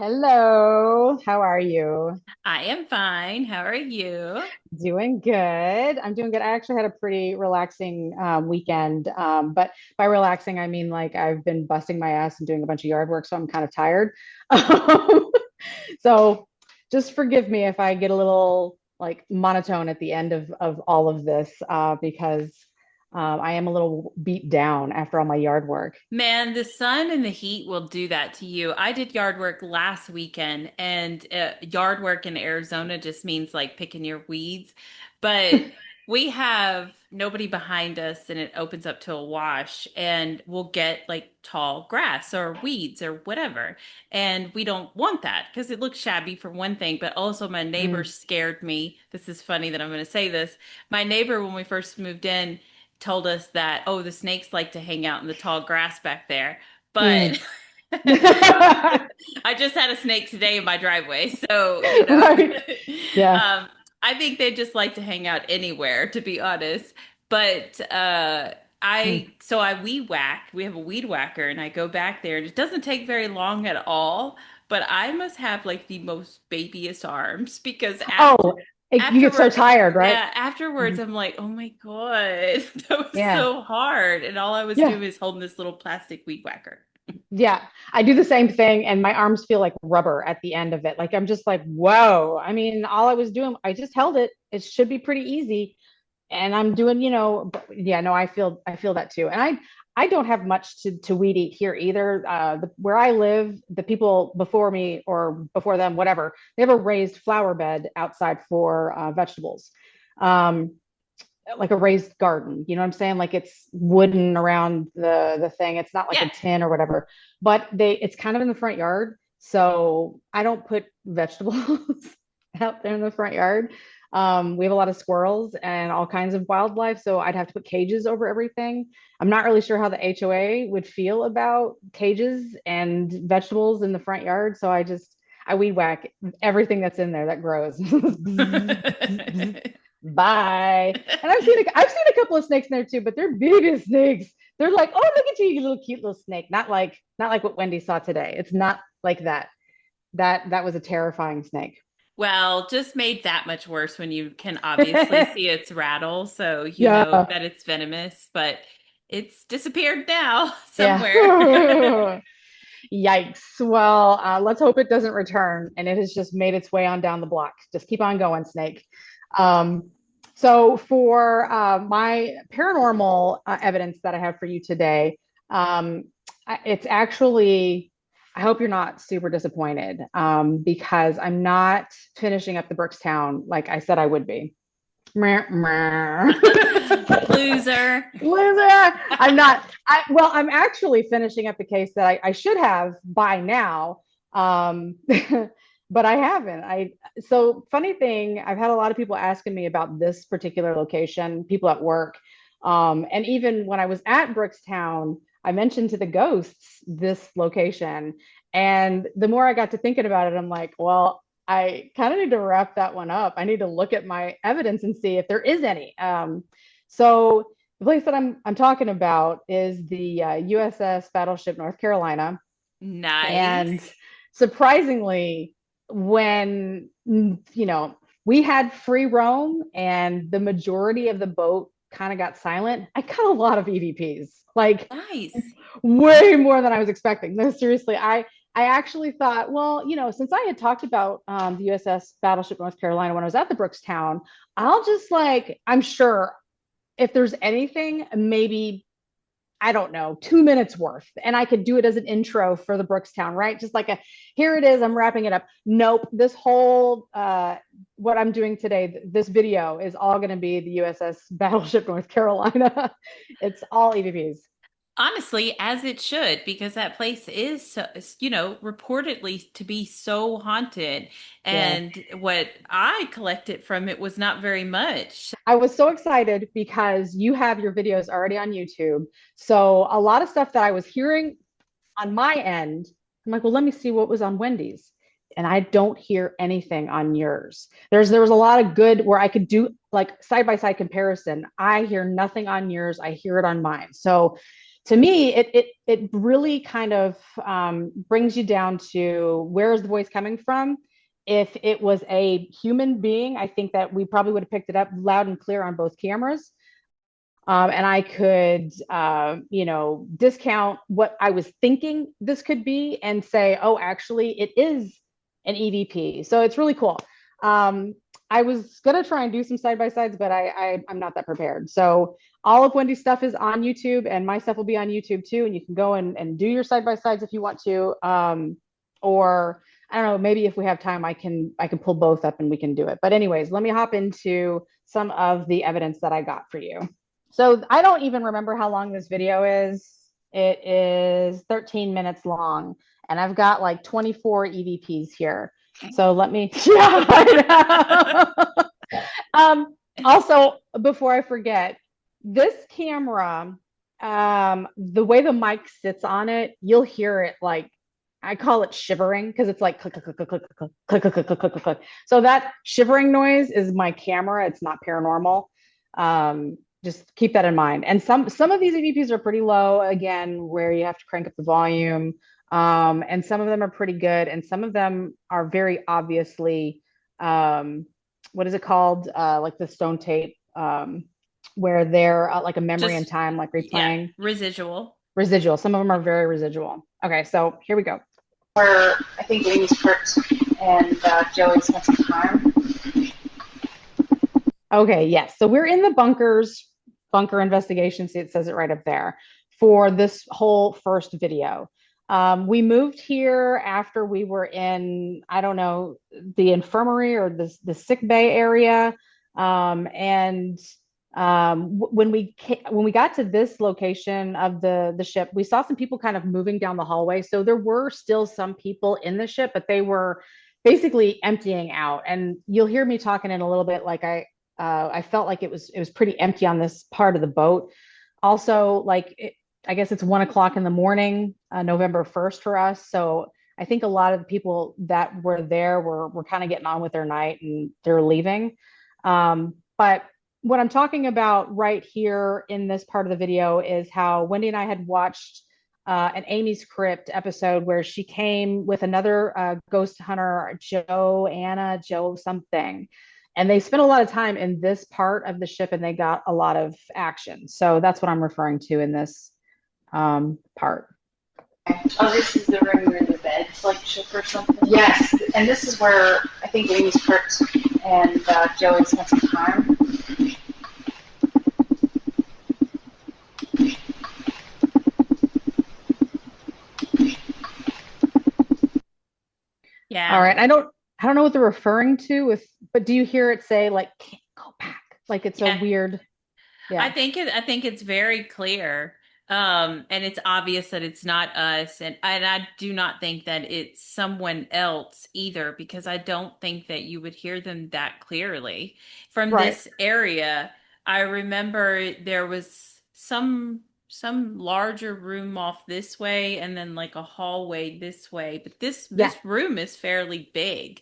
Hello, how are you? I am fine. How are you? Doing good. I'm doing good. I actually had a pretty relaxing weekend. But by relaxing, I mean like I've been busting my ass and doing a bunch of yard work, so I'm kind of tired. Um, So just forgive me if I get a little like monotone at the end of all of this because I am a little beat down after all my yard work. Man, the sun and the heat will do that to you. I did yard work last weekend, and yard work in Arizona just means like picking your weeds. But we have nobody behind us, and it opens up to a wash, and we'll get like tall grass or weeds or whatever. And we don't want that because it looks shabby for one thing, but also my neighbor Mm, scared me. This is funny that I'm going to say this. My neighbor, when we first moved in, told us that, oh, the snakes like to hang out in the tall grass back there. mm. But I just had a snake today in my driveway. So, Right. Yeah. I think they just like to hang out anywhere, to be honest. But Mm. I weed whack. We have a weed whacker, and I go back there, and it doesn't take very long at all. But I must have like the most babyest arms because Oh, you get so afterwards, tired, right? yeah, afterwards, Mhm. I'm like, oh my God, that was Yeah. so hard. And all I was Yeah. doing is holding this little plastic weed whacker. Yeah. I do the same thing and my arms feel like rubber at the end of it. Like I'm just like, whoa. I mean, all I was doing, I just held it. It should be pretty easy. And I'm doing, but yeah, no, I feel that too. And I don't have much to weed eat here either. Where I live, the people before me or before them, whatever, they have a raised flower bed outside for vegetables. Um, like a raised garden. You know what I'm saying? Like it's wooden around the thing. It's not like Yeah. a tin or whatever, but it's kind of in the front yard. So I don't put vegetables out there in the front yard. We have a lot of squirrels and all kinds of wildlife, so I'd have to put cages over everything. I'm not really sure how the HOA would feel about cages and vegetables in the front yard, so I weed whack everything that's in there that grows. Bye. And I've seen a couple of snakes in there too, but they're big as snakes. They're like, oh, look at you, you little cute little snake. Not like what Wendy saw today. It's not like that. That was a terrifying snake. Well, just made that much worse when you can obviously see its rattle, so you know Yeah. that it's venomous, but it's disappeared now Yeah. somewhere. Yikes. Well, let's hope it doesn't return and it has just made its way on down the block. Just keep on going, snake. Um, so, for my paranormal evidence that I have for you today, it's actually, I hope you're not super disappointed because I'm not finishing up the Brookstown like I said I would be. Meh, meh. Loser. Loser. I'm not. I'm actually finishing up the case that I should have by now, um, but I haven't. So funny thing, I've had a lot of people asking me about this particular location, people at work, and even when I was at Brookstown, I mentioned to the ghosts this location, and the more I got to thinking about it, I'm like, well, I kind of need to wrap that one up. I need to look at my evidence and see if there is any. So the place that I'm talking about is the USS Battleship North Carolina, and Nice. surprisingly, when we had free roam and the majority of the boat kind of got silent, I got a lot of EVPs, like Nice. way more than I was expecting. No, seriously, I actually thought, well, since I had talked about the USS Battleship North Carolina when I was at the Brookstown, I'll just like, I'm sure if there's anything, maybe, I don't know, 2 minutes worth. And I could do it as an intro for the Brookstown, right? Just like here it is, I'm wrapping it up. Nope. This whole, what I'm doing today, this video is all going to be the USS Battleship North Carolina. It's all EVPs. Honestly, as it should, because that place is, so, reportedly to be so haunted. Yeah. And what I collected from it was not very much. I was so excited because you have your videos already on YouTube. So a lot of stuff that I was hearing on my end, I'm like, well, let me see what was on Wendy's. And I don't hear anything on yours. There was a lot of good where I could do like side by side comparison. I hear nothing on yours. I hear it on mine. So to me, it really kind of brings you down to where is the voice coming from. If it was a human being, I think that we probably would have picked it up loud and clear on both cameras. And I could, discount what I was thinking this could be and say, oh, actually, it is an EVP. So it's really cool. I was gonna try and do some side by sides, but I'm not that prepared. So all of Wendy's stuff is on YouTube, and my stuff will be on YouTube too. And you can go and do your side by sides if you want to, or I don't know, maybe if we have time, I can pull both up and we can do it. But anyways, let me hop into some of the evidence that I got for you. So I don't even remember how long this video is. It is 13 minutes long, and I've got like 24 EVPs here. So let me, yeah, I know. Also, before I forget, this camera, the way the mic sits on it, you'll hear it like, I call it shivering because it's like click, click, click, click, click, click, click, click, click, click, click, click. So that shivering noise is my camera. It's not paranormal. Just keep that in mind. And some of these EVPs are pretty low, again, where you have to crank up the volume. And some of them are pretty good, and some of them are very obviously, what is it called? Like the stone tape, where they're like a memory in Just, time, like yeah, replaying. residual. Residual. Some of them are very residual. Okay, so here we go. Where I think Amy's hurt and Joey spent some time. Okay, yes. So we're in the bunker investigation. See, it says it right up there for this whole first video. We moved here after we were in, I don't know, the infirmary or the sick bay area. And when we got to this location of the ship, we saw some people kind of moving down the hallway. So there were still some people in the ship, but they were basically emptying out. And you'll hear me talking in a little bit like I felt like it was pretty empty on this part of the boat. Also, I guess it's 1 o'clock in the morning, November 1st for us. So I think a lot of the people that were there were kind of getting on with their night and they're leaving. But what I'm talking about right here in this part of the video is how Wendy and I had watched an Amy's Crypt episode where she came with another ghost hunter, Joe something. And they spent a lot of time in this part of the ship and they got a lot of action. So that's what I'm referring to in this part. Oh, this is the room where the beds like shook or something? Yes, and this is where I think Amy's hurt and Joey spent some time. Yeah. All right. I don't know what they're referring to but do you hear it say like can't go back? Like it's Yeah. a weird, I yeah. think it's very clear. And it's obvious that it's not us. And I do not think that it's someone else either, because I don't think that you would hear them that clearly. From Right. this area, I remember there was some larger room off this way and then like a hallway this way. But Yeah, this room is fairly big.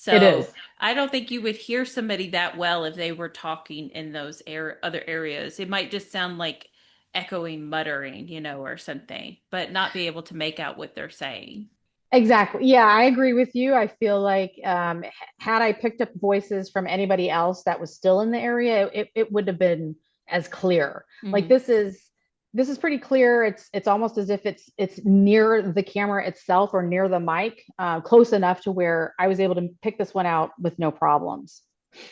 it is. So I don't think you would hear somebody that well if they were talking in those other areas. It might just sound like echoing, muttering, or something, but not be able to make out what they're saying. Exactly. Yeah, I agree with you. I feel like had I picked up voices from anybody else that was still in the area, it would have been as clear. Like Hmm. this is pretty clear. It's almost as if it's near the camera itself or near the mic, close enough to where I was able to pick this one out with no problems.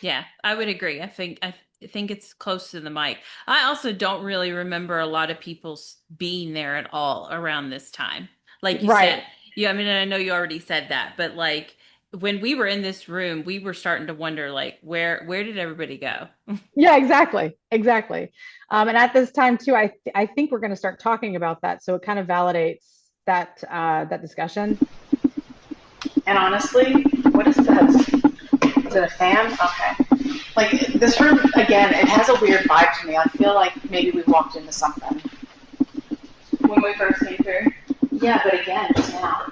Yeah, I would agree. I think it's close to the mic. I also don't really remember a lot of people being there at all around this time. Like you said, Right. yeah, I mean, I know you already said that, but like when we were in this room, we were starting to wonder like where did everybody go? Yeah, exactly. Exactly. And at this time too, I think we're going to start talking about that. So it kind of validates that discussion. And honestly, what is this? Is it a fan? Okay. Like this room again, it has a weird vibe to me. I feel like maybe we walked into something When we first came through. Yeah, but again, now.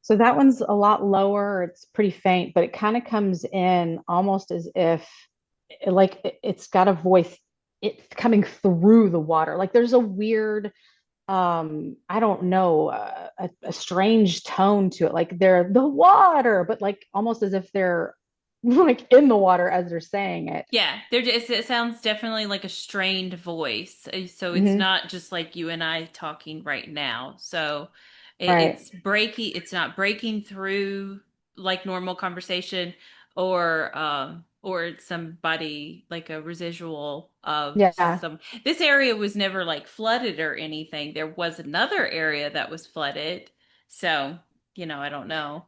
So that one's a lot lower. It's pretty faint, but it kind of comes in almost as if it's got a voice. It's coming through the water. Like there's a weird, I don't know, a strange tone to it. Like they're the water, but like almost as if they're like in the water as they're saying it. Yeah, it sounds definitely like a strained voice. So it's Hmm. not just like you and I talking right now. So Right. it's breaking, it's not breaking through like normal conversation or it's somebody like a residual of Yeah. some. This area was never like flooded or anything. There was another area that was flooded. So, I don't know.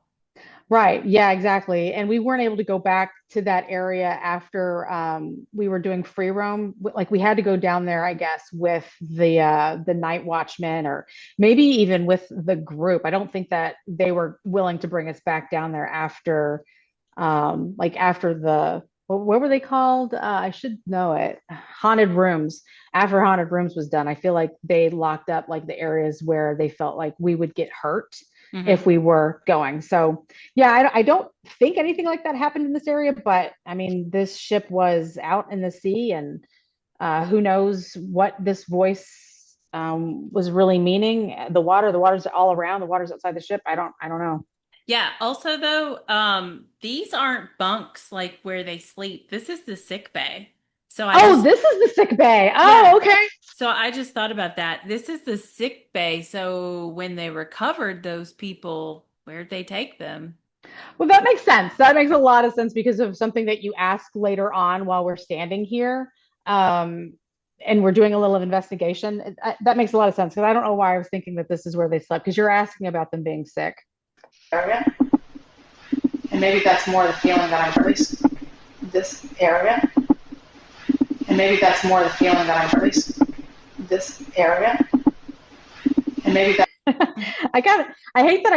Right. Yeah, exactly. And we weren't able to go back to that area after we were doing free roam. Like we had to go down there, I guess, with the night watchmen or maybe even with the group. I don't think that they were willing to bring us back down there after like after what were they called? I should know it. Haunted rooms. After haunted rooms was done, I feel like they locked up like the areas where they felt like we would get hurt if Hmm. we were going. So yeah, I don't think anything like that happened in this area, but I mean, this ship was out in the sea, and who knows what this voice was really meaning. The water's all around, the water's outside the ship. I don't know. Yeah, also though, these aren't bunks like where they sleep. This is the sick bay. So I Oh, just, this is the sick bay. Oh, yeah. okay. So I just thought about that. This is the sick bay. So when they recovered those people, where'd they take them? Well, that makes sense. That makes a lot of sense because of something that you ask later on while we're standing here. Um, and we're doing a little of investigation. That makes a lot of sense because I don't know why I was thinking that this is where they slept because you're asking about them being sick. Area, and maybe that's more the feeling that I'm released. This area, and maybe that's more the feeling that I'm released. This area, and maybe that. I hate that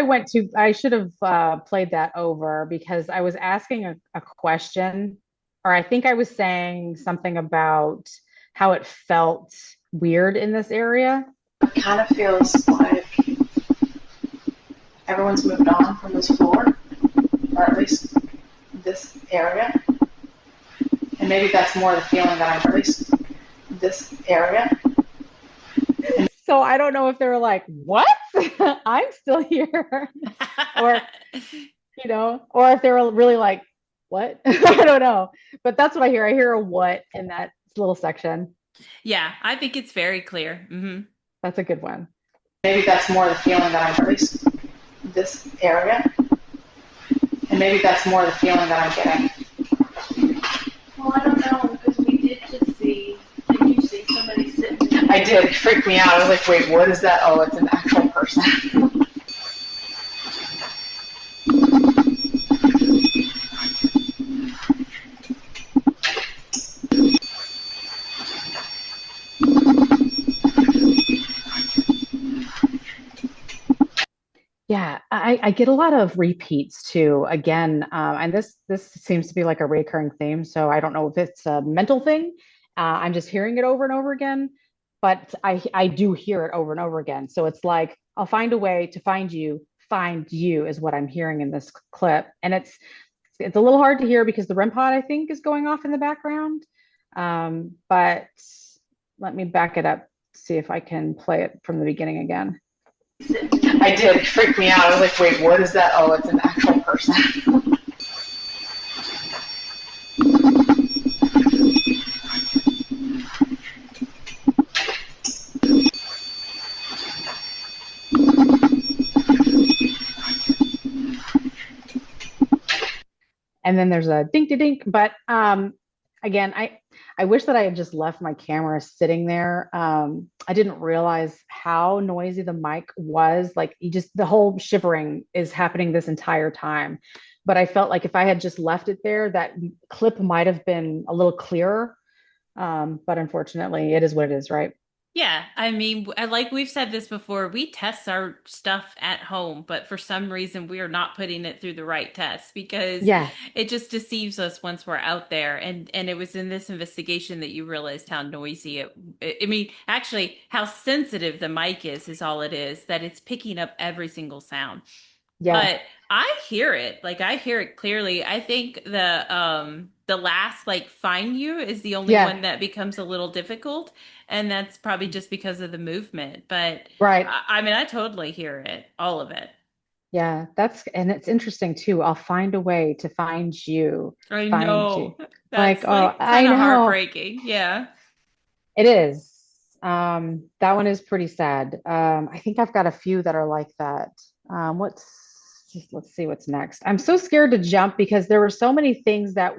I should have played that over because I was asking a question, or I think I was saying something about how it felt weird in this area. It kind of feels like everyone's moved on from this floor, or at least this area, and maybe that's more the feeling that I'm released. This area, So I don't know if they were like, "What? I'm still here," or or if they were really like, "What?" I don't know. But that's what I hear. I hear a "what" in that little section. Yeah, I think it's very clear. That's a good one. maybe that's more the feeling that I'm released. This area, and maybe that's more the feeling that I'm getting. Well, I don't know because we did just see. Did you see somebody sitting? I did. It freaked me out. I was like, wait, what is that? Oh, it's an actual person. Yeah, I get a lot of repeats too. Again, and this seems to be like a recurring theme. So I don't know if it's a mental thing. I'm just hearing it over and over again, but I do hear it over and over again. So it's like I'll find a way to find you. Find you is what I'm hearing in this clip, and it's a little hard to hear because the REM pod I think is going off in the background. But let me back it up, see if I can play it from the beginning again. I did. It freaked me out. I was like, wait, what is that? Oh, it's an actual person. And then there's a dink to dink. But again, I wish that I had just left my camera sitting there. I didn't realize how noisy the mic was. Like you just the whole shivering is happening this entire time. But I felt like if I had just left it there, that clip might have been a little clearer. But unfortunately, it is what it is, right? Yeah, I mean, like we've said this before, we test our stuff at home, but for some reason we are not putting it through the right test because Yeah. it just deceives us once we're out there. And it was in this investigation that you realized how noisy I mean, actually how sensitive the mic is all it is, that it's picking up every single sound. Yeah. but I hear it. Like I hear it clearly. I think the last like find you is the only Yeah. one that becomes a little difficult, and that's probably just because of the movement. But Right. I mean, I totally hear it, all of it. Yeah. And it's interesting too. I'll find a way to I find you. know. Like, That's oh, like I kind of know heartbreaking. Yeah. it is. That one is pretty sad. I think I've got a few that are like that. Let's see what's next. I'm so scared to jump because there were so many things that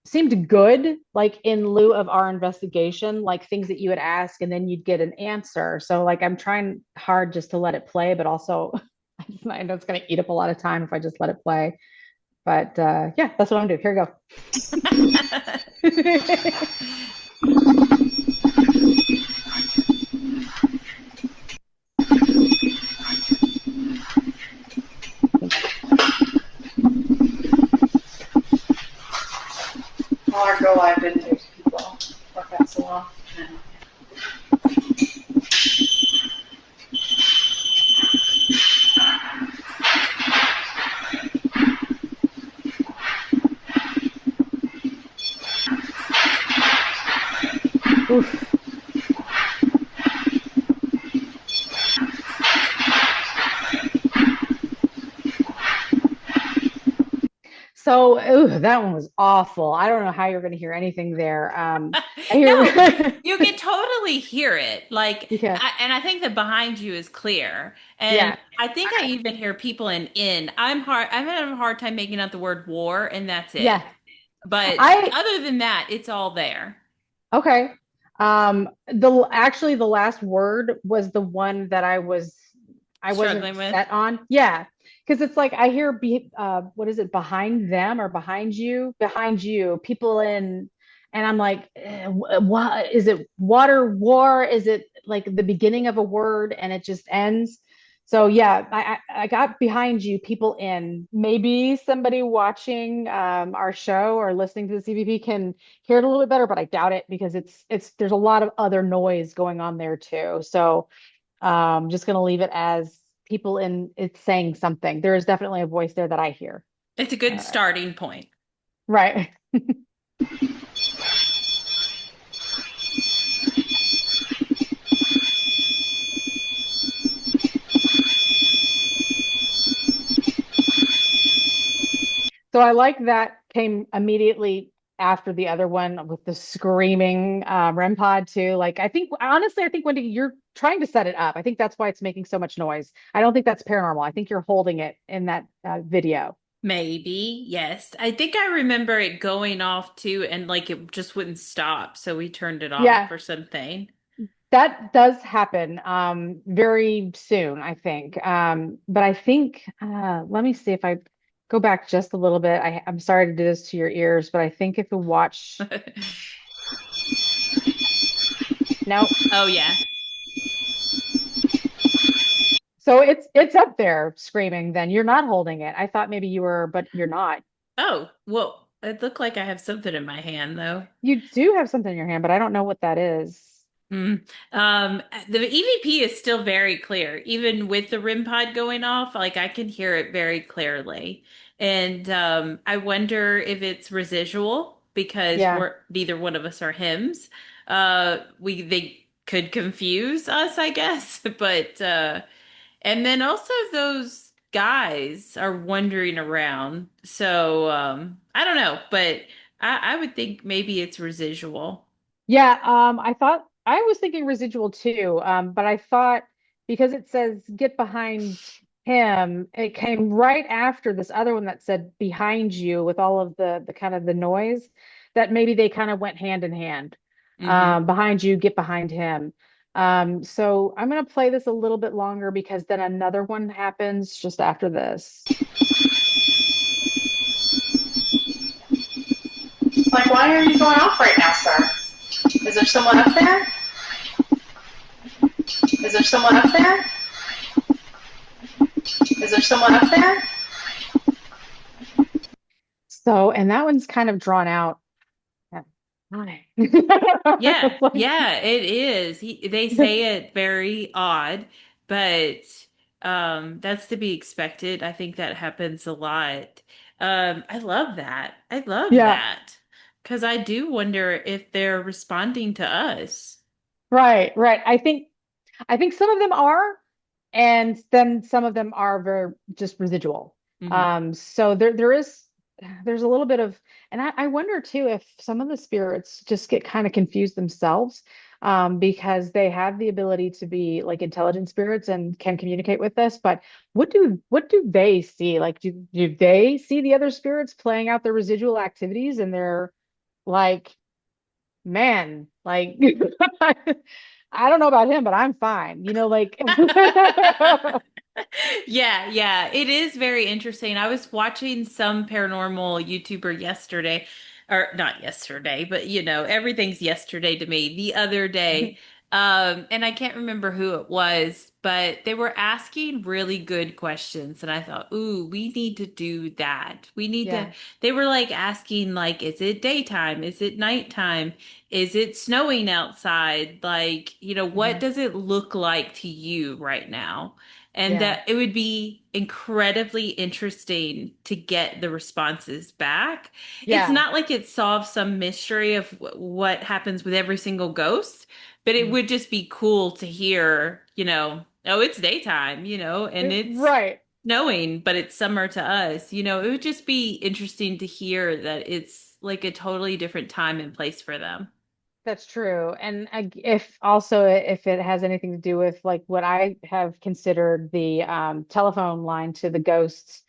seemed good, like in lieu of our investigation, like things that you would ask and then you'd get an answer. So like I'm trying hard just to let it play, but also I know it's going to eat up a lot of time if I just let it play. But yeah, that's what I'm doing. Here we go. All our go live videos, people work out so well. Oof. So, ooh, that one was awful. I don't know how you're going to hear anything there. I hear, No, you can totally hear it. Like, yeah, and I think that behind you is clear. And yeah, I think I even hear people in. I'm having a hard time making out the word war, and that's yeah. it. But I other than that, it's all there. Okay. The last word was the one that I wasn't Struggling with. set on. Yeah, because it's like I hear what is it, behind them or behind you, people in, and I'm like, what is it? Water war? Is it like the beginning of a word and it just ends? So yeah, I got behind you, people in. Maybe somebody watching our show or listening to the CVP can hear it a little bit better, but I doubt it because it's there's a lot of other noise going on there too. So just gonna leave it as people in it's saying something. There is definitely a voice there that I hear. It's a All good right. starting point. Right. So I like that came immediately after the other one with the screaming REM pod too. Like I think honestly, I think Wendy, you're trying to set it up. I think that's why it's making so much noise. I don't think that's paranormal. I think you're holding it in that video. Maybe, yes. I think I remember it going off too, and like it just wouldn't stop. So we turned it off Yeah, or something. that does happen very soon, I think. But I think let me see if I go back just a little bit. I'm sorry to do this to your ears, but I think if you watch, no. Oh, yeah. So it's up there screaming, then you're not holding it. I thought maybe you were, but you're not. Oh, well, it looked like I have something in my hand though. You do have something in your hand, but I don't know what that is. Mm. The EVP is still very clear, even with the RIM pod going off. Like I can hear it very clearly, and I wonder if it's residual because Yeah. we're neither one of us are hymns. We they could confuse us, I guess, but and then also those guys are wandering around. So I don't know, but I would think maybe it's residual. Yeah, I thought I was thinking residual too, but I thought because it says get behind him, it came right after this other one that said behind you with all of the kind of the noise that maybe they kind of went hand in hand. Hmm. Behind you, get behind him. So I'm gonna play this a little bit longer because then another one happens just after this. Like, why are you going off right now, sir? Is there someone up there? Is there someone up there? Is there someone up there? So, and that one's kind of drawn out. Yeah. Hi. Yeah, Like, yeah, it is. They say it very odd, but That's to be expected. I think that happens a lot. I love that. I love Yeah, that. Because I do wonder if they're responding to us. right. I think some of them are, and then some of them are very just residual. Hmm. So there's a little bit of, and I wonder too if some of the spirits just get kind of confused themselves, because they have the ability to be like intelligent spirits and can communicate with us. But what do they see? Like, do they see the other spirits playing out their residual activities, and they're like, man, like I don't know about him, but I'm fine. Like Yeah, yeah, it is very interesting. I was watching some paranormal YouTuber yesterday, or not yesterday, but everything's yesterday to me, the other day. And I can't remember who it was, but they were asking really good questions. And I thought, ooh, we need to do that. We need to, Yeah. they were like asking, like, is it daytime? Is it nighttime? Is it snowing outside? Like, what Mhm. does it look like to you right now? And Yeah. that it would be incredibly interesting to get the responses back. It's Yeah. not like it solves some mystery of what happens with every single ghost, but it Mm. would just be cool to hear, oh, it's daytime, and it's Right. snowing, but it's summer to us. It would just be interesting to hear that it's like a totally different time and place for them. That's true. And if it has anything to do with like what I have considered the telephone line to the ghosts,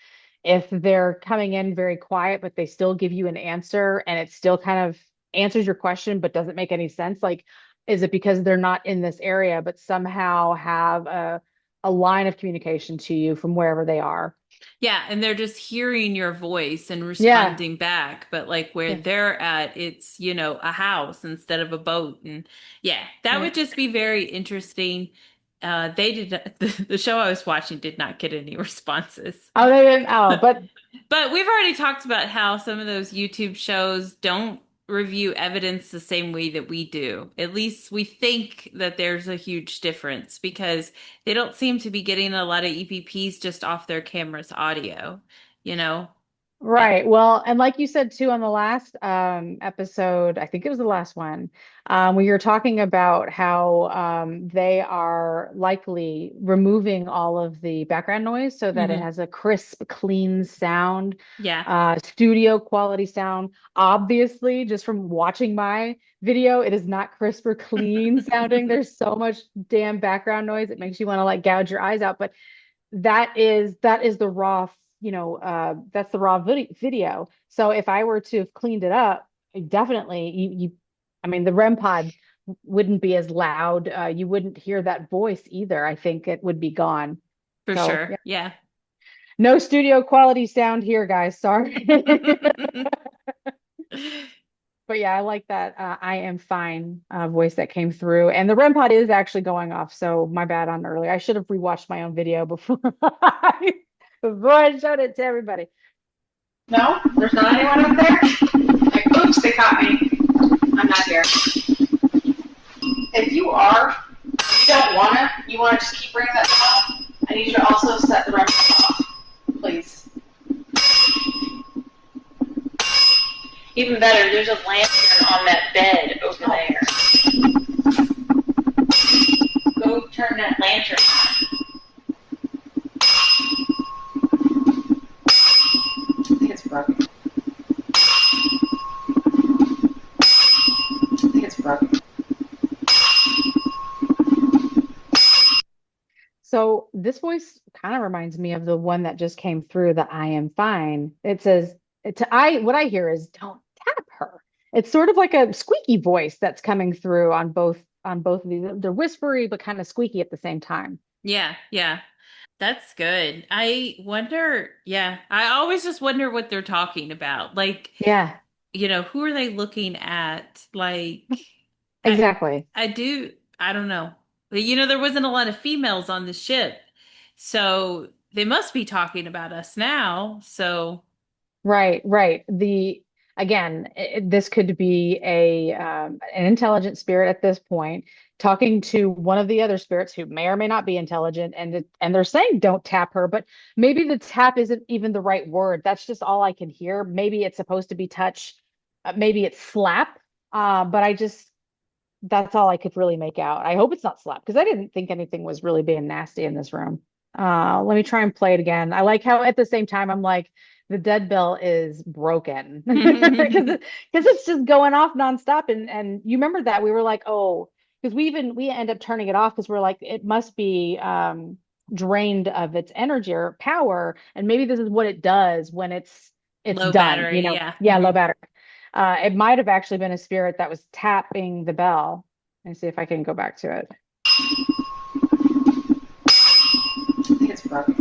if they're coming in very quiet, but they still give you an answer and it still kind of answers your question, but doesn't make any sense, like, is it because they're not in this area, but somehow have a line of communication to you from wherever they are? Yeah, and they're just hearing your voice and Yeah. responding back. But like where Yeah. they're at, it's, a house instead of a boat. And yeah, that would Right. just be very interesting. They did the show I was watching did not get any responses. Oh, they didn't. Oh, but But we've already talked about how some of those YouTube shows don't review evidence the same way that we do. At least we think that there's a huge difference because they don't seem to be getting a lot of EVPs just off their camera's audio, you know? Eh, right. Well, and like you said too on the last episode, I think it was the last one, when you're talking about how they are likely removing all of the background noise so that it mhm. has a crisp, clean sound, Yeah, studio quality sound. Obviously, just from watching my video, it is not crisp or clean sounding. There's so much damn background noise. It makes you want to like gouge your eyes out. But that is the raw, that's the raw video. So if I were to have cleaned it up, definitely I mean, the REM pod wouldn't be as loud. You wouldn't hear that voice either. I think it would be gone. for So sure. yeah, Yeah. no studio quality sound here, guys. Sorry. But yeah, I like that I am fine voice that came through. And the REM pod is actually going off. So my bad on earlier. I should have rewatched my own video before I showed it to everybody. No, there's not anyone up there. Like, oops, they caught me. I'm not here. If you are, you don't wanna, you wanna just keep ringing that bell. I need you to also set the record off, please. Even better, there's a lantern on that bed over there. Go turn that lantern on. I think it's broken. I think it's broken. So this voice kind of reminds me of the one that just came through, the I am fine. It says what I hear is don't tap her. It's sort of like a squeaky voice that's coming through on both of these. They're whispery but kind of squeaky at the same time. Yeah, yeah. That's good. I wonder, yeah, I always just wonder what they're talking about. Like, Yeah, who are they looking at? Like, I exactly. I do, I don't know. But, there wasn't a lot of females on the ship. So they must be talking about us now. So, Right. The again, this could be a an intelligent spirit at this point talking to one of the other spirits who may or may not be intelligent, and they're saying don't tap her, but maybe the tap isn't even the right word. That's just all I can hear. Maybe it's supposed to be touch, maybe it's slap, but I just that's all I could really make out. I hope it's not slap because I didn't think anything was really being nasty in this room. Let me try and play it again. I like how at the same time I'm like, the dead bell is broken because it's just going off nonstop. And you remember that we were like, oh, because we end up turning it off because we're like, it must be drained of its energy or power, and maybe this is what it does when it's Low done. battery, yeah. Yeah, low battery. It might have actually been a spirit that was tapping the bell. Let me see if I can go back to it. I think it's broken.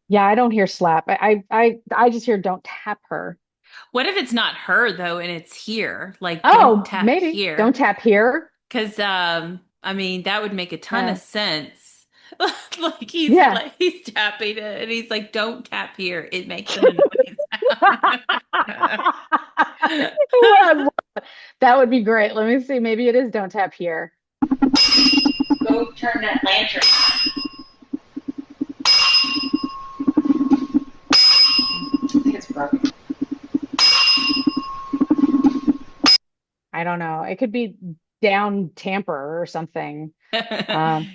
Yeah, I don't hear slap. I just hear don't tap her. What if it's not her though, and it's here? Like, don't Oh, tap maybe don't here. tap here. Because I mean, that would make a ton Uh, of sense. Like yeah. he's tapping it, and he's like, "Don't tap here. It makes an annoying sound." Well, that would be great. Let me see. Maybe it is don't tap here. Go turn that lantern on. I think it's broken. I don't know. It could be down tamper or something. Um,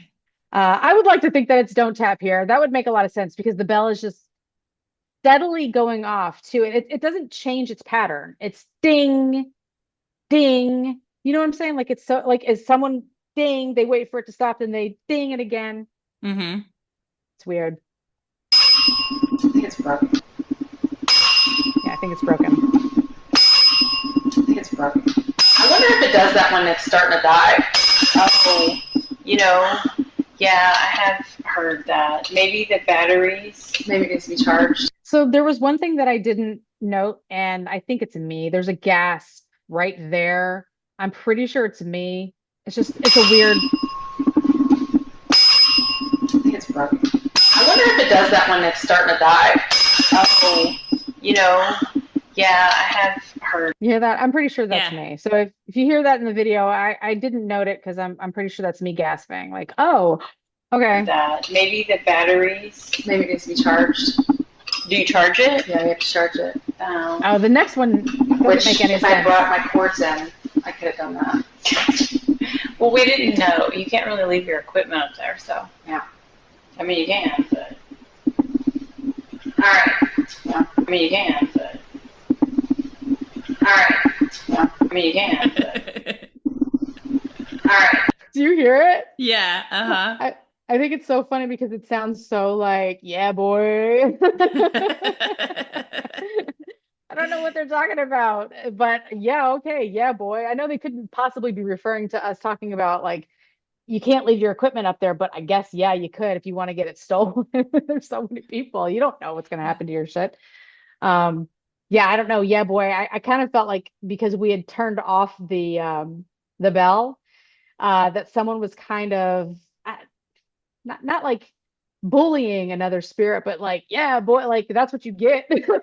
I would like to think that it's don't tap here. That would make a lot of sense because the bell is just steadily going off too. It doesn't change its pattern. It's ding, ding. You know what I'm saying? Like it's so like as someone ding, they wait for it to stop, then they ding it again. hmm It's weird. I think it's broken. Yeah, I think it's broken. I think it's broken. I wonder if it does that when it's starting to die. Oh, you know, yeah, I have heard that. Maybe the batteries, maybe it needs to be charged. So there was one thing that I didn't note, and I think it's me. There's a gas right there. I'm pretty sure it's me. It's a weird. I think it's broken. I wonder if it does that when it's starting to die. Oh, you know, yeah, I have heard You hear that? I'm pretty sure that's Yeah. me. So if you hear that in the video, I didn't note it because I'm pretty sure that's me gasping. Like, oh, okay. that. Maybe the batteries, maybe it needs to be charged. Do you charge it? Yeah, you have to charge it. Oh, the next one doesn't Which, make any if I sense. brought my cords in, I could have done that. Well, we didn't know. You can't really leave your equipment up there, so yeah. I mean, you can, but all right. Yeah. I mean, you can, but all right. Yeah. I mean, you can, but all right. Do you hear it? Yeah, uh-huh. I think it's so funny because it sounds so like, yeah, boy. I don't know what they're talking about, but yeah, okay, yeah, boy. I know they couldn't possibly be referring to us talking about like you can't leave your equipment up there, but I guess yeah, you could if you want to get it stolen. There's so many people. You don't know what's going to happen to your shit. Um, yeah, I don't know. Yeah, boy. I kind of felt like because we had turned off the bell, that someone was kind of not like bullying another spirit, but like, yeah, boy, like that's what you get. That's what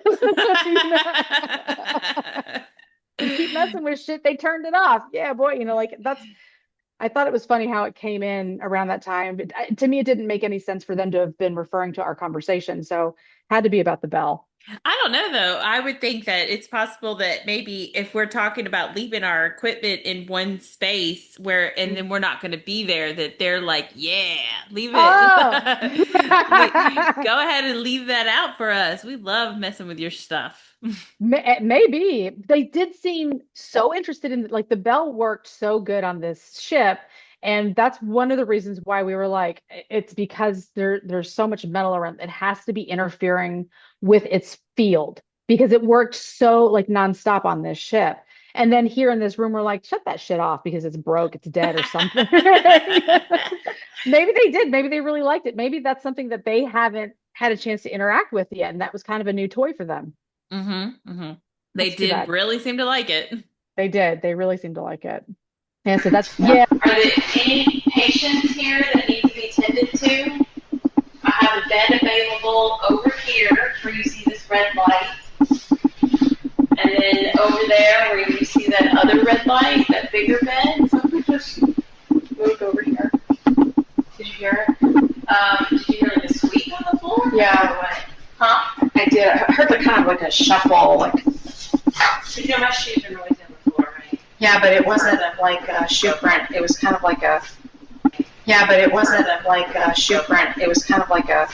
you keep messing with shit, they turned it off. Yeah, boy, like that's I thought it was funny how it came in around that time, but to me it didn't make any sense for them to have been referring to our conversation. So had to be about the bell. I don't know though. I would think that it's possible that maybe if we're talking about leaving our equipment in one space where, and then we're not going to be there, that they're like, yeah, leave it. Oh. Go ahead and leave that out for us. We love messing with your stuff. Maybe they did seem so interested in like the bell worked so good on this ship, and that's one of the reasons why we were like it's because there's so much metal around, it has to be interfering with its field because it worked so like nonstop on this ship. And then here in this room we're like shut that shit off because it's broke, it's dead or something. Maybe they did, maybe they really liked it, maybe that's something that they haven't had a chance to interact with yet, and that was kind of a new toy for them. They That's too did bad. really seem to like it. They did. They really seemed to like it. Yeah, so that's yeah. Are there any patients here that need to be tended to? I have have a bed available over here where you see this red light. And then over there where you see that other red light, that bigger bed. Something just moved over here. Did you hear it? Did you hear like a squeak on the floor? Yeah. Or what? Huh? I did. I heard like kind of like a shuffle, like. You know, my shoes are always on the floor, right? Yeah, but it wasn't like a shoe print. It was kind of like a. Yeah, but it wasn't like a shoe print. It was kind of like a.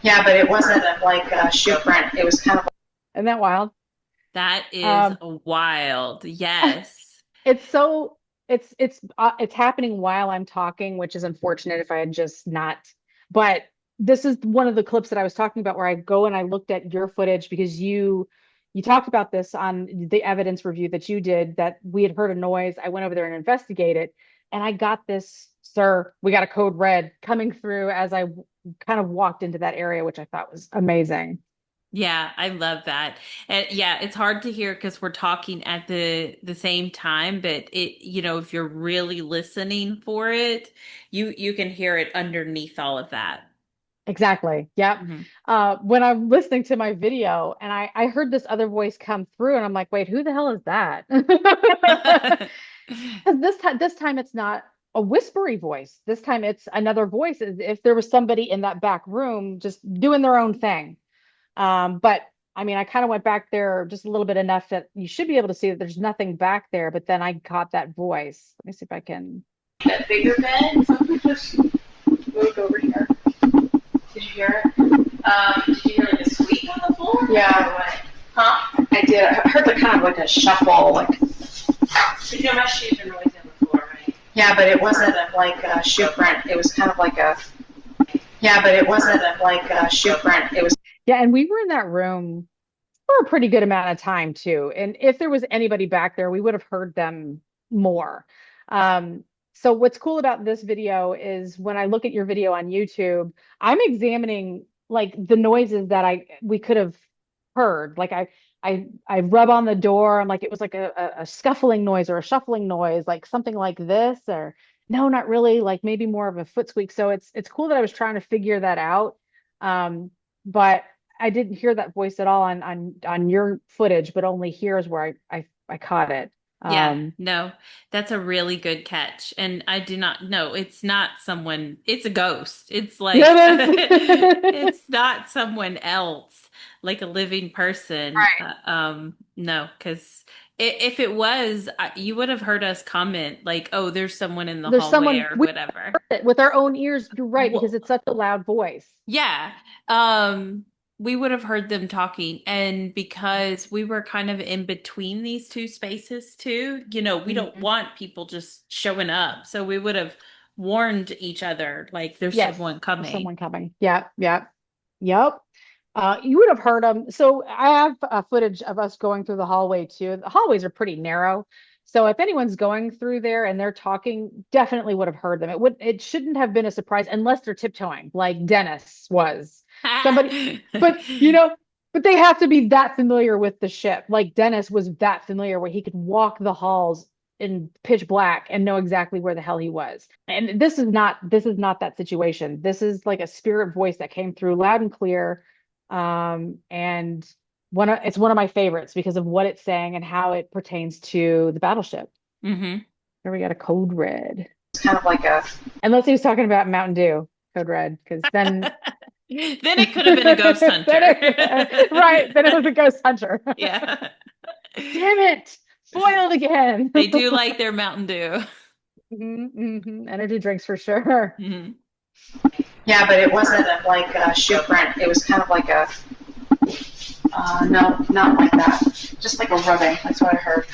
Yeah, but it wasn't like a shoe print. It was kind of. Isn't that wild? That is wild. Yes. It's so it's happening while I'm talking, which is unfortunate if I had just not. But this is one of the clips that I was talking about where I go and I looked at your footage because you talked about this on the evidence review that you did that we had heard a noise. I went over there and investigated, and I got this, sir, we got a code red coming through as I kind of walked into that area, which I thought was amazing. Yeah, I love that. And yeah, it's hard to hear because we're talking at the same time, but it, if you're really listening for it, you can hear it underneath all of that. Exactly. Yep. Hmm. When I'm listening to my video and I heard this other voice come through and I'm like, wait, who the hell is that? Because this time it's not a whispery voice. This time it's another voice as if there was somebody in that back room just doing their own thing. But I mean, I kind of went back there just a little bit enough that you should be able to see that there's nothing back there, but then I caught that voice. Let me see if I can. That bigger bed. Something just moved over here. Did you hear it? Did you hear like a squeak on the floor? Yeah. Or what? Huh? I did. I heard like kind of like a shuffle, like. You know, my shoes are always on the floor, right? Yeah, but it wasn't like a shoe print. It was kind of like a. Yeah, but it wasn't like a shoe print. It was. Yeah, and we were in that room for a pretty good amount of time too. And if there was anybody back there, we would have heard them more. So what's cool about this video is when I look at your video on YouTube, I'm examining like the noises that we could have heard. Like I rub on the door. I'm like, it was like a scuffling noise or a shuffling noise, like something like this, or no, not really, like maybe more of a foot squeak. So it's cool that I was trying to figure that out. But I didn't hear that voice at all on your footage, but only here is where I caught it. Yeah, no, that's a really good catch. And I do not know, it's not someone, it's a ghost. It's like, Yeah, it is. it's not someone else, like a living person. Right. No, because if it was, you would have heard us comment like, oh, there's someone in the There's hallway someone or we whatever. heard it with our own ears. You're right, because Well, it's such a loud voice. yeah. We would have heard them talking. And because we were kind of in between these two spaces too, we don't Mhm. want people just showing up. So we would have warned each other, like there's Yes, someone there's coming. someone coming. Yep, yep, yep. You would have heard them. So I have footage of us going through the hallway too. The hallways are pretty narrow. So if anyone's going through there and they're talking, definitely would have heard them. It shouldn't have been a surprise unless they're tiptoeing, like Dennis was. Somebody, but but they have to be that familiar with the ship. Like Dennis was that familiar where he could walk the halls in pitch black and know exactly where the hell he was. And this is not that situation. This is like a spirit voice that came through loud and clear. And it's one of my favorites because of what it's saying and how it pertains to the battleship. Hmm. Here we got a code red. It's kind of like a. Unless he was talking about Mountain Dew, code red, because then Then it could have been a ghost hunter. Right, then it was a ghost hunter. Yeah. Damn it, foiled again. They do like their Mountain Dew. Energy drinks for sure. Hmm. Yeah, but it wasn't like a shoe print. It was kind of like a. No, not like that. Just like a rubbing. That's what I heard.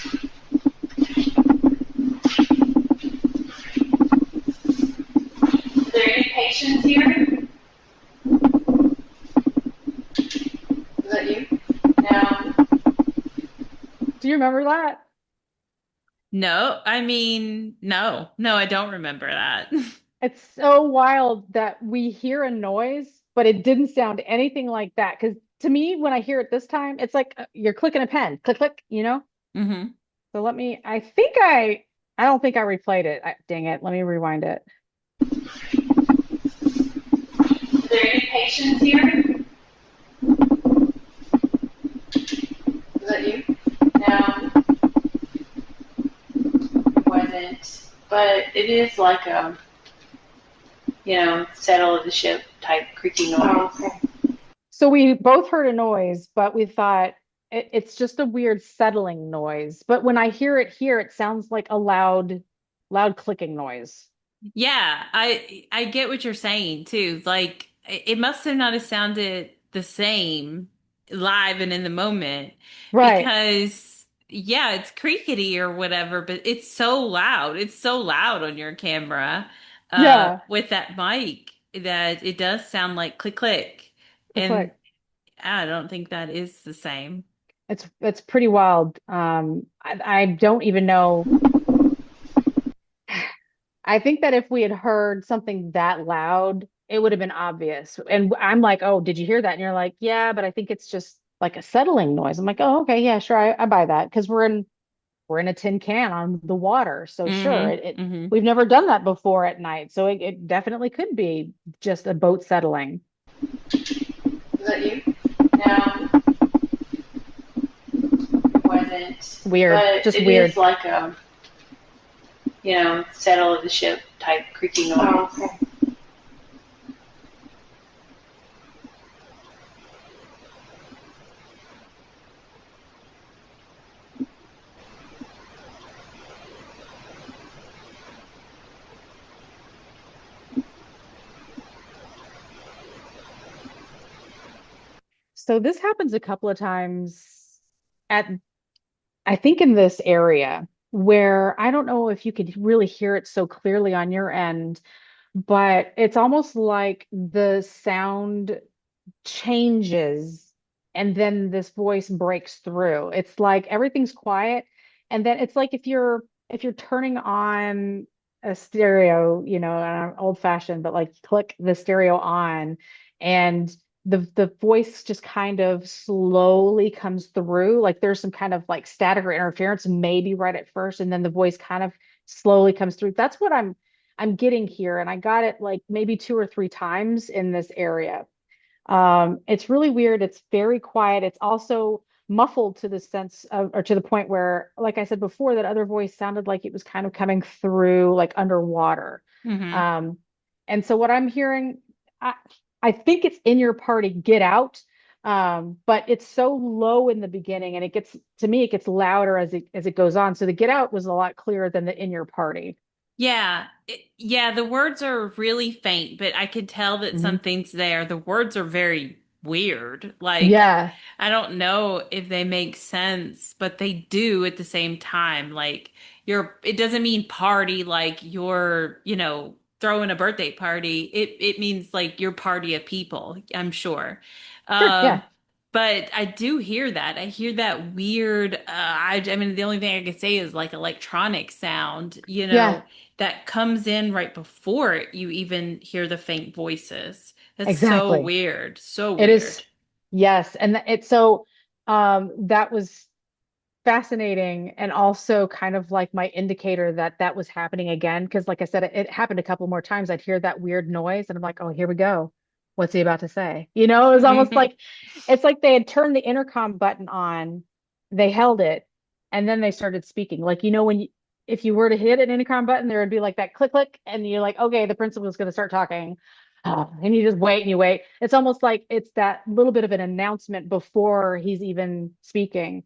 Is there any patients here? Is that you? No. Do you remember that? No, I mean, no, I don't remember that. It's so wild that we hear a noise, but it didn't sound anything like that. Because to me, when I hear it this time, it's like you're clicking a pen, click, click. Hmm. So I don't think I replayed it. Dang it. Let me rewind it. Is there any patients here? Is that you? No, it wasn't. But it is like a, settle of the ship type creaky noise. Oh, okay. So we both heard a noise, but we thought it's just a weird settling noise. But when I hear it here, it sounds like a loud clicking noise. Yeah, I get what you're saying too. Like it must have not have sounded the same live and in the moment Right. because yeah, it's crickety or whatever, but it's so loud. It's so loud on your camera Yeah. with that mic that it does sound like click click. Click And click. I don't think that is the same. It's pretty wild. I don't even know. I think that if we had heard something that loud, it would have been obvious. And I'm like, oh, did you hear that? And you're like, yeah, but I think it's just like a settling noise. I'm like, oh, okay, yeah, sure, I buy that because we're in a tin can on the water. So sure, Mm-hmm. it Mm-hmm. we've never done that before at night. So it definitely could be just a boat settling. Is that you? No, it wasn't. Weird, But just it is weird. like a, settle of the ship type creaky noise. Oh, okay. So this happens a couple of times at I think in this area where I don't know if you could really hear it so clearly on your end, but it's almost like the sound changes and then this voice breaks through. It's like everything's quiet and then it's like if you're turning on a stereo, old fashioned, but like click the stereo on and the voice just kind of slowly comes through. Like there's some kind of like static or interference, maybe right at first, and then the voice kind of slowly comes through. That's what I'm getting here. And I got it like maybe two or three times in this area. It's really weird. It's very quiet. It's also muffled to the sense of, or to the point where, like I said before, that other voice sounded like it was kind of coming through like underwater. Mm-hmm. Um, and so what I'm hearing, I, I think it's in your party, get out. But it's so low in the beginning and to me, it gets louder as it goes on. So the get out was a lot clearer than the in your party. Yeah, yeah, the words are really faint, but I can tell that Mhm. something's there. The words are very weird. Like, Yeah, I don't know if they make sense, but they do at the same time. Like, it doesn't mean party like you're, throwing a birthday party. It means like your party of people, I'm sure. sure. Um, Yeah. but I do hear that. I hear that weird, I mean, the only thing I can say is like electronic sound, Yeah, that comes in right before you even hear the faint voices. That's so exactly. weird. So It is, weird. yes, and it's so that was fascinating and also kind of like my indicator that that was happening again because like I said it happened a couple more times. I'd hear that weird noise and I'm like, "Oh, here we go. What's he about to say?" It was almost like it's like they had turned the intercom button on, they held it, and then they started speaking. Like, when if you were to hit an intercom button, there would be like that click click and you're like, "Okay, the principal is going to start talking." And you just wait and you wait. It's almost like it's that little bit of an announcement before he's even speaking,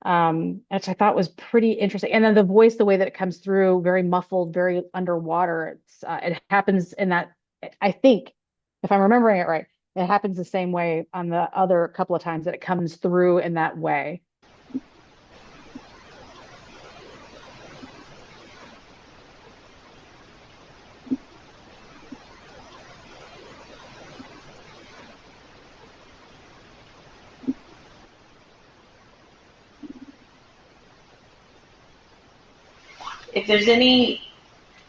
which I thought was pretty interesting. And then the voice, the way that it comes through, very muffled, very underwater. It happens in that, I think, if I'm remembering it right, it happens the same way on the other couple of times that it comes through in that way. If there's any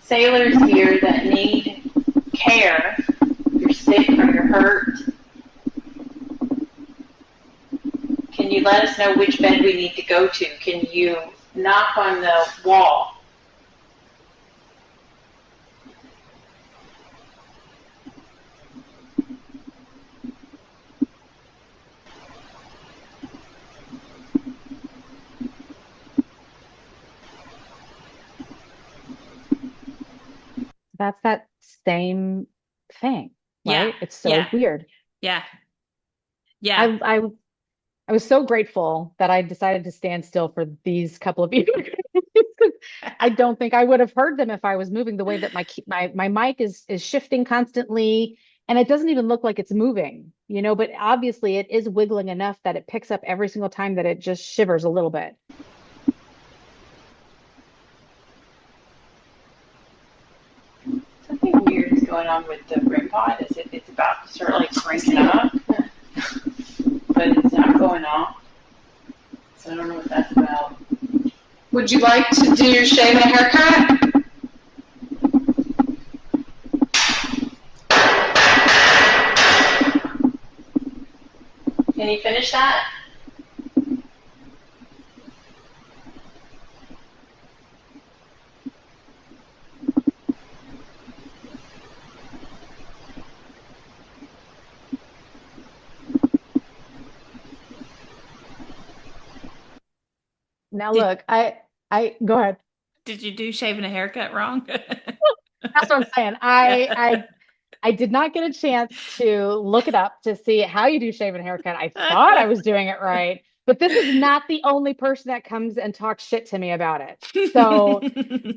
sailors here that need care, if you're sick or you're hurt, can you let us know which bed we need to go to? Can you knock on the wall? that's that same thing, Yeah. right? It's so Yeah. weird. Yeah. Yeah. I I I was so grateful that I decided to stand still for these couple of years. I don't think I would have heard them if I was moving the way that my mic is shifting constantly, and it doesn't even look like it's moving, but obviously it is wiggling enough that it picks up every single time that it just shivers a little bit. Something weird is going on with the REM pod. Is it's about to start like cranking up, but it's not going off. So I don't know what that's about. Would you like to do your shave and haircut? Can you finish that? Now Did look, I go ahead. did you do shaving a haircut wrong? That's what I'm saying. I did not get a chance to look it up to see how you do shave and haircut. I thought I was doing it right, but this is not the only person that comes and talks shit to me about it. So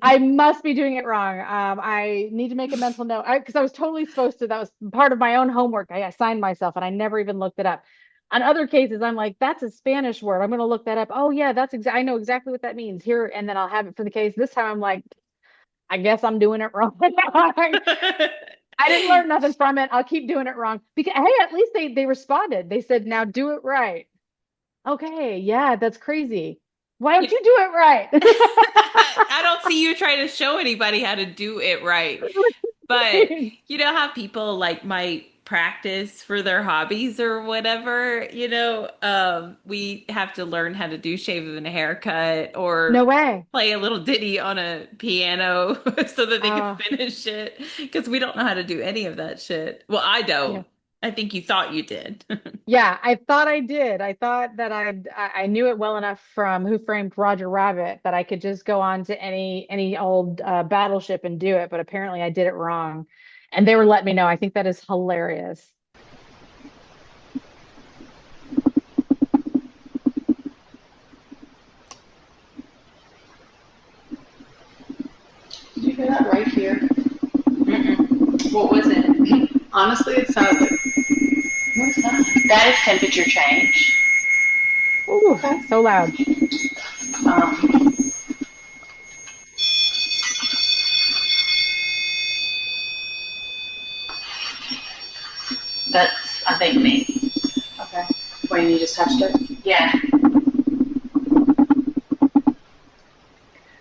I must be doing it wrong. I need to make a mental note because I was totally supposed to. That was part of my own homework. I assigned myself, and I never even looked it up. On other cases, I'm like, that's a Spanish word. I'm going to look that up. Oh yeah, I know exactly what that means here, and then I'll have it for the case. This time, I'm like, I guess I'm doing it wrong. I didn't learn nothing from it. I'll keep doing it wrong because hey, at least they responded. They said, "Now do it right." Okay, yeah, that's crazy. Why don't you do it right? I don't see you trying to show anybody how to do it right. But you know how people like might practice for their hobbies or whatever, we have to learn how to do shave and a haircut No or way. play a little ditty on a piano so that they can Uh, finish it because we don't know how to do any of that shit. Well, I yeah. don't. I think you thought you did. Yeah, I thought I did. I thought that I knew it well enough from Who Framed Roger Rabbit that I could just go on to any old battleship and do it, but apparently I did it wrong. And they were letting me know. I think that is hilarious. Did you hear that right here? Mm-mm. What was it? Honestly, it sounds like, what is that? That is temperature change. Ooh, Okay. so loud. Um, that's, I think, me. Okay. When you just touched it? Yeah.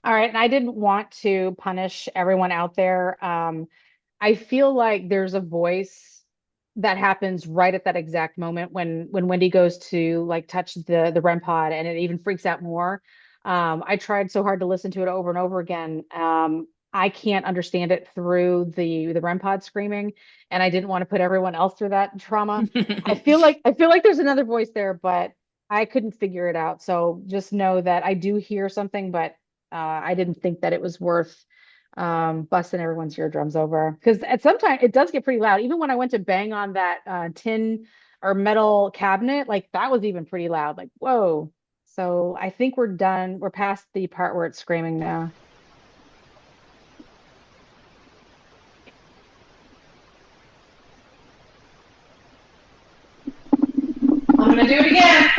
All right, and I didn't want to punish everyone out there. I feel like there's a voice that happens right at that exact moment when Wendy goes to like touch the REM pod and it even freaks out more. I tried so hard to listen to it over and over again. I can't understand it through the REM pod screaming, and I didn't want to put everyone else through that trauma. I feel like there's another voice there, but I couldn't figure it out. So just know that I do hear something, but I didn't think that it was worth busting everyone's eardrums over because at some time it does get pretty loud. Even when I went to bang on that tin or metal cabinet, like that was even pretty loud. Like, whoa. So I think we're done. We're past the part where it's screaming now. I'm going to do it again.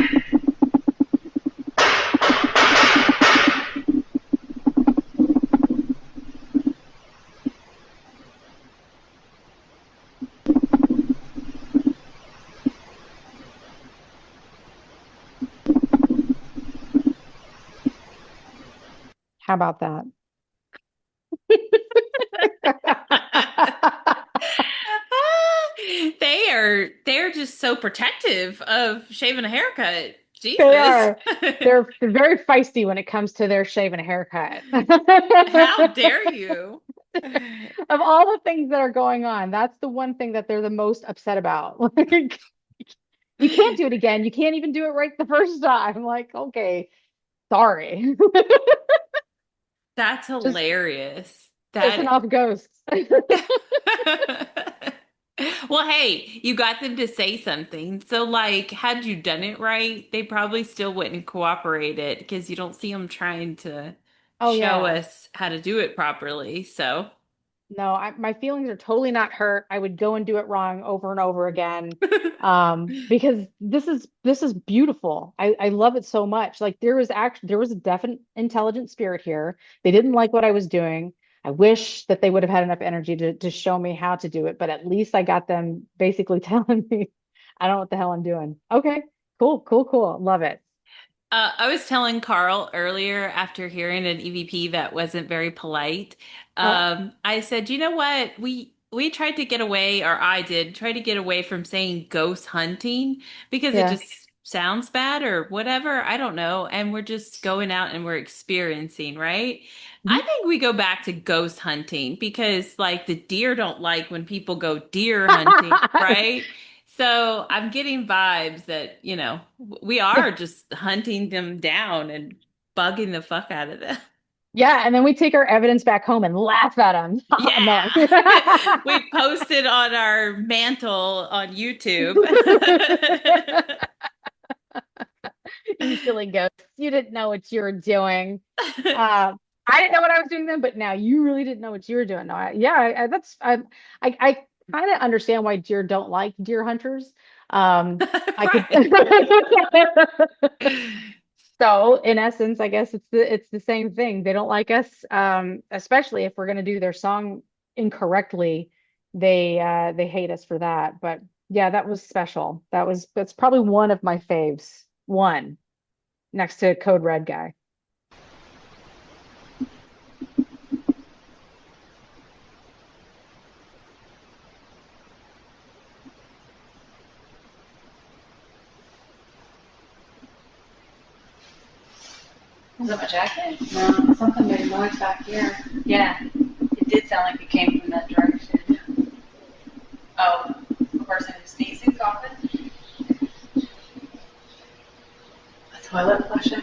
How about that? They're just so protective of shaving a haircut. They Jesus. are. They're very feisty when it comes to their shave and haircut. How dare you? Of all the things that are going on, that's the one thing that they're the most upset about. Like, you can't do it again. You can't even do it right the first time. Like, okay, sorry. That's Just hilarious. Pissing That off ghosts. Well, hey, you got them to say something. So, like, had you done it right, they probably still wouldn't cooperate it because you don't see them trying to Oh show yeah. us how to do it properly. So, No, my feelings are totally not hurt. I would go and do it wrong over and over again. Because this is beautiful. I love it so much. Like there was a definite intelligent spirit here. They didn't like what I was doing. I wish that they would have had enough energy to show me how to do it, but at least I got them basically telling me I don't know what the hell I'm doing. Okay, cool, cool, cool. Love it. I was telling Carl earlier after hearing an EVP that wasn't very polite. Uh, I said, you know what? We tried to get away, or I did try to get away from saying ghost hunting because it yeah. just sounds bad or whatever. I don't know. And we're just going out and we're experiencing, right? I Mhm. think we go back to ghost hunting because like the deer don't like when people go deer hunting, right? So I'm getting vibes that, we are just hunting them down and bugging the fuck out of them. Yeah, and then we take our evidence back home and laugh at them. No. Yeah. We posted on our mantle on YouTube. You silly ghosts. You didn't know what you were doing. Uh, I didn't know what I was doing then, but now you really didn't know what you were doing. No, yeah, I kind of understand why deer don't like deer hunters. I could. Right. So in essence, I guess it's the same thing. They don't like us, especially if we're going to do their song incorrectly. They hate us for that. But yeah, that was special. That's probably one of my faves. One next to Code Red guy. Was it my jacket? No, something made noise back here. Yeah, it did sound like it came from that direction. Oh, a person who's sneezing, coughing. A toilet flushing.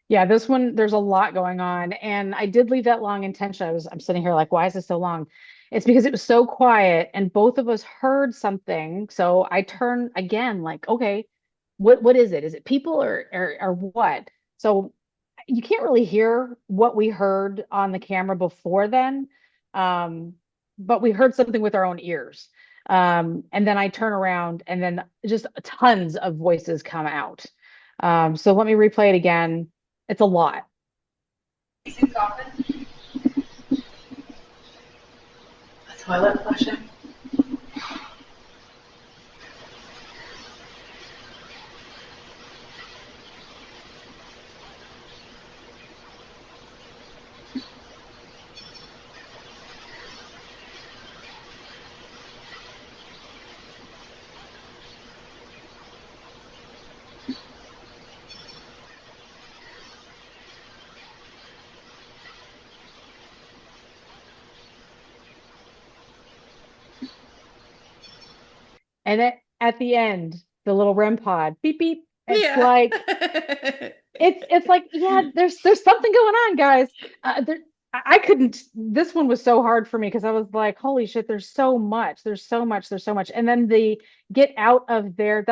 Yeah, this one, there's a lot going on. And I did leave that long intention. I'm sitting here like, why is this so long? It's because it was so quiet and both of us heard something. So I turn again, like, okay, what is it? Is it people or what? So you can't really hear what we heard on the camera before then. Um, but we heard something with our own ears. And then I turn around and then just tons of voices come out. So let me replay it again. It's a lot. Sneezing, coughing. A toilet flushing. And at the end, the little REM pod, beep beep. It's Yeah. like it's like, yeah, there's something going on, guys. I couldn't. This one was so hard for me because I was like, holy shit, there's so much, there's so much, there's so much. And then the get out of there.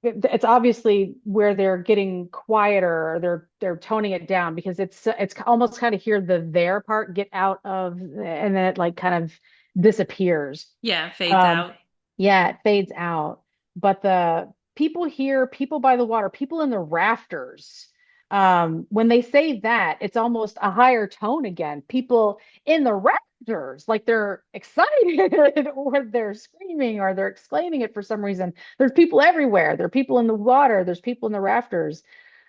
It's obviously where they're getting quieter or they're toning it down because it's almost kind of hear the there part get out of and then it like kind of disappears. Yeah, fades Um, out. yeah, it fades out. But the people here, people by the water, people in the rafters, when they say that, it's almost a higher tone again. People in the rafters, like they're excited or they're screaming or they're exclaiming it for some reason. There's people everywhere. There are people in the water. There's people in the rafters.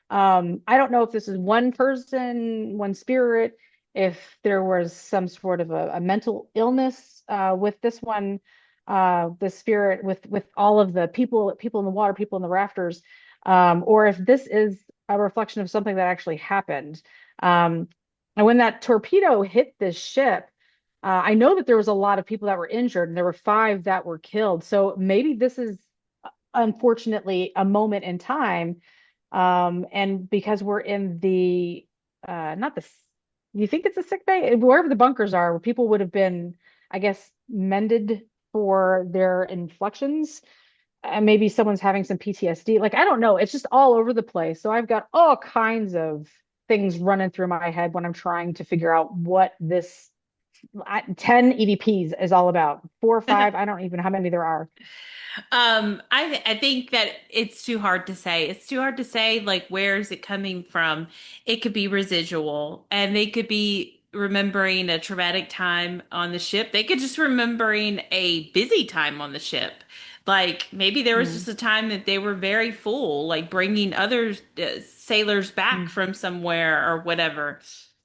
I don't know if this is one person, one spirit, if there was some sort of a mental illness with this one, the spirit with all of the people in the water, people in the rafters, or if this is a reflection of something that actually happened. And when that torpedo hit this ship, I know that there was a lot of people that were injured, and there were five that were killed. So maybe this is unfortunately a moment in time. And because we're in the not the you think it's a sick bay? Wherever the bunkers are, where people would have been, I guess, mended for their inflections. And maybe someone's having some PTSD. Like, I don't know. It's just all over the place. So I've got all kinds of things running through my head when I'm trying to figure out what this 10 EVPs is all about. Four or five, I don't even know how many there are. I think that it's too hard to say. It's too hard to say, like, where is it coming from? It could be residual, and they could be remembering a traumatic time on the ship. They could just remembering a busy time on the ship. Like maybe there was Mm, just a time that they were very full, like bringing other sailors back mm. from somewhere or whatever.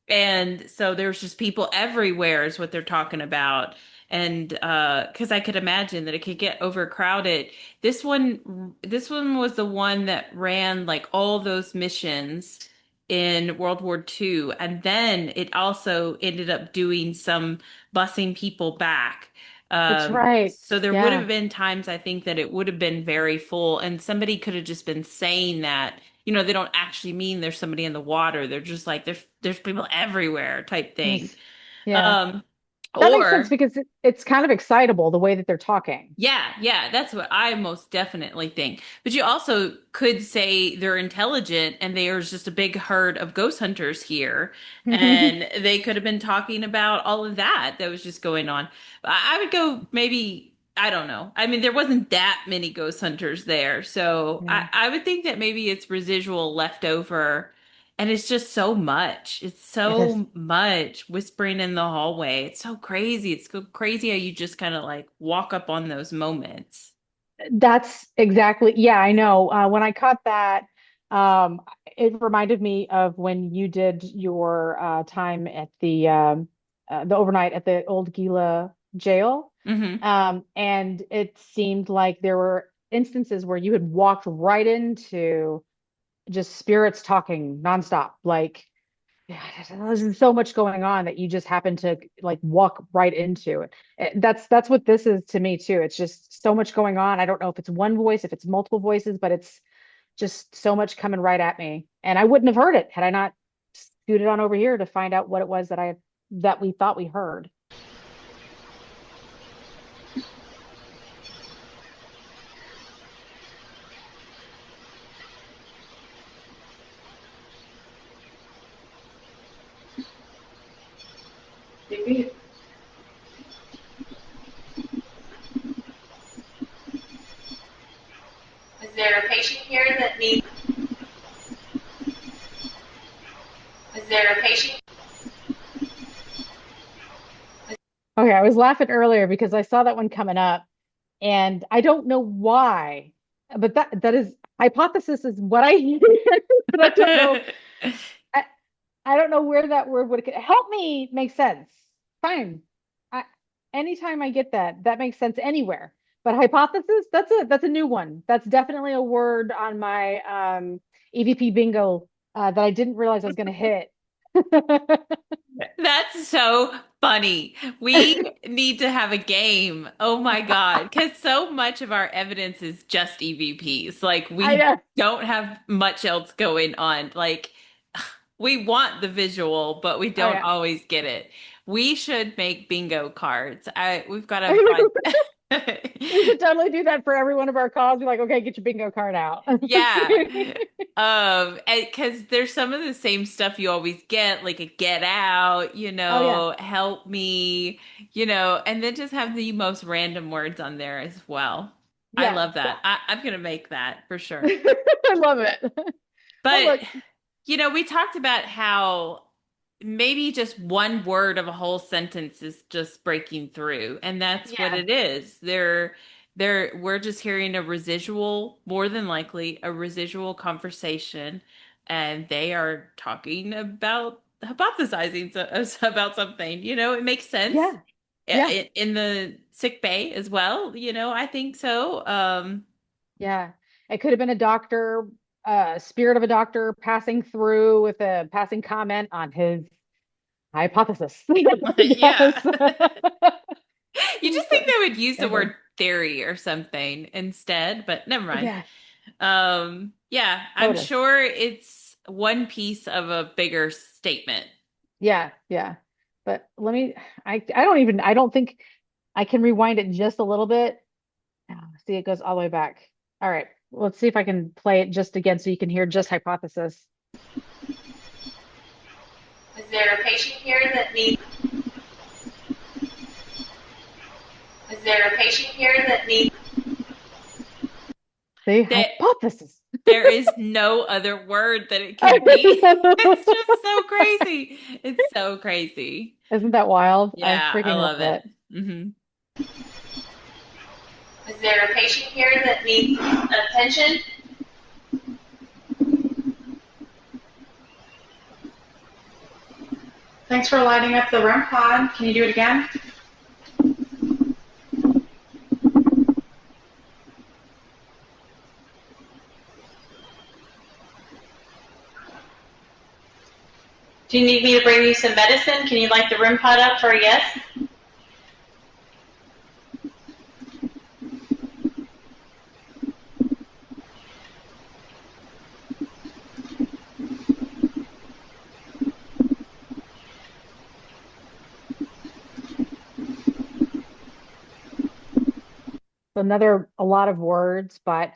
And so there's just people everywhere is what they're talking about. And because I could imagine that it could get overcrowded. This one was the one that ran like all those missions in World War II, and then it also ended up doing some busing people back. That's right. So there would have Yeah. been times I think that it would have been very full, and somebody could have just been saying that. They don't actually mean there's somebody in the water. They're just like there's people everywhere type thing. Yes. Yeah. Um, That makes sense or because it's kind of excitable the way that they're talking. yeah, yeah, that's what I most definitely think. But you also could say they're intelligent and there's just a big herd of ghost hunters here, and they could have been talking about all of that was just going on. I would go maybe, I don't know. I mean, there wasn't that many ghost hunters there, so I, Yeah, I would think that maybe it's residual left over. And it's just so much. It's it is. so much whispering in the hallway. It's so crazy. It's so crazy how you just kind of like walk up on those moments. That's exactly, yeah, I know. When I caught that, um, it reminded me of when you did your time at the overnight at the old Gila jail. Hmm. And it seemed like there were instances where you had walked right into just spirits talking nonstop. Like, yeah, there's so much going on that you just happen to like walk right into it. That's what this is to me too. It's just so much going on. I don't know if it's one voice, if it's multiple voices, but it's just so much coming right at me. And I wouldn't have heard it had I not scooted on over here to find out what it was that we thought we heard. Maybe Is there a patient here that needs? Is there a patient? Okay, I was laughing earlier because I saw that one coming up and I don't know why, but that is hypothesis is what I hear, but I don't know. I, I don't know where that word would help me make sense. Fine. I, anytime I get that, that makes sense anywhere. But hypothesis, that's a new one. That's definitely a word on my EVP bingo that I didn't realize I was going to hit. That's so funny. We need to have a game. Oh my God. Because so much of our evidence is just EVPs. Like, I we know. don't have much else going on. Like, we want the visual, but we Oh don't yeah. always get it. We should make bingo cards. We've got to find. We should totally do that for every one of our calls. Be like, okay, get your bingo card out. Yeah. And because there's some of the same stuff you always get, like a get out, Oh yeah. help me, and then just have the most random words on there as well. I Yeah. love that. I'm gonna make that for sure. I love it. Well, But look, we talked about how maybe just one word of a whole sentence is just breaking through, and that's what yeah. it is. We're just hearing a residual, more than likely, a residual conversation, and they are talking about hypothesizing about something. It makes sense Yeah. Yeah. in the sick bay as well. I think so. Yeah. It could have been a doctor, spirit of a doctor passing through with a passing comment on his hypothesis. Yeah. Yes. You just think they would use the Okay. word theory or something instead, but never mind. Yeah, Yeah, I'm totally. sure it's one piece of a bigger statement. Yeah, yeah. But let me, I don't think I can rewind it just a little bit. Oh, see, it goes all the way back. All right. Let's see if I can play it just again so you can hear just hypothesis. Is there a patient here that needs? Is there a patient here that needs? See, That hypothesis. there is no other word that it could be. It's just so crazy. It's so crazy. Isn't that wild? I Yeah, I freaking love love it. it. Hmm. Is there a patient here that needs attention? Thanks for lighting up the REM pod. Can you do it again? Do you need me to bring you some medicine? Can you light the REM pod up for a yes? Another a lot of words, but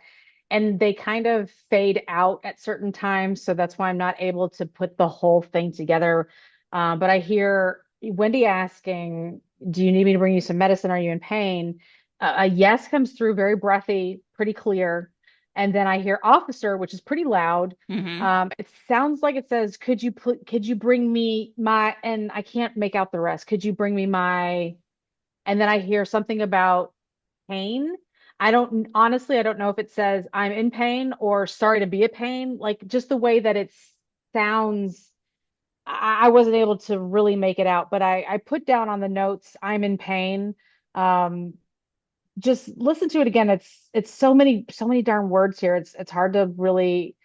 and they kind of fade out at certain times, so that's why I'm not able to put the whole thing together. But I hear Wendy asking, "Do you need me to bring you some medicine? Are you in pain?" A yes comes through very breathy, pretty clear, and then I hear officer, which is pretty loud. Hmm. It sounds like it says, could you bring me my?" And I can't make out the rest. Could you bring me my? And then I hear something about pain. I don't honestly, I don't know if it says I'm in pain or sorry to be a pain. Like just the way that it sounds, I wasn't able to really make it out, but I put down on the notes, I'm in pain. Um, just listen to it again. It's so many darn words here. It's hard to really,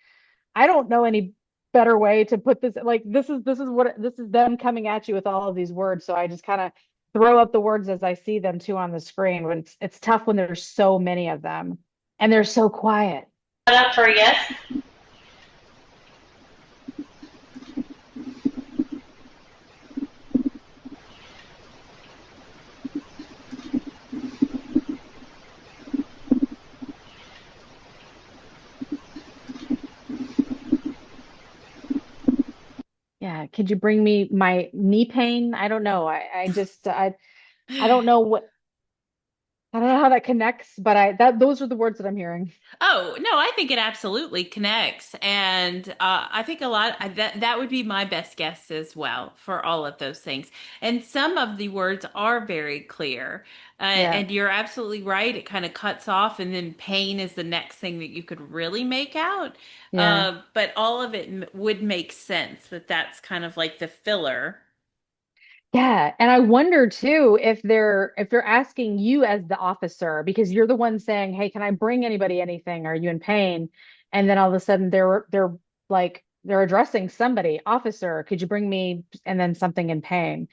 I don't know any better way to put this. Like this is them coming at you with all of these words. So I just kind of throw up the words as I see them too on the screen. But it's tough when there's so many of them and they're so quiet. Up for a yes? Yeah, could you bring me my knee pain? I don't know. I just I don't know what I don't know how that connects, but I that those are the words that I'm hearing. Oh, no, I think it absolutely connects. And I think a lot that would be my best guess as well for all of those things. And some of the words are very clear. Yeah, And you're absolutely right. It kind of cuts off, and then pain is the next thing that you could really make out. yeah. But all of it would make sense that that's kind of like the filler. Yeah, and I wonder too if they're asking you as the officer because you're the one saying, "Hey, can I bring anybody anything? Are you in pain?" And then all of a sudden they're like they're addressing somebody, "Officer, could you bring me?" And then something in pain.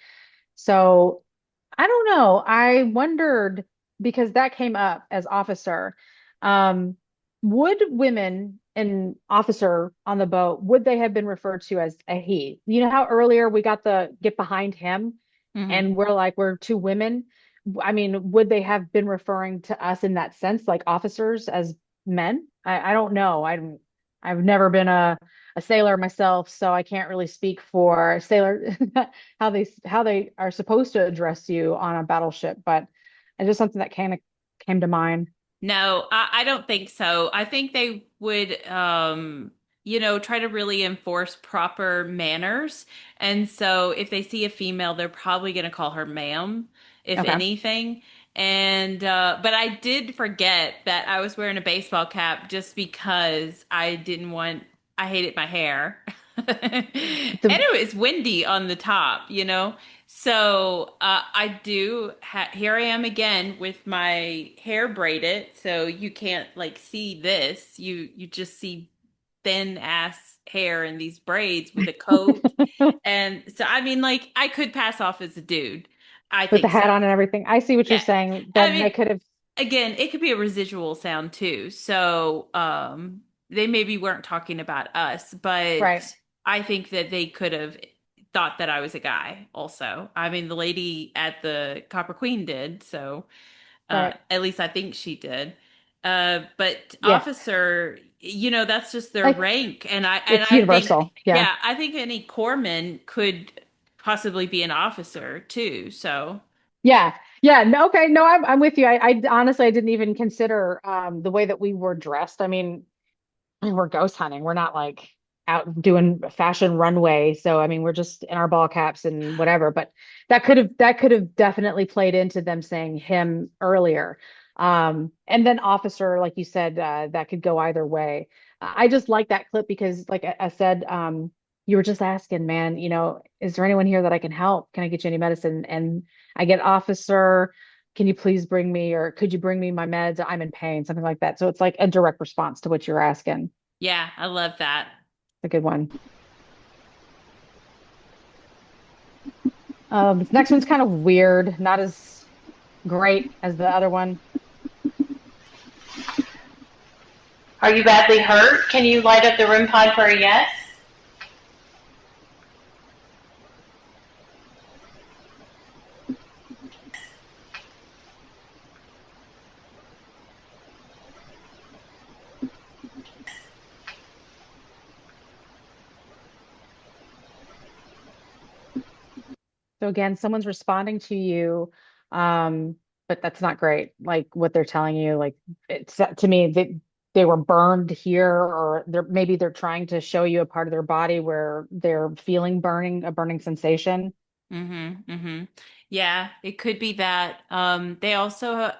So I don't know. I wondered because that came up as officer. Um, would women and officer on the boat, would they have been referred to as a he? You know how earlier we got the get behind him Hmm. and we're like, we're two women. I mean, would they have been referring to us in that sense, like officers as men? I don't know. I've never been a sailor myself, so I can't really speak for a sailor how they are supposed to address you on a battleship, but it's just something that kind of came to mind. No, I don't think so. I think they would, try to really enforce proper manners. And so if they see a female, they're probably going to call her ma'am, if Okay. anything. And, but I did forget that I was wearing a baseball cap just because I hated my hair. And The, it was windy on the top. So here I am again with my hair braided, so you can't like see this. You just see thin ass hair and these braids with a coat. And so, I mean, like, I could pass off as a dude. I With the think so. hat on and everything. I see what you're Yeah. saying. I That mean, they could have, again, it could be a residual sound too. So, they maybe weren't talking about us, right, but I think that they could have thought that I was a guy also. I mean, the lady at the Copper Queen did, so right. at least I think she did. But Yeah. officer, that's just their Like rank, and I and it's I think, universal. Yeah. yeah, I think any corpsman could possibly be an officer too. So, Yeah. Yeah. No, okay. No, I'm with you. I honestly I didn't even consider the way that we were dressed. I mean, we're ghost hunting. We're not like out doing fashion runway. So I mean, we're just in our ball caps and whatever. But that could have definitely played into them saying him earlier. And then officer, like you said, that could go either way. I just like that clip because, like I said, you were just asking, man, is there anyone here that I can help? Can I get you any medicine? And I get officer. Can you please bring me, or could you bring me my meds? I'm in pain, something like that. So it's like a direct response to what you're asking. yeah, I love that. A good one. This next one's kind of weird, not as great as the other one. Are you badly hurt? Can you light up the room pod for a yes? So again, someone's responding to you, but that's not great. Like what they're telling you, like it's to me they were burned here, or they're trying to show you a part of their body where they're feeling a burning sensation. Mm-hmm. Mm-hmm. Yeah, it could be that. They also,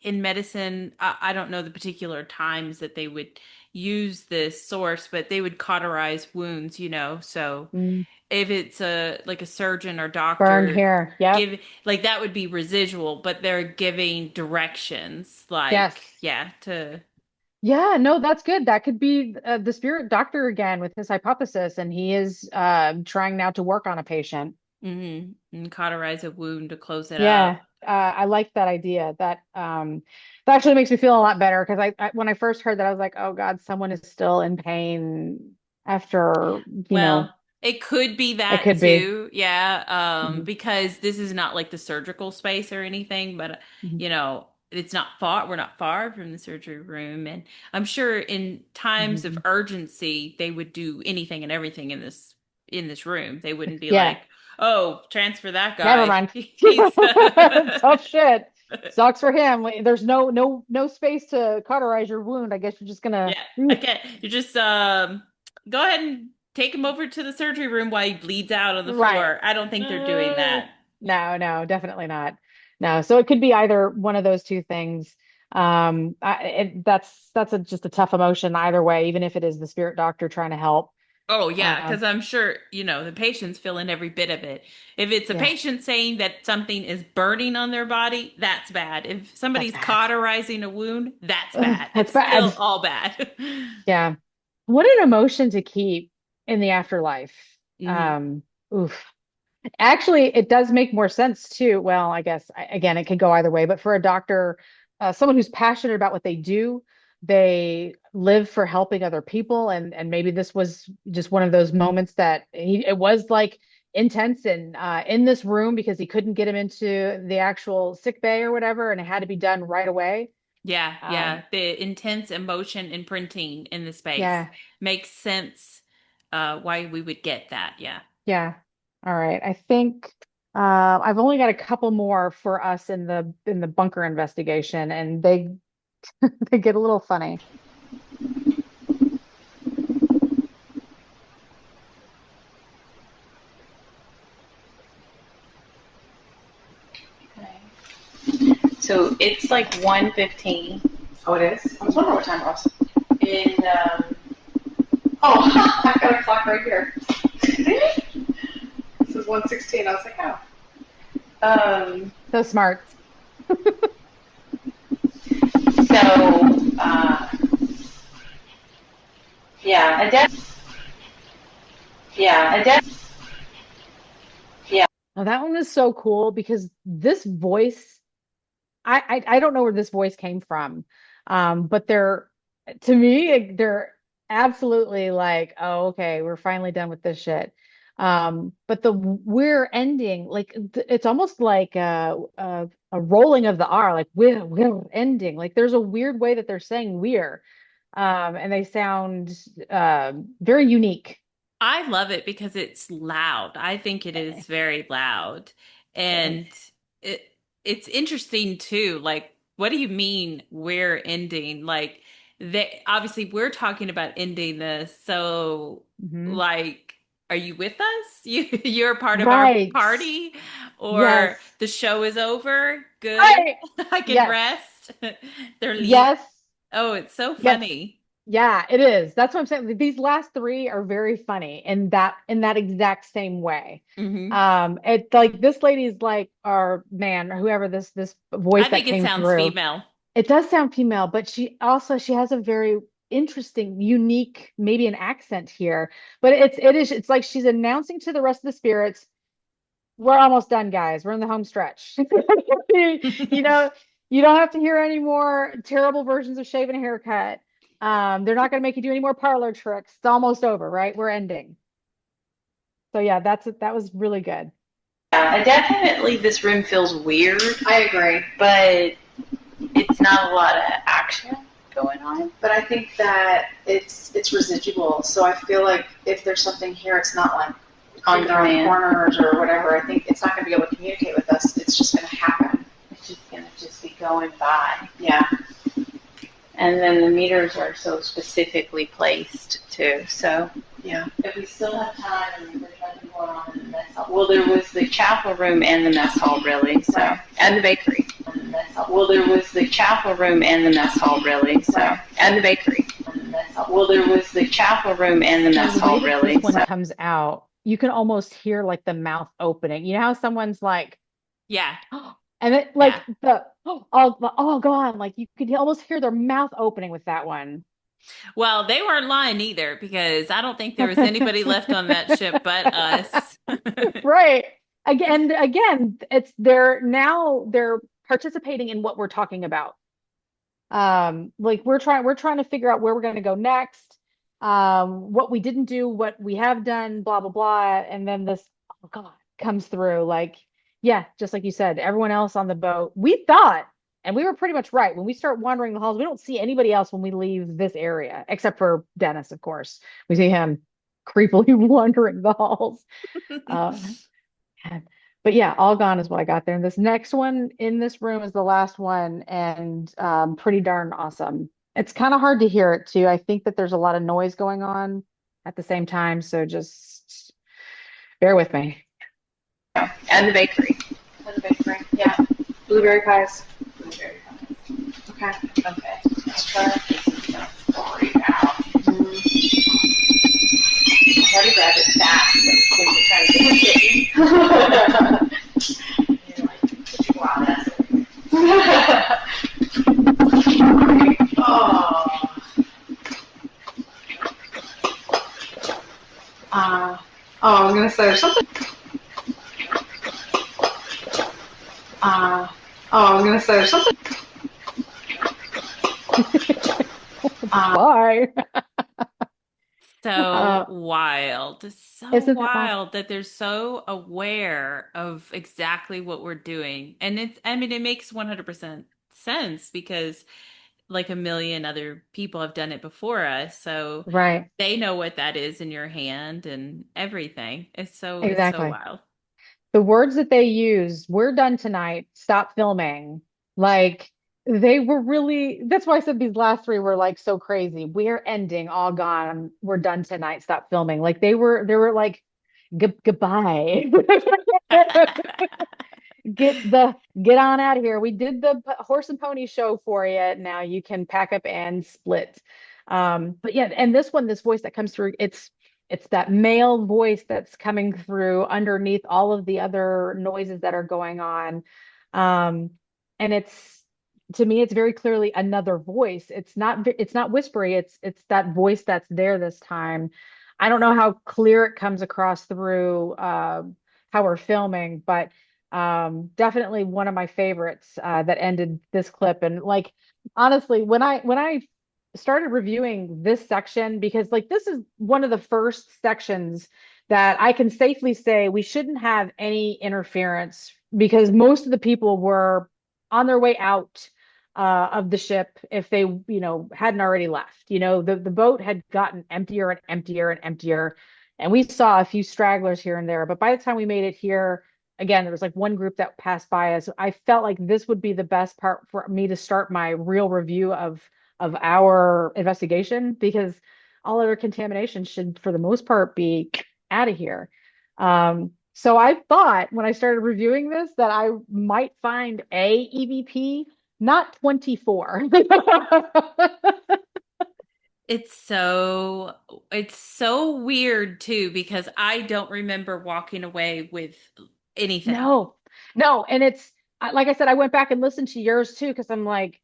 in medicine, I don't know the particular times that they would use this source, but they would cauterize wounds, So Mm, if it's like a surgeon or burn doctor here. Yep. give, like, that would be residual, but they're giving directions, Yes. like, yeah, to Yeah, no, that's good. That could be the spirit doctor again with his hypothesis, and he is trying now to work on a patient. and cauterize a wound to close it Yeah, up. I like that idea. That actually makes me feel a lot better because when I first heard that, I was like, oh God, someone is still in pain after, Well, it could be it that could be. too. Yeah. Mhm, Because this is not like the surgical space or anything, but mhm, it's not far, we're not far from the surgery room. And I'm sure in times of mhm. urgency, they would do anything and everything in this room. They wouldn't be Yeah, like, oh, transfer that never guy. mind. He's Tough shit. Sucks for him. There's no space to cauterize your wound. I guess you're just gonna. Yeah, I can't. You just go ahead and take him over to the surgery room while he bleeds out on the Right. floor. I don't think they're doing No, that. no, definitely not. No, so it could be either one of those two things. That's just a tough emotion either way, even if it is the spirit doctor trying to help. Oh yeah, Um, because I'm sure, the patient's feeling every bit of it. If it's a yeah, patient saying that something is burning on their body, that's bad. If that's somebody's bad. cauterizing a wound, that's Ugh, bad. that's It's still bad. all bad. Yeah. What an emotion to keep in the afterlife. hmm Um, oof. Actually, it does make more sense too. Well, I guess again, it could go either way, but for a doctor, someone who's passionate about what they do, they live for helping other people, and maybe this was just one of those moments that it was like intense and in this room because he couldn't get him into the actual sick bay or whatever, and it had to be done right away. Yeah, Um, yeah. The intense emotion imprinting in the space yeah, makes sense, why we would get that. Yeah. yeah. All right. I think I've only got a couple more for us in the bunker investigation, and they they get a little funny. Okay. So it's like 1:15. Oh, it is? I was wondering what time it was. In Oh, I've got a clock right here. This is 1:16. I was like, oh. So smart. so Yeah, and def, yeah, and def, yeah. Now that one is so cool because this voice, I don't know where this voice came from. But they're to me, they're absolutely like, oh, okay, we're finally done with this shit. But the we're ending, like it's almost like a rolling of the R, like we're ending. Like there's a weird way that they're saying we're. And they sound very unique. I love it because it's loud. I think it is very loud. It And it it's interesting too. Like, what do you mean we're ending? Like they obviously we're talking about ending this. So is. like are you with us? You're part of our Right. party Yes. or the show is over? Good. Right. I can Yes. rest. They're leaving. Yes. Oh, it's so Yes. funny. Yeah, it is. That's what I'm saying. These last three are very funny in that exact same way. Hmm. It's like this lady's like, or man, or whoever this voice I that think it came sounds through. female. It does sound female, but she has a very interesting, unique, maybe an accent here. But it's like she's announcing to the rest of the spirits, we're almost done, guys. We're in the home stretch. You know, you don't have to hear any more terrible versions of shaving a haircut. They're not going to make you do any more parlor tricks. It's almost over, right? We're ending. So yeah, that was really good. Yeah, definitely this room feels weird, I agree. but it's not a lot of action going on. But I think that it's residual. So I feel like if there's something here, it's not like On creeping around demand. corners or whatever. I think it's not going to be able to communicate with us. It's just going to happen. It's just gonna just be going by. Yeah. And then the meters are so specifically placed too. So Yeah. if we still have time and there's nothing going on in the mess hall. Well, there was the chapel room and the mess hall really. So Right. and the bakery. And the mess hall. Well, there was the chapel room and the mess hall really. So Right. and the bakery. And the mess hall. Well, there was the chapel room and the So mess the hall way that really. this one So comes out, you can almost hear like the mouth opening. You know how someone's like, Yeah. and it Yeah. like oh go on, like you could almost hear their mouth opening with that one. Well, they weren't lying either because I don't think there was anybody left on that ship but us. Right. Again, they're participating in what we're talking about. Like we're trying to figure out where we're going to go next, what we didn't do, what we have done, blah blah blah, and then this, oh God, comes through. Like, yeah, just like you said, everyone else on the boat, we thought, and we were pretty much right. When we start wandering the halls, we don't see anybody else when we leave this area, except for Dennis, of course. We see him creepily wandering the halls. Uh, and- but yeah, all gone is what I got there. And this next one in this room is the last one, and pretty darn awesome. It's kind of hard to hear it too. I think that there's a lot of noise going on at the same time, so just bear with me. and the bakery. And the bakery. Yeah. Blueberry pies. Blueberry Okay. Okay. Let's try this is gonna freak out. Try to grab it fast when you're trying to get it. You're like, wow, that's Oh. I was gonna say there's something. I was gonna say there's something. Bye. So wild. So Isn't that wild? wild that they're so aware of exactly what we're doing. And I mean, it makes 100% sense because like a million other people have done it before us. So Right. they know what that is in your hand and everything. It's so Exactly. wild. The words that they use, we're done tonight, stop filming. Like they were really, that's why I said these last three were like so crazy. We're ending, all gone. We're done tonight, stop filming. Like they were like, goodbye. Get on out of here. We did the horse and pony show for you. Now you can pack up and split. But yeah, and this voice that comes through, it's that male voice that's coming through underneath all of the other noises that are going on. And it's to me, it's very clearly another voice. It's not whispery. It's that voice that's there this time. I don't know how clear it comes across through how we're filming, but definitely one of my favorites that ended this clip. And like honestly, when I started reviewing this section, because like this is one of the first sections that I can safely say we shouldn't have any interference because most of the people were on their way out of the ship if they, hadn't already left. The boat had gotten emptier and emptier and emptier, and we saw a few stragglers here and there. But by the time we made it here, again, there was like one group that passed by us. I felt like this would be the best part for me to start my real review of our investigation because all other contamination should, for the most part, be out of here. So I thought when I started reviewing this that I might find a EVP, not 24. It's so weird too because I don't remember walking away with anything. No, no. And it's like I said, I went back and listened to yours too because I'm like,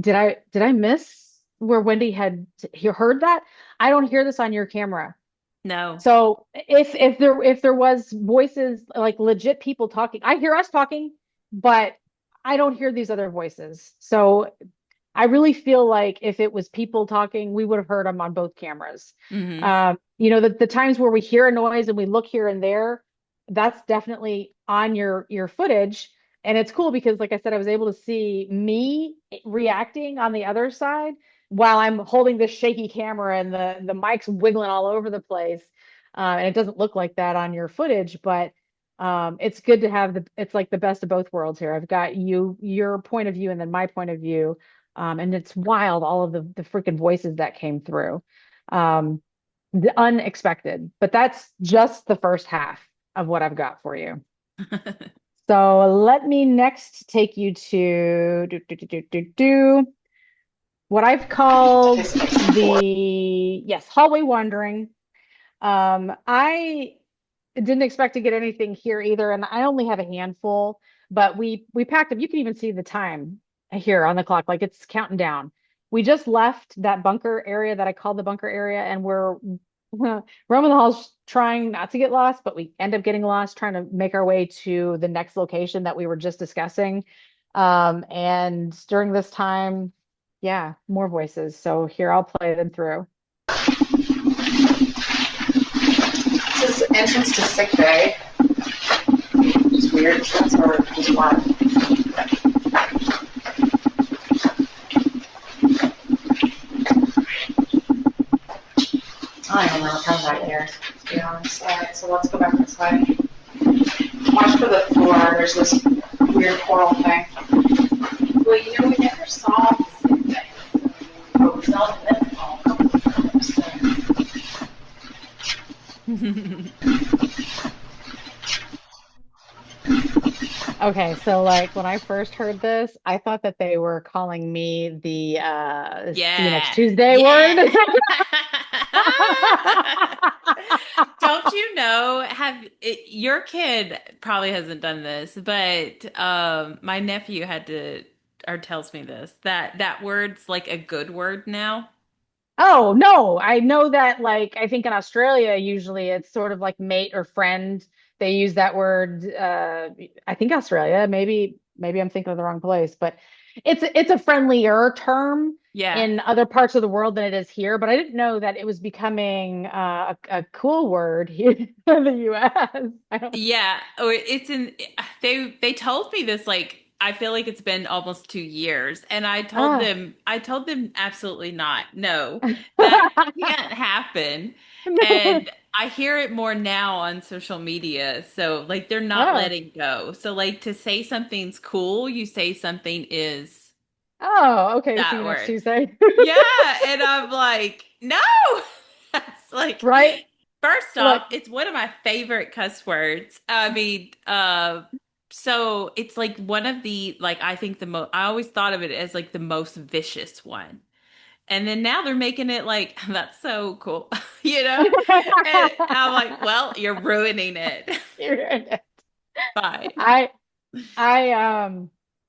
did I miss where Wendy had heard that? I don't hear this on your camera. No. So if there was voices like legit people talking, I hear us talking, but I don't hear these other voices. So I really feel like if it was people talking, we would have heard them on both cameras. Hmm. The times where we hear a noise and we look here and there, that's definitely on your footage. And it's cool because, like I said, I was able to see me reacting on the other side while I'm holding this shaky camera and the mic's wiggling all over the place. And it doesn't look like that on your footage, but it's good to have it's like the best of both worlds here. I've got your point of view and then my point of view. And it's wild, all of the freaking voices that came through. Um, the unexpected, but that's just the first half of what I've got for you. So let me next take you to what I've called yes, hallway wandering. I didn't expect to get anything here either, and I only have a handful, but we packed them. You can even see the time here on the clock, like it's counting down. We just left that bunker area that I called the bunker area, and we're roaming the halls trying not to get lost, but we end up getting lost trying to make our way to the next location that we were just discussing. And during this time, yeah, more voices. So here, I'll play them through. This is entrance to sick bay. It's weird. That's where just one. I don't even know what comes out here, to be honest. Alright, so let's go back this way. Watch for the floor. There's this weird coral thing. Well, we never saw the sick bay. Oh, we saw the mess hall a couple of times. Okay, so like when I first heard this, I thought that they were calling me the see you next Yeah. Tuesday Yeah. word. Don't you know, your kid probably hasn't done this, but my nephew had to or tells me this that word's like a good word now. Oh, no, I know that like I think in Australia usually it's sort of like mate or friend. They use that word I think Australia, maybe I'm thinking of the wrong place, but it's a friendlier term Yeah. in other parts of the world than it is here, but I didn't know that it was becoming a cool word here in the US. I don't Yeah, or it's in they told me this like I feel like it's been almost 2 years and ah. I told them absolutely not. No, that can't happen. And I hear it more now on social media. So like they're not Oh. letting go. So like to say something's cool, you say something is Oh, okay. See that you next word. Tuesday. Yeah, and I'm like, no. That's like Right? first off, Look, it's one of my favorite cuss words. I mean, so it's like one of the like I think the most I always thought of it as like the most vicious one. And then now they're making it like that's so cool, you know? And I'm like, well, you're ruining it. you're in it. Bye. I I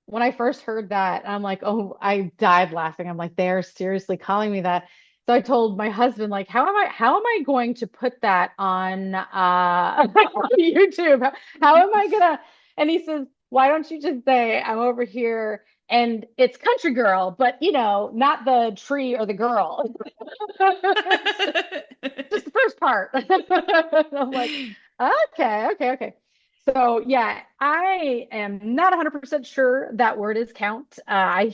when I first heard that, I'm like, oh, I died laughing. I'm like, they're seriously calling me that. So I told my husband, like, how am I going to put that on YouTube? How am I gonna? And he says, why don't you just say I'm over here and it's country girl, but not the tree or the girl. Just the first part. I'm like, okay, okay, okay. So yeah, I am not 100% sure that word is count. I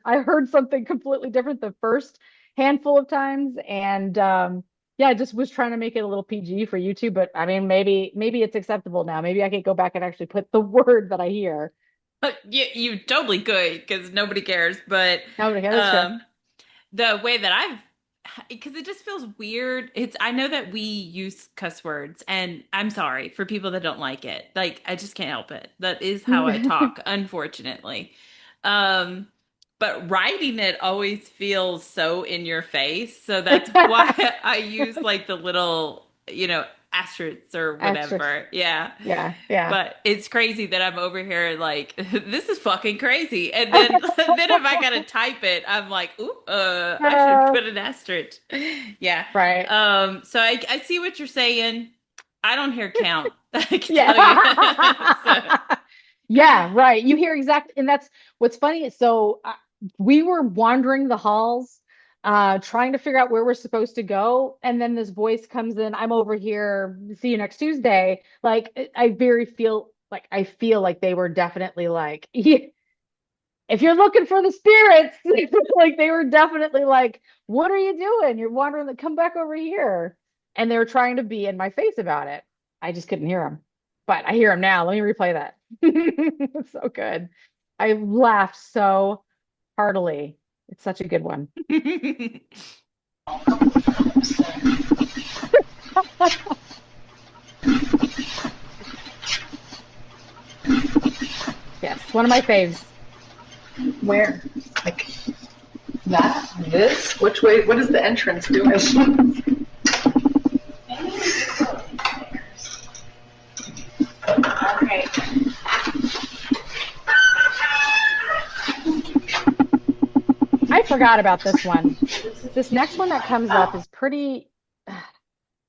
heard something completely different the first handful of times, and yeah, I just was trying to make it a little PG for YouTube. But I mean, maybe it's acceptable now. Maybe I could go back and actually put the word that I hear. You totally could because nobody cares. But No, okay, that's true. um, the way that because it just feels weird. I know that we use cuss words, and I'm sorry for people that don't like it. Like, I just can't help it. That is how I talk, unfortunately. Um, but writing it always feels so in your face. So that's why I use like the little, asterisks or Asterisk. whatever. Yeah. Yeah, yeah. But it's crazy that I'm over here like this is fucking crazy. And then then if I gotta type it, I'm like, ooh, I should Uh, put an asterisk. Yeah. right. So I see what you're saying. I don't hear count. I can tell you. So Yeah. Yeah, right. You hear exactly, and that's what's funny. So we were wandering the halls, trying to figure out where we're supposed to go, and then this voice comes in. I'm over here. See you next Tuesday. Like I feel like they were definitely like, if you're looking for the spirits, like they were definitely like, what are you doing? You're wandering. Come back over here. And they were trying to be in my face about it. I just couldn't hear them, but I hear them now. Let me replay that. It's so good. I laughed so heartily. It's such a good one. Yes, one of my faves. Where? Like that? This? Which way? What is the entrance doing? Okay. I forgot about this one. This next one that comes up is pretty,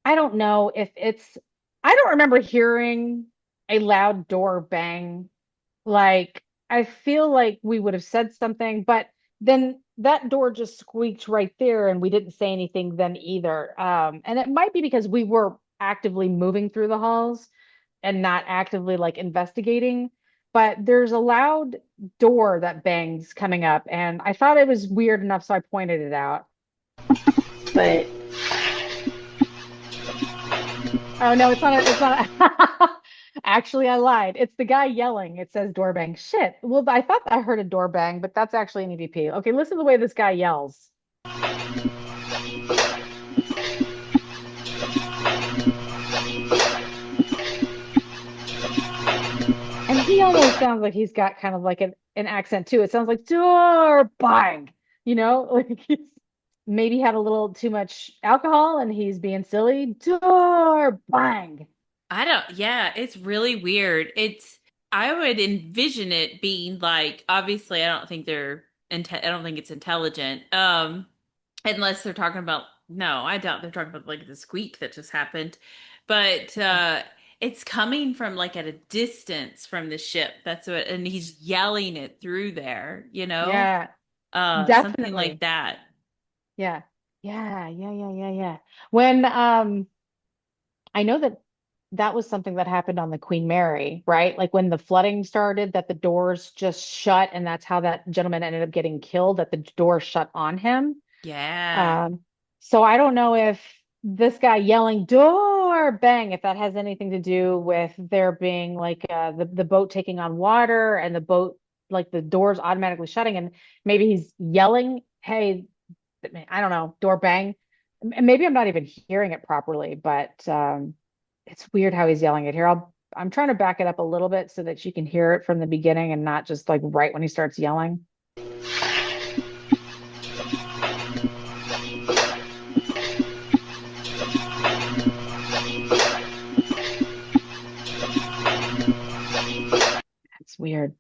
I don't know if it's, I don't remember hearing a loud door bang. Like, I feel like we would have said something, but then that door just squeaked right there and we didn't say anything then either. And it might be because we were actively moving through the halls and not actively like investigating. But there's a loud door that bangs coming up, and I thought it was weird enough, so I pointed it out. But oh no, it's not actually I lied. It's the guy yelling. It says door bang. Shit. Well, I thought I heard a door bang, but that's actually an EVP. Okay, listen to the way this guy yells. And he almost sounds like he's got kind of like an accent too. It sounds like door bang, like he's maybe had a little too much alcohol and he's being silly. Door bang. yeah, it's really weird. I would envision it being like, obviously, I don't think it's intelligent. Unless they're talking about, no, I doubt they're talking about like the squeak that just happened. But it's coming from like at a distance from the ship. And he's yelling it through there, Yeah, something like definitely. that. Yeah. Yeah, yeah, yeah, yeah, yeah. When I know that that was something that happened on the Queen Mary, right? Like when the flooding started, that the doors just shut, and that's how that gentleman ended up getting killed, that the door shut on him. Yeah. Um, so I don't know if this guy yelling door bang, if that has anything to do with there being like the boat taking on water and the boat like the doors automatically shutting, and maybe he's yelling, hey, I don't know, door bang. Maybe I'm not even hearing it properly, but it's weird how he's yelling it here. I'm trying to back it up a little bit so that you can hear it from the beginning and not just like right when he starts yelling. It's weird.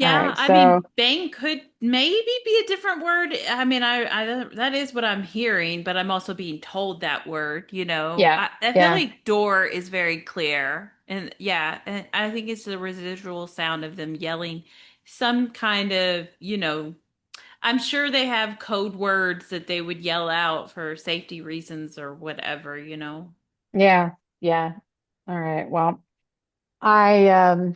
All Yeah, right. I mean, So bang could maybe be a different word. I mean, I that is what I'm hearing, but I'm also being told that word, you know. yeah, I feel yeah, like door is very clear. And yeah, and I think it's the residual sound of them yelling some kind of, you know, I'm sure they have code words that they would yell out for safety reasons or whatever, you know. yeah, yeah. All right. Well, I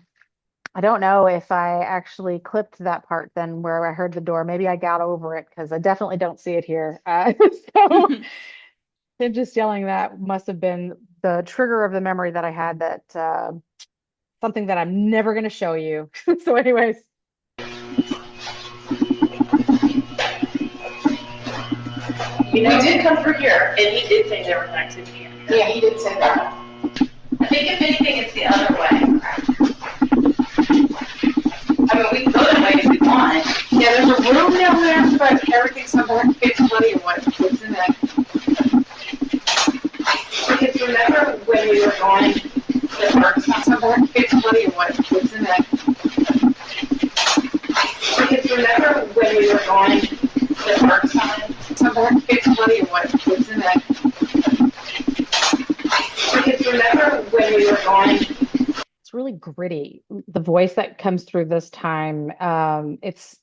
I don't know if I actually clipped that part then where I heard the door. Maybe I got over it because I definitely don't see it here. So him just yelling that must have been the trigger of the memory that I had that something that I'm never going to show you. So, anyways, We did come through here, and he did say there was activity in here. Yeah, he did say that. I think if anything, it's the other way. I mean, we can go that way if we want. Yeah, there's a room down there, but everything's somewhere it's funny what's in it. Because remember when we were going the first time, somewhere it's funny what's in it. Because remember when we were going the first time, somewhere it's funny what's in it. Because remember when we were going. it's really gritty. The voice that comes through this time, it's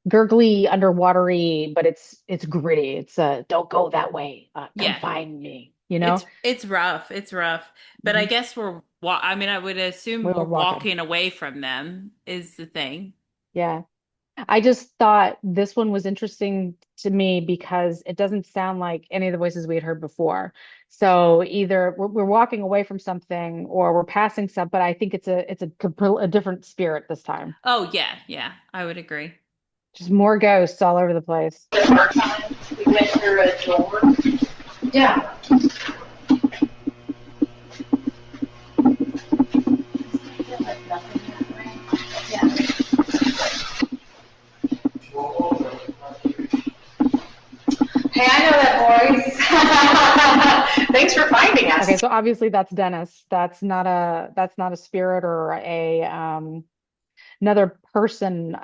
gurgly, underwatery, but it's gritty. It's don't go that way. Come Yeah. find me, you know? It's rough. It's rough. But I Mhm. guess I mean, I would assume We we're were walking. walking away from them is the thing. Yeah. I just thought this one was interesting to me because it doesn't sound like any of the voices we had heard before. So either we're walking away from something or we're passing some, but I think a different spirit this time. Oh, yeah, yeah, I would agree. Just more ghosts all over the place. The first time we went through a door. Yeah. Hey, I know that voice. Thanks for finding us. Okay, so obviously that's Dennis. That's not a spirit or a another person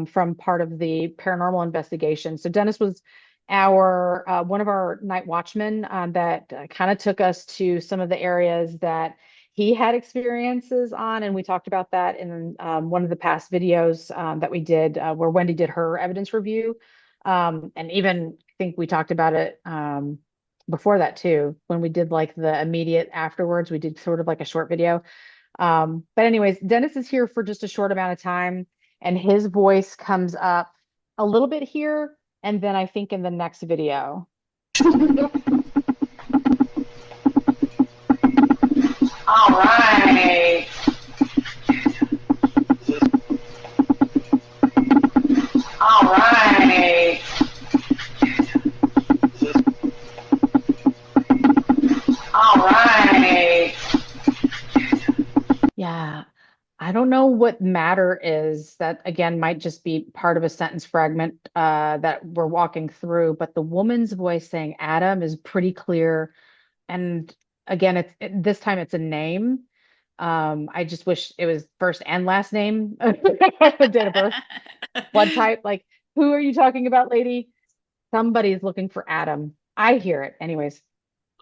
from part of the paranormal investigation. So Dennis was our one of our night watchmen that kind of took us to some of the areas that he had experiences on, and we talked about that in one of the past videos that we did where Wendy did her evidence review, and even I think we talked about it before that too when we did like the immediate afterwards. We did sort of like a short video. But anyways, Dennis is here for just a short amount of time, and his voice comes up a little bit here, and then I think in the next video. All right. All right. All right. Yeah, I don't know what matter is. That again might just be part of a sentence fragment that we're walking through, but the woman's voice saying Adam is pretty clear. And again, this time it's a name. I just wish it was first and last name, date of birth, blood type. Like, who are you talking about, lady? Somebody's looking for Adam. I hear it. Anyways.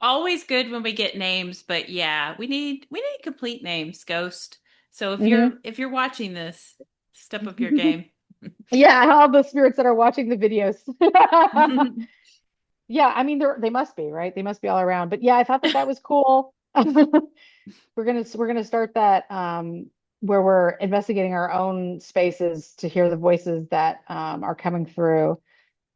Always good when we get names, but yeah, we need complete names, Ghost. So Hmm. if you're watching this, step up your game. Yeah, all the spirits that are watching the videos. Yeah, I mean they must be, right? They must be all around. But yeah, I thought that was cool. We're gonna start that where we're investigating our own spaces to hear the voices that are coming through.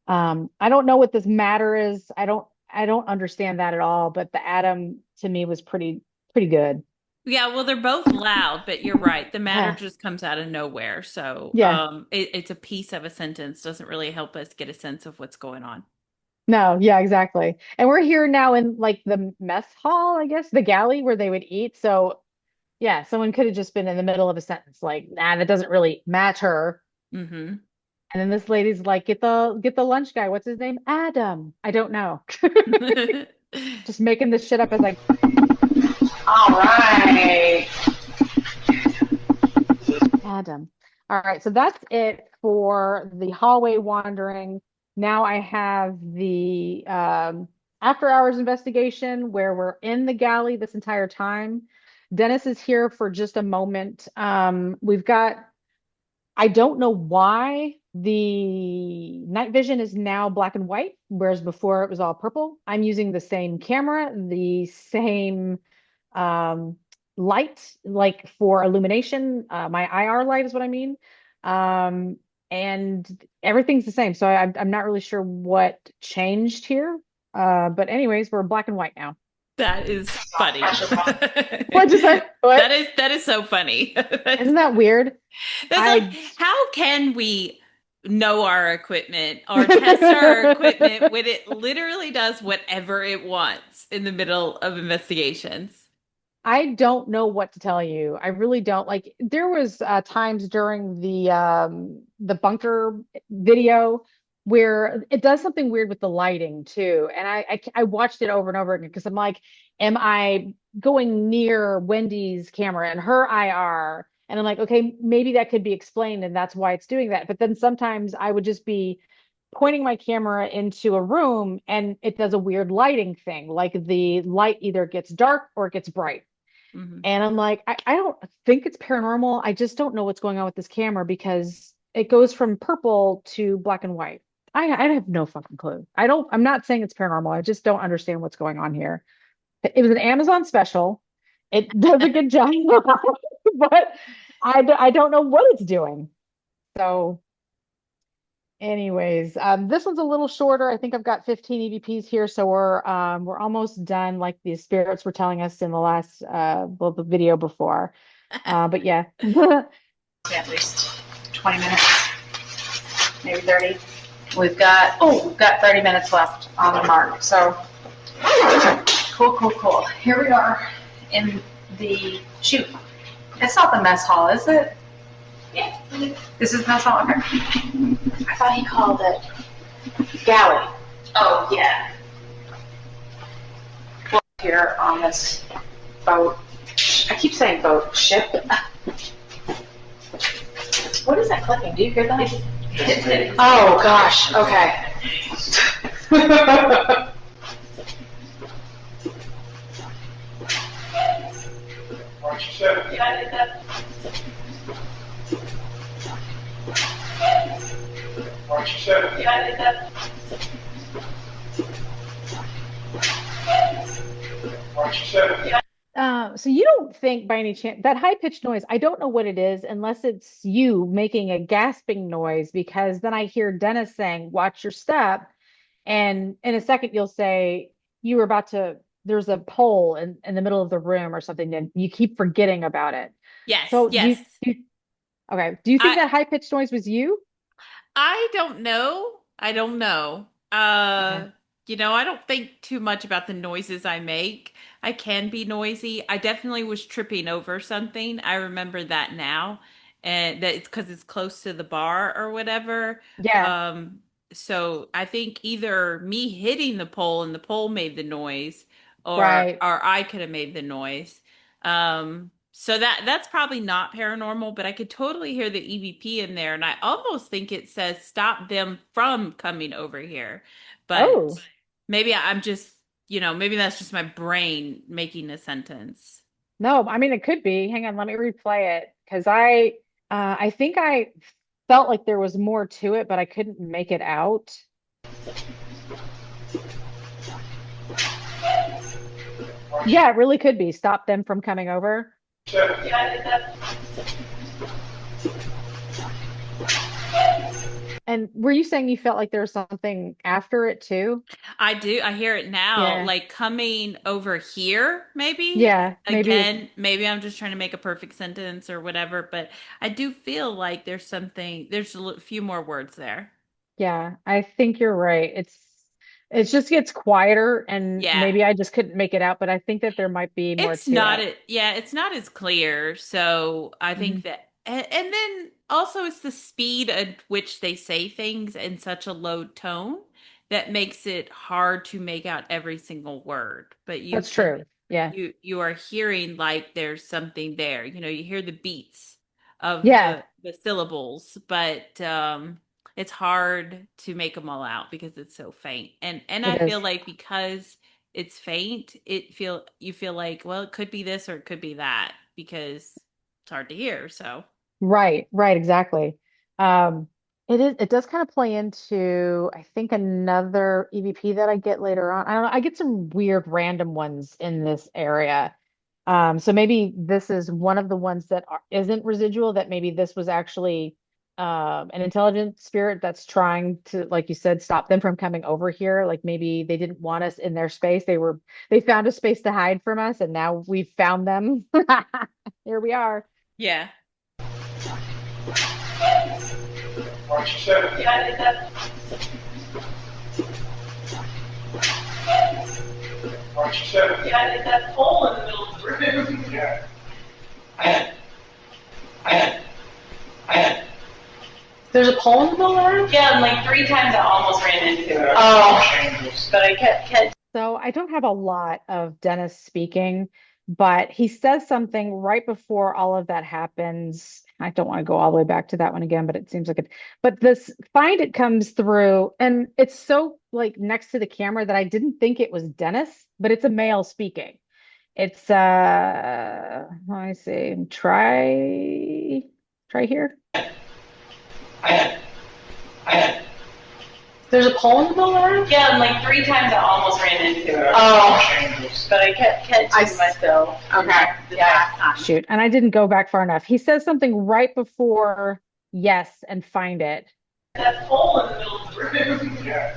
I don't know what this matter is. I don't understand that at all, but the Adam to me was pretty good. Yeah, well, they're both loud, but you're right. The matter Yeah. just comes out of nowhere. So, Yeah. it's a piece of a sentence, doesn't really help us get a sense of what's going on. No, yeah, exactly. And we're here now in like the mess hall, I guess, the galley where they would eat. So yeah, someone could have just been in the middle of a sentence like, nah, that doesn't really matter. Hmm. And then this lady's like, get the lunch guy. What's his name? Adam. I don't know. Just making this shit up as like, All right. Adam. All right, so that's it for the hallway wandering. Now I have the after hours investigation where we're in the galley this entire time. Dennis is here for just a moment. We've got, I don't know why the night vision is now black and white, whereas before it was all purple. I'm using the same camera, the same um, light, like for illumination. My IR light is what I mean. Um, and everything's the same. So I'm not really sure what changed here. But anyways, we're black and white now. That is funny. What'd you say? What? That is so funny. Isn't that weird? That's like, I how can we know our equipment or test our equipment when it literally does whatever it wants in the middle of investigations? I don't know what to tell you. I really don't. Like there was times during the bunker video where it does something weird with the lighting too. And I watched it over and over again because I'm like, am I going near Wendy's camera and her IR? And I'm like, okay, maybe that could be explained and that's why it's doing that. But then sometimes I would just be pointing my camera into a room and it does a weird lighting thing. Like the light either gets dark or it gets bright. Mhm. And I'm like, I don't think it's paranormal. I just don't know what's going on with this camera because it goes from purple to black and white. I have no fucking clue. I'm not saying it's paranormal. I just don't understand what's going on here. It was an Amazon special. It does a good job, but I don't know what it's doing. So, anyways, this one's a little shorter. I think I've got 15 EVPs here, so we're almost done, like the spirits were telling us in the last well, the video before. But yeah. At least 20 minutes, maybe 30. We've got 30 minutes left on the mark. So cool. Here we are in the shoot. It's not the mess hall, is it? Yeah. This is mess hall. Okay. I thought he called it galley. Oh, yeah. Here on this boat. I keep saying boat, ship. What is that clicking? Do you hear that? Oh gosh. Okay. Yeah, I did that. Yeah, I did that. So you don't think by any chance that high-pitched noise, I don't know what it is unless it's you making a gasping noise, because then I hear Dennis saying, watch your step. And in a second you'll say you were about to, there's a pole in the middle of the room or something, and you keep forgetting about it. Yes, So yes. okay. Do you think I that high-pitched noise was you? I don't know. I don't know. Okay. I don't think too much about the noises I make. I can be noisy. I definitely was tripping over something. I remember that now. And that it's because it's close to the bar or whatever. Yeah, Um, so I think either me hitting the pole and the pole made the noise, right. or I could have made the noise. So that's probably not paranormal, but I could totally hear the EVP in there, and I almost think it says stop them from coming over here. But Oh, maybe I'm just, maybe that's just my brain making a sentence. no, I mean it could be. Hang on, let me replay it because I think I felt like there was more to it, but I couldn't make it out. Yeah, it really could be. Stop them from coming over. Yeah, I did that. And were you saying you felt like there was something after it too? I do. I hear it now, Yeah. like coming over here, maybe. Yeah, maybe it's, Again, maybe I'm just trying to make a perfect sentence or whatever, but I do feel like there's few more words there. yeah, I think you're right. It just gets quieter and Yeah. maybe I just couldn't make it out, but I think that there might be more It's to not it. it. Yeah, it's not as clear. So I Mhm. think that, and then also it's the speed at which they say things in such a low tone that makes it hard to make out every single word. But That's true. Yeah. you are hearing like there's something there. You hear the beats of Yeah. the syllables, but it's hard to make them all out because it's so faint. And It I feel is. like because it's faint, you feel like, well, it could be this or it could be that because it's hard to hear. So Right, right, exactly. Um, it does kind of play into, I think, another EVP that I get later on. I don't know, I get some weird random ones in this area. So maybe this is one of the ones that isn't residual, that maybe this was actually an intelligent spirit that's trying to, like you said, stop them from coming over here. Like maybe they didn't want us in their space. They found a space to hide from us, and now we've found them. Here we are. yeah. March 7th. Yeah, is that March 7th. Yeah, is that hole in the middle of the room? Yeah. There's a pole in the middle of the room? Yeah, and like 3 times I almost ran into it. Oh. But I kept So I don't have a lot of Dennis speaking, but he says something right before all of that happens. I don't want to go all the way back to that one again, but it seems like it. But this find it comes through, and it's so like next to the camera that I didn't think it was Dennis, but it's a male speaking. It's let me see. Try here. There's a pole in the middle of the room? Yeah, and like 3 times I almost ran into it. Oh. But I kept catching myself. Okay. Yeah. Shoot, and I didn't go back far enough. He says something right before yes and find it. That hole in the middle of the room. Yeah.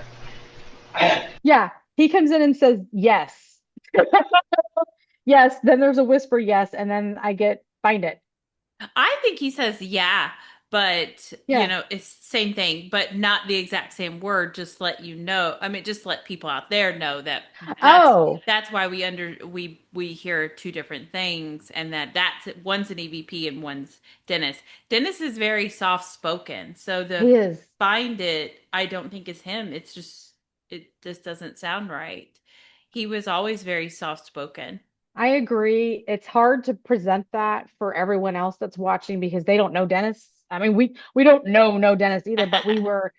Yeah, he comes in and says yes. Yes, then there's a whisper yes, and then I get find it. I think he says yeah, but Yeah. it's same thing, but not the exact same word. Just let you know. I mean, just let people out there know that Oh, that's why we hear two different things, and that's one's an EVP and one's Dennis. Dennis is very soft spoken, so the he is. find it I don't think is him. It just doesn't sound right. He was always very soft spoken. I agree. It's hard to present that for everyone else that's watching because they don't know Dennis. I mean, we don't know Dennis either, but we were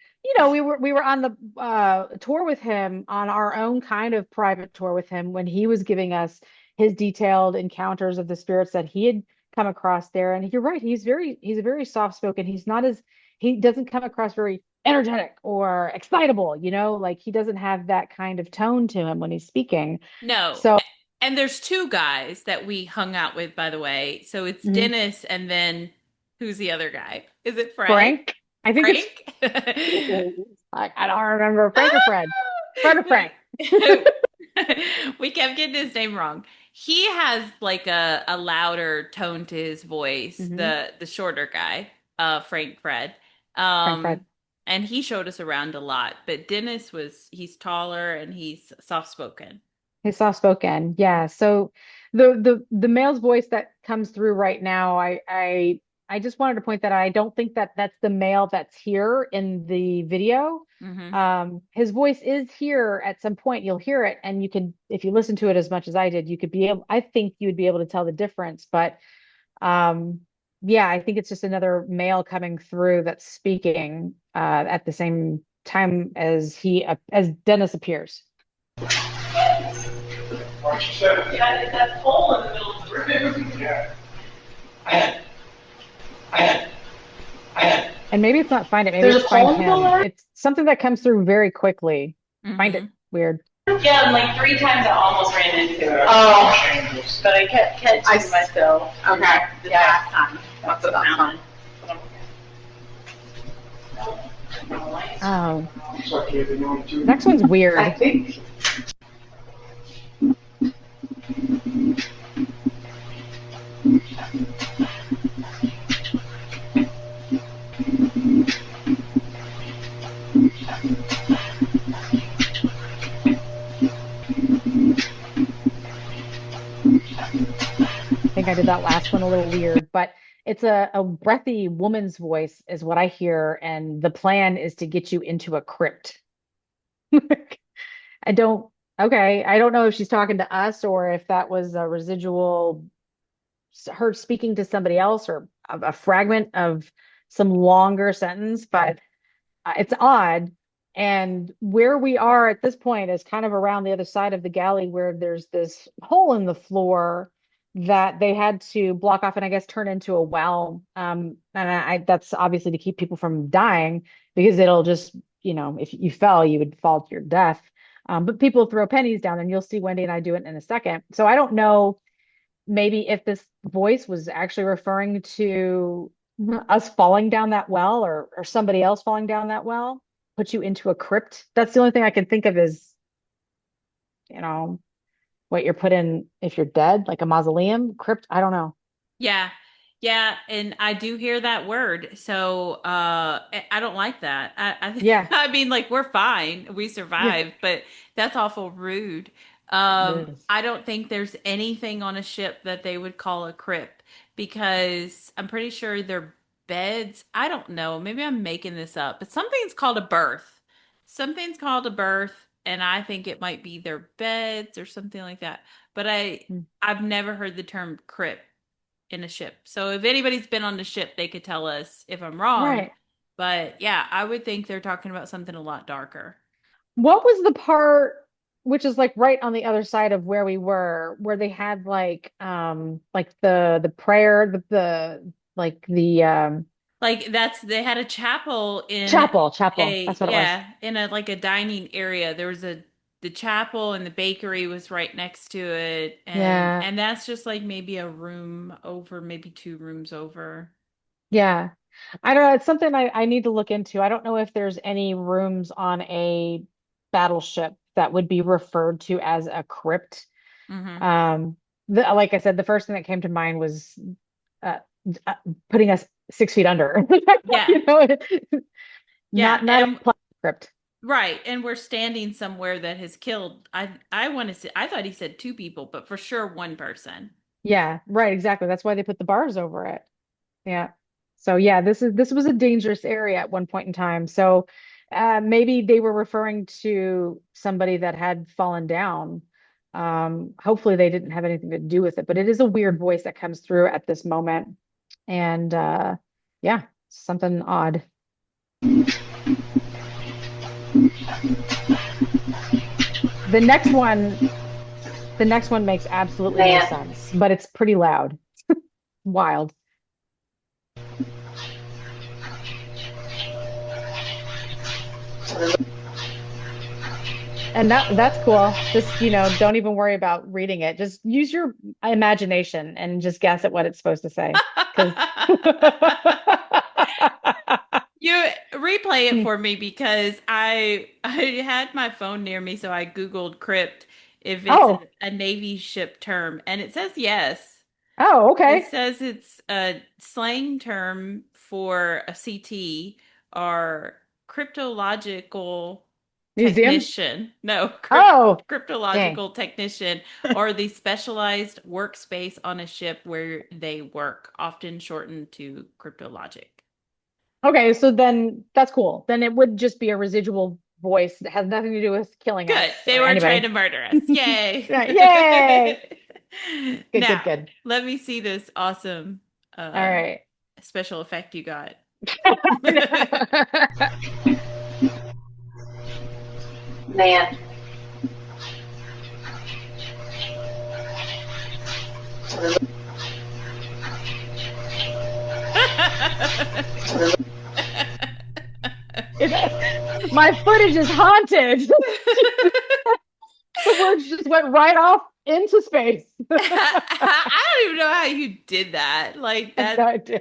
on the tour with him, on our own kind of private tour with him, when he was giving us his detailed encounters of the spirits that he had come across there. And you're right, he's a very soft spoken. He doesn't come across very energetic or excitable, like he doesn't have that kind of tone to him when he's speaking. No. So And there's two guys that we hung out with, by the way. So it's mhm. Dennis, and then who's the other guy? Is it Frank? Frank, I think it's Frank? I don't remember, Frank or Fred. Fred or Frank. We kept getting his name wrong. He has like a louder tone to his voice, Hmm. the shorter guy, Frank Fred. Frank Fred. And he showed us around a lot, but he's taller and he's soft spoken. He's soft spoken. Yeah. So the male's voice that comes through right now, I just wanted to point that out. I don't think that that's the male that's here in the video. Hmm. His voice is here at some point. You'll hear it, and you can, if you listen to it as much as I did, I think you would be able to tell the difference. But um, yeah, I think it's just another male coming through that's speaking at the same time as Dennis appears. March 7th. Yeah, is that hole in the middle of the room? Yeah. And maybe it's not find it, maybe There's it's a find pole in the middle of him. the room? It's something that comes through very quickly. Find it. Hmm. Weird. Yeah, and like 3 times I almost ran into it. Oh. But I kept catching myself. Okay. The Yeah. last time. That's what I'm on. Oh, next one's I weird. think. I think I did that last one a little weird, but it's a breathy woman's voice is what I hear, and the plan is to get you into a crypt. I don't, okay, I don't know if she's talking to us or if that was a residual her speaking to somebody else, or a fragment of some longer sentence, but it's odd. And where we are at this point is kind of around the other side of the galley where there's this hole in the floor that they had to block off and I guess turn into a well. And that's obviously to keep people from dying because it'll just, if you fell, you would fall to your death. But people throw pennies down, and you'll see Wendy and I do it in a second. So I don't know maybe if this voice was actually referring to us falling down that well or somebody else falling down that well, put you into a crypt. That's the only thing I can think of is, you know, what you're put in if you're dead, like a mausoleum, crypt. I don't know. Yeah. Yeah, and I do hear that word. So I don't like that. Yeah, I mean like we're fine. We yeah, survived, but that's awful rude. it is. I don't think there's anything on a ship that they would call a crypt because I'm pretty sure their beds, I don't know, maybe I'm making this up, but something's called a berth. Something's called a berth, and I think it might be their beds or something like that. But Mm. I've never heard the term crypt in a ship. So if anybody's been on the ship, they could tell us if I'm wrong. Right. But yeah, I would think they're talking about something a lot darker. What was the part which is like right on the other side of where we were, where they had like the prayer, the like the Like that's they had a chapel in chapel. a That's what it was. in a like a dining area. There was a the chapel and the bakery was right next to it, Yeah. and that's just like maybe a room over, maybe two rooms over. Yeah. I don't know. It's something I need to look into. I don't know if there's any rooms on a battleship that would be referred to as a crypt. Hmm. Um, like I said, the first thing that came to mind was uh, uh, putting us 6 feet under. Yeah. You know, Yeah, not a and plastic crypt. right, and we're standing somewhere that has killed. I want to say I thought he said two people, but for sure one person. Yeah, right, exactly. That's why they put the bars over it. Yeah. So yeah, this was a dangerous area at one point in time. So maybe they were referring to somebody that had fallen down. Hopefully they didn't have anything to do with it, but it is a weird voice that comes through at this moment. And yeah, something odd. The next one, the next one makes absolutely no Man. sense, but it's pretty loud. Wild. And that's cool. Just, don't even worry about reading it. Just use your imagination and just guess at what it's supposed to say. Because You replay it for me because I had my phone near me, so I Googled crypt if it's oh, a Navy ship term, and it says yes. oh, It okay. says it's a slang term for a CT or cryptological Museum. technician. No, Oh, dang. cryptological technician or the specialized workspace on a ship where they work, often shortened to cryptologic. Okay, so then that's cool. Then it would just be a residual voice that has nothing to do with killing Good. us They or were trying to anybody. murder us. Yay. Right. Yay. Good, good, Now, good. let me see this awesome All right. special effect you got. Man. My footage is haunted. The words just went right off into space. I don't even know how you did that. Like I have no idea.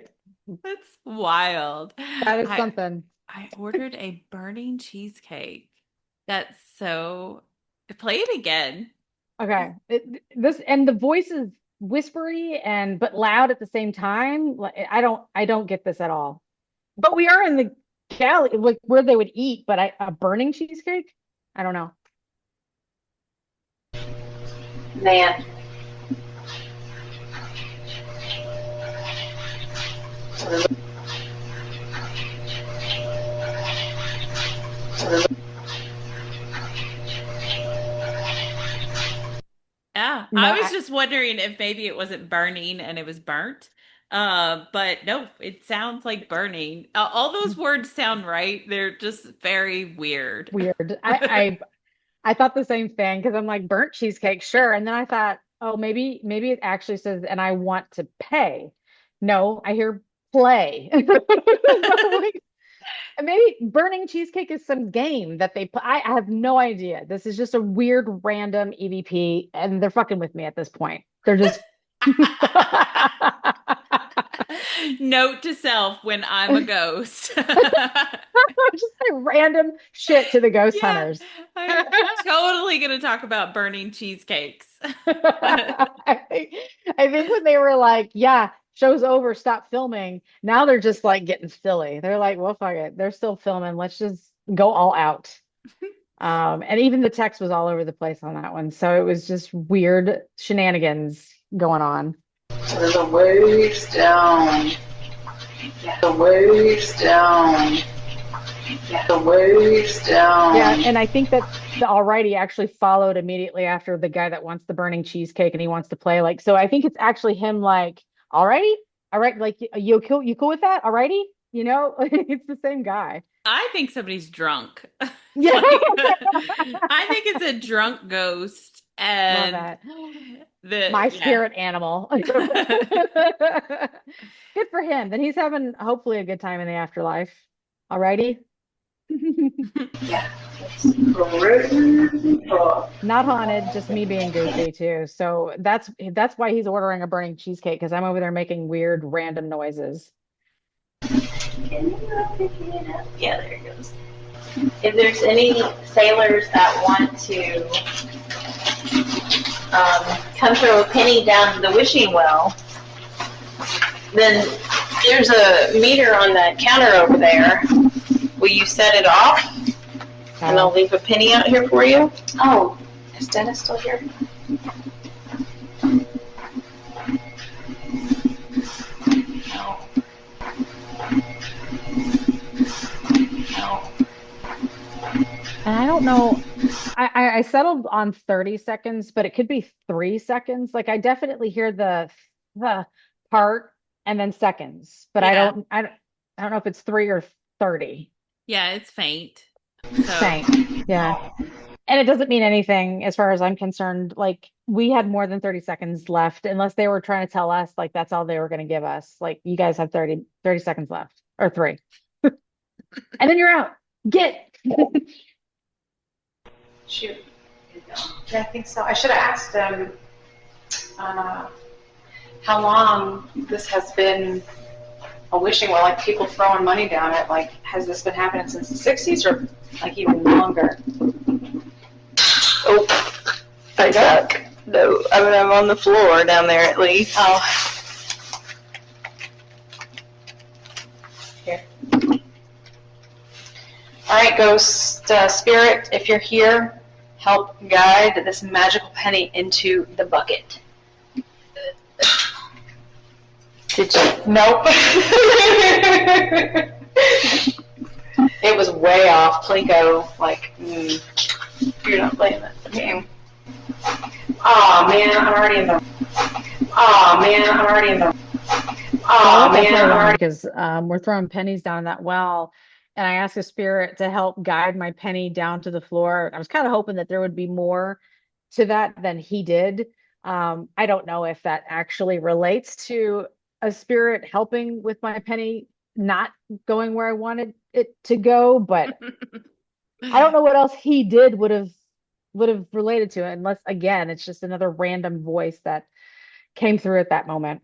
that's wild. That is I something. I ordered a burning cheesecake. That's so play it again. Okay. This and the voice is whispery and but loud at the same time. Like I don't get this at all. But we are in the galley, like where they would eat, but a burning cheesecake? I don't know. Man. Yeah, No, I was just wondering if maybe it wasn't burning and it was burnt, But no, it sounds like burning. All those words sound right. They're just very weird. Weird. I thought the same thing because I'm like burnt cheesecake, sure. And then I thought, oh, maybe it actually says, and I want to pay. No, I hear play. So, maybe burning cheesecake is some game that they put. I have no idea. This is just a weird random EVP, and they're fucking with me at this point. They're just Note to self when I'm a ghost. just like random shit to the ghost Yeah, hunters. I'm totally gonna talk about burning cheesecakes. I think when they were like, yeah, show's over, stop filming. Now they're just like getting silly. They're like, well, fuck it. They're still filming. Let's just go all out. And even the text was all over the place on that one. So it was just weird shenanigans going on. The waves down. The waves down. The waves down. Yeah, and I think that the alrighty actually followed immediately after the guy that wants the burning cheesecake and he wants to play like so I think it's actually him like, alrighty, all right, like you cool with that? Alrighty? You know, it's the same guy. I think somebody's drunk. Yeah. I think it's a drunk ghost Love and that. My spirit animal. Good for him. Then he's having hopefully a good time in the afterlife. Alrighty. Yeah. Not haunted, just me being goofy too. So that's why he's ordering a burning cheesecake because I'm over there making weird random noises. Yeah, there it goes. If there's any sailors that want to come throw a penny down the wishing well, then there's a meter on the counter over there. Will you set it off? And I'll leave a penny out here for you. Oh, is Dennis still here? No. No. And I don't know. I settled on 30 seconds, but it could be 3 seconds. Like I definitely hear the part and then seconds, but Yeah. I don't know if it's 3 or 30. Yeah, it's faint. So Thanks. Yeah. And it doesn't mean anything as far as I'm concerned. Like we had more than 30 seconds left, unless they were trying to tell us like that's all they were going to give us. Like you guys have 30 seconds left or 3. And then you're out. Get. Shoot. Yeah, I think so. I should have asked them how long this has been a wishing well, like people throwing money down it. Like, has this been happening since the 60s or like even longer? Oh, I suck. No, I mean, I'm on the floor down there at least. Oh. Here. All right, ghost spirit, if you're here, help guide this magical penny into the bucket. Did you? Nope. It was way off. Plinko, like, you're not playing that game. Aw, man, I'm already in the. Aw, man, I'm already in the. Aw, man, I'm already. Because we're throwing pennies down that well, and I asked a spirit to help guide my penny down to the floor. I was kind of hoping that there would be more to that than he did. I don't know if that actually relates to a spirit helping with my penny not going where I wanted it to go, but I don't know what else he did would have related to it, unless again it's just another random voice that came through at that moment.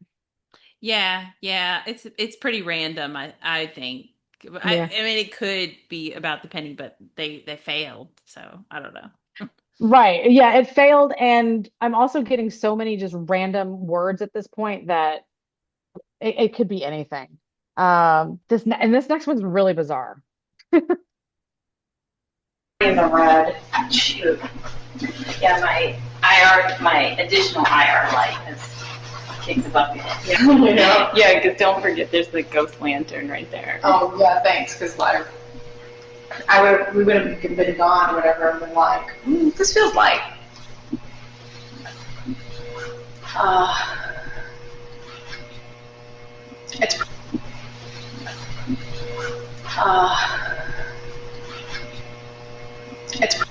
yeah, it's pretty random. I think. Yeah. I mean, it could be about the penny, but they failed, so I don't know. Right. Yeah, it failed, and I'm also getting so many just random words at this point that it could be anything. This next one's really bizarre. In the red. Shoot. Yeah, my additional IR light kicks a bucket. Yeah. Yeah, because don't forget there's the ghost lantern right there. Oh, yeah, thanks, because like, we would have been gone or whatever and been like, this feels like. It's uh, it's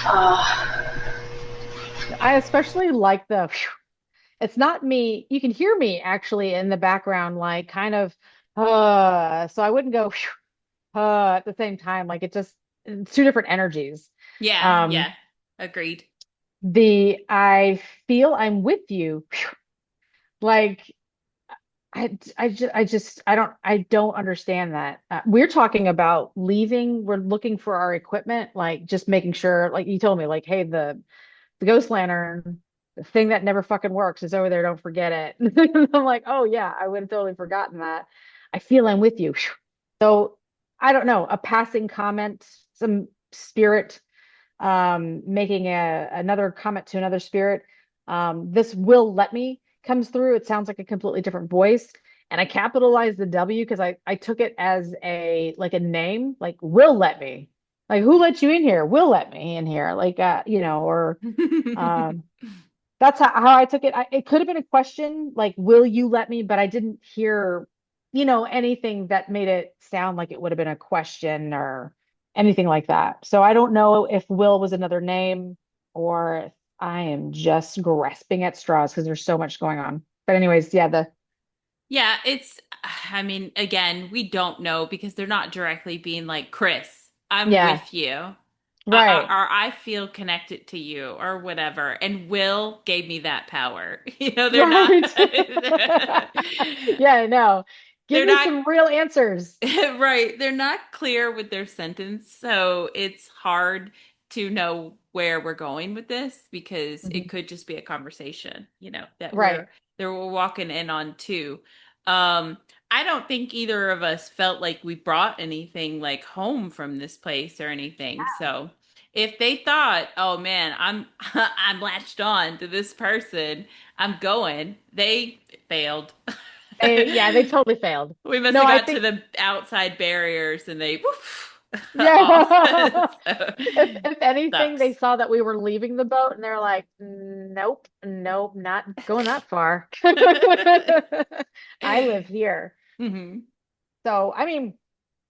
uh, I especially like the it's not me. You can hear me actually in the background, like kind of so I wouldn't go at the same time. Like it just it's two different energies. Yeah, Um yeah. Agreed. the I feel I'm with you. Like I don't understand that. We're talking about leaving. We're looking for our equipment, like just making sure, like you told me, like, hey, the ghost lantern, the thing that never fucking works is over there. Don't forget it. I'm like, oh yeah, I would have totally forgotten that. I feel I'm with you. So I don't know, a passing comment, some spirit making another comment to another spirit. This will let me comes through. It sounds like a completely different voice. And I capitalized the W because I took it as a like a name, like will let me. Like who let you in here? Will let me in here. Like or um that's how I took it. It could have been a question like, will you let me? But I didn't hear, anything that made it sound like it would have been a question or anything like that. So I don't know if Will was another name or if I am just grasping at straws because there's so much going on. But anyways, yeah, Yeah, I mean, again, we don't know because they're not directly being like, Chris, I'm yeah, with you. right. Or I feel connected to you or whatever. And Will gave me that power. They're not, Right. Yeah, I know. Give they're me not some real answers. right. They're not clear with their sentence, so it's hard to know where we're going with this because it Mhm. could just be a conversation, that Right. we're walking in on too. Um, I don't think either of us felt like we brought anything like home from this place or anything. So if they thought, oh man, I'm I'm latched on to this person, I'm going, they failed. They totally failed. We must No, have I got to think the outside barriers and they woof off. yeah. So If anything, they sucks. saw that we were leaving the boat and they're like, nope, nope, not going that far. I live here. Hmm. So, I mean,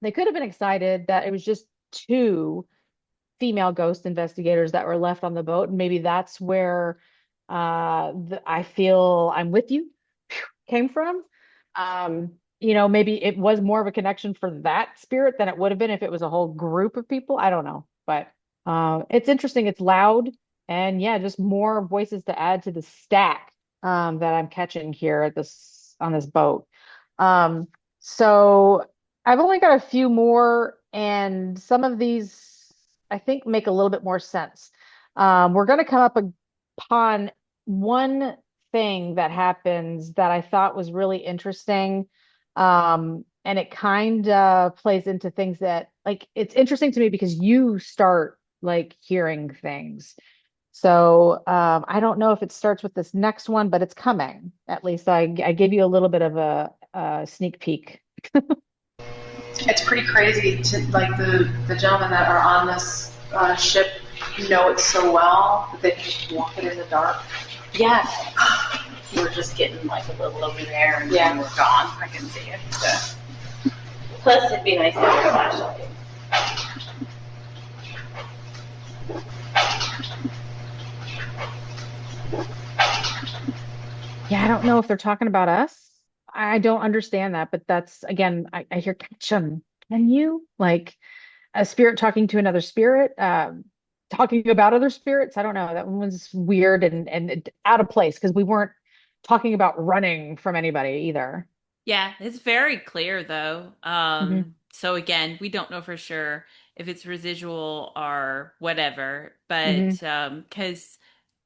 they could have been excited that it was just two female ghost investigators that were left on the boat. And maybe that's where I feel I'm with you came from. Maybe it was more of a connection for that spirit than it would have been if it was a whole group of people. I don't know, but it's interesting. It's loud, and yeah, just more voices to add to the stack that I'm catching here at this on this boat. Um, so I've only got a few more, and some of these I think make a little bit more sense. We're going to come up upon one thing that happens that I thought was really interesting. And it kind of plays into things that like it's interesting to me because you start like hearing things. So I don't know if it starts with this next one, but it's coming. At least I gave you a little bit of a sneak peek. it's pretty crazy to like the gentlemen that are on this ship know it so well that they can just walk it in the dark. Yes. We're just getting like a little over there and Yeah. then we're gone. I can see it. So. Plus, it'd be nice to have a flashlight. Yeah, I don't know if they're talking about us. I don't understand that, but that's again, I hear catchin. Can you like a spirit talking to another spirit, talking about other spirits? I don't know. That one was weird and out of place because we weren't talking about running from anybody either. Yeah, it's very clear though. Hmm. So again, we don't know for sure if it's residual or whatever, Hmm. but because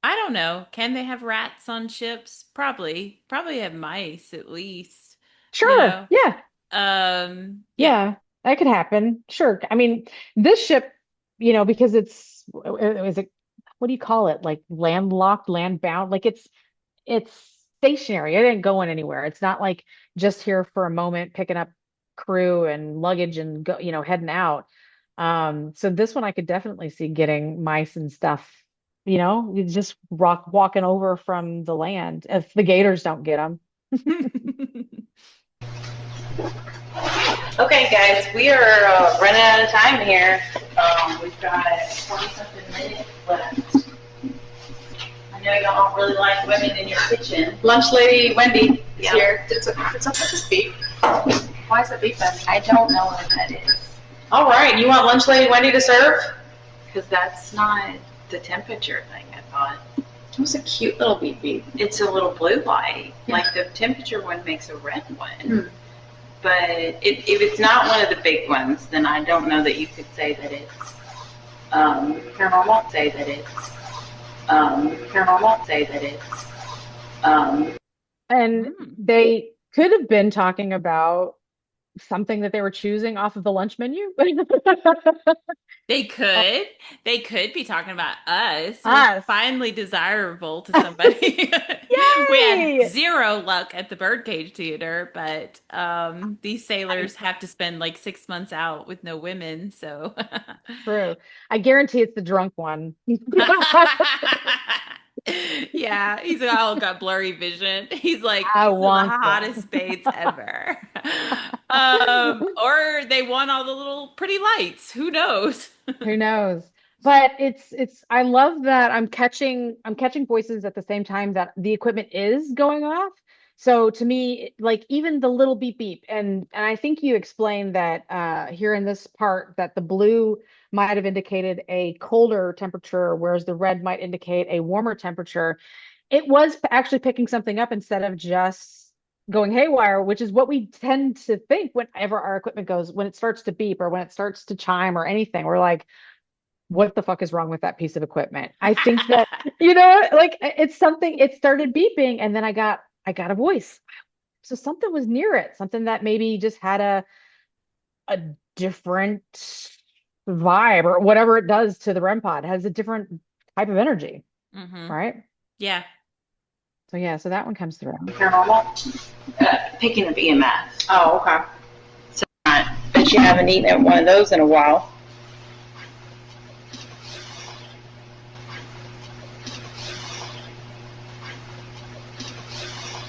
I don't know, can they have rats on ships? Probably have mice at least, you Sure. know. Yeah. Yeah. Yeah. That could happen. Sure. I mean, this ship, because is it, what do you call it? Like landlocked, landbound. Like it's stationary. It ain't going anywhere. It's not like just here for a moment, picking up crew and luggage and go, heading out. So this one I could definitely see getting mice and stuff, you just walking over from the land if the gators don't get them. Okay, guys, we are running out of time here. We've got 20 something minutes left. I know y'all don't really like women in your kitchen. Lunch lady Wendy is Yeah. here. It's a this beef. Why is it beef then? I don't know what that is. All right, you want lunch lady Wendy to serve? Because that's not the temperature thing, I thought. It was a cute little beef. It's a little blue light. Like the temperature one makes a red one. But if it's not one of the big ones, then I don't know that you could say that it's Paranormal? say that it's Paranormal? say that it's And they could have been talking about something that they were choosing off of the lunch menu. They could. They could be talking about us. We're Us. finally desirable to somebody. We Yay! had zero luck at the Birdcage Theater, but these sailors have to spend like 6 months out with no women, so True. I guarantee it's the drunk one. yeah, he's all got blurry vision. He's like, I these are the want hottest them. babes ever. Or they want all the little pretty lights. Who knows? Who knows? But it's I love that I'm catching voices at the same time that the equipment is going off. So to me, like even the little beep beep, and I think you explained that here in this part that the blue might have indicated a colder temperature, whereas the red might indicate a warmer temperature. It was actually picking something up instead of just going haywire, which is what we tend to think whenever our equipment goes, when it starts to beep or when it starts to chime or anything. We're like, what the fuck is wrong with that piece of equipment? I think that, like it's something, it started beeping and then I got a voice. So something was near it, something that maybe just had a different vibe or whatever it does to the REM pod, it has a different type of energy, Hmm. right? Yeah. So yeah, so that one comes through. Paranormal? picking up EMF. Oh, okay. Bet you haven't eaten at one of those in a while.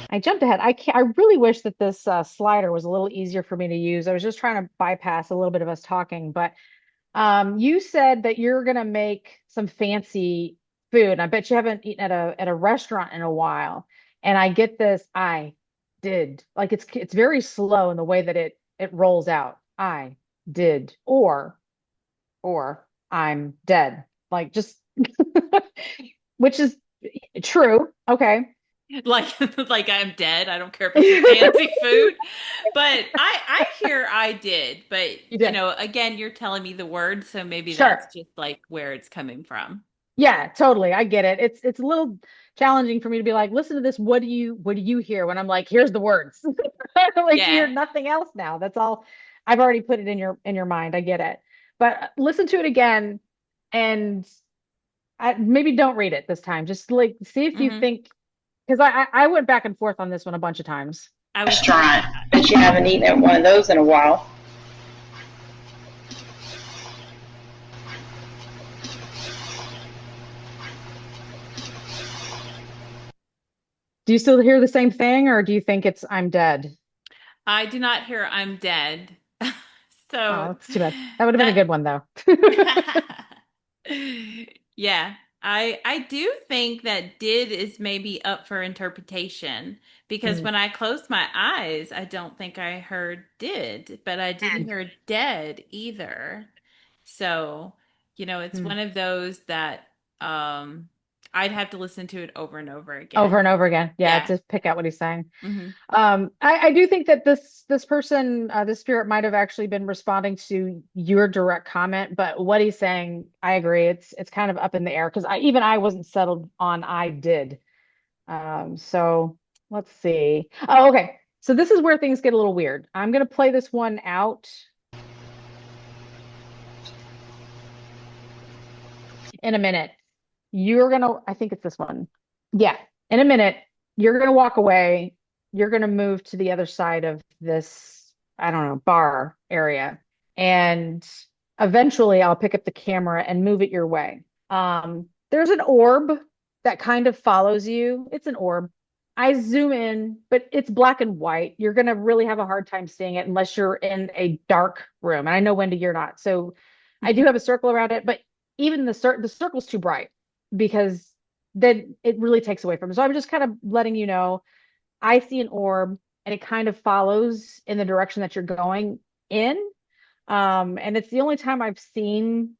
I jumped ahead. I really wish that this slider was a little easier for me to use. I was just trying to bypass a little bit of us talking, but you said that you're gonna make some fancy food. I bet you haven't eaten at a restaurant in a while. And I get this, I did. Like it's very slow in the way that it rolls out. I did, or I'm dead. Like just which is true. Okay. Like like I'm dead. I don't care if it's fancy food. But I hear I did, but You did. again, you're telling me the word, so maybe Sure. that's just like where it's coming from. Yeah, totally. I get it. It's a little challenging for me to be like, listen to this. What do you hear when I'm like, here's the words. Like you hear Yeah. nothing else now. That's all. I've already put it in your mind. I get it. But listen to it again and maybe don't read it this time. Just like see if you Hmm. think because I went back and forth on this one a bunch of times. I was Restaurant. Bet you haven't eaten at one of those in a while. Do you still hear the same thing or do you think it's I'm dead? I do not hear I'm dead. Oh, So that's too bad. That would have been a that good one though. yeah, I do think that did is maybe up for interpretation because Mm, when I closed my eyes, I don't think I heard did, but I didn't dead. hear dead either. So, it's Mm. one of those that I'd have to listen to it over and over Over again. and over again. Yeah, Yeah. to pick out what he's saying. Hmm. I do think that this person, this spirit might have actually been responding to your direct comment, but what he's saying, I agree. It's kind of up in the air because I wasn't settled on I did. So let's see. Oh, okay. So this is where things get a little weird. I'm gonna play this one out in a minute. I think it's this one. Yeah, in a minute, you're gonna walk away. You're gonna move to the other side of this, I don't know, bar area. And eventually I'll pick up the camera and move it your way. There's an orb that kind of follows you. It's an orb. I zoom in, but it's black and white. You're going to really have a hard time seeing it unless you're in a dark room. And I know, Wendy, you're not. So I do have a circle around it, but even the circle's too bright because then it really takes away from it. So I'm just kind of letting you know I see an orb and it kind of follows in the direction that you're going in. And it's the only time I've seen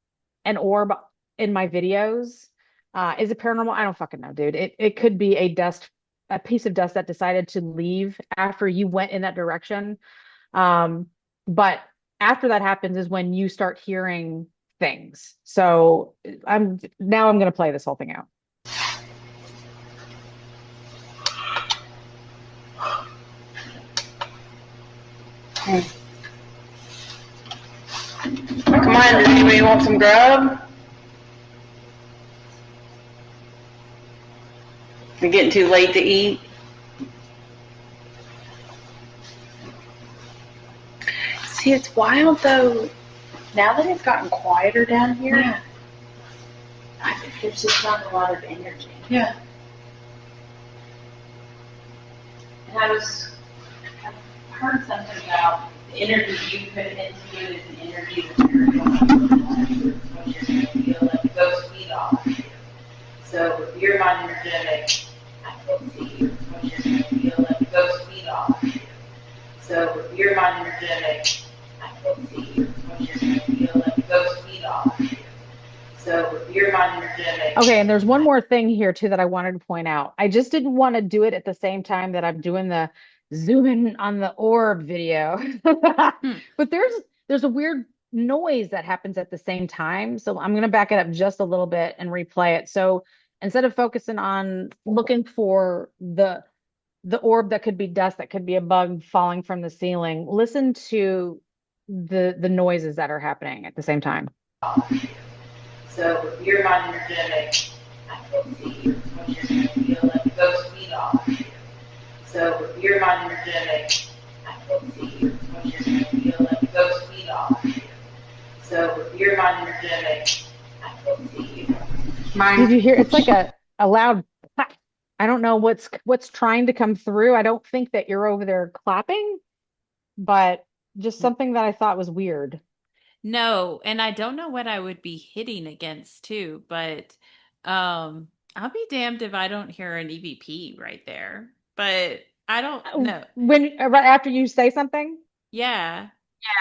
an orb in my videos. Is it paranormal? I don't fucking know, dude. It could be a piece of dust that decided to leave after you went in that direction. But after that happens is when you start hearing things. So I'm gonna play this whole thing out. Come on, does anybody want some grub? It's getting too late to eat. See, it's wild though. Now that it's gotten quieter down here, Yeah. There's just not a lot of energy. Yeah. And I heard something about the energy you put into it is the energy that you're going to what you're going to feel like it goes feed off of you. So if you're not energetic, I will see you. What you're going to feel like it goes feed off of you. So if you're not energetic, I will see you. What you're going to feel like it goes feed off of you. So if you're not energetic. Okay, and there's one more thing here too that I wanted to point out. I just didn't want to do it at the same time that I'm doing the zoom in on the orb video. But there's a weird noise that happens at the same time. So I'm gonna back it up just a little bit and replay it. So instead of focusing on looking for the orb that could be dust, that could be a bug falling from the ceiling, listen to the noises that are happening at the same time. So if you're not energetic, I will see you. What you're going to feel like it goes feed off of you. So if you're not energetic, I will see you. What you're going to feel like it goes feed off of you. So if you're not energetic, I will see you. Did you hear? It's like a loud clap. I don't know what's trying to come through. I don't think that you're over there clapping, but just something that I thought was weird. No, and I don't know what I would be hitting against too, but I'll be damned if I don't hear an EVP right there. But I don't know. When right after you say something? Yeah.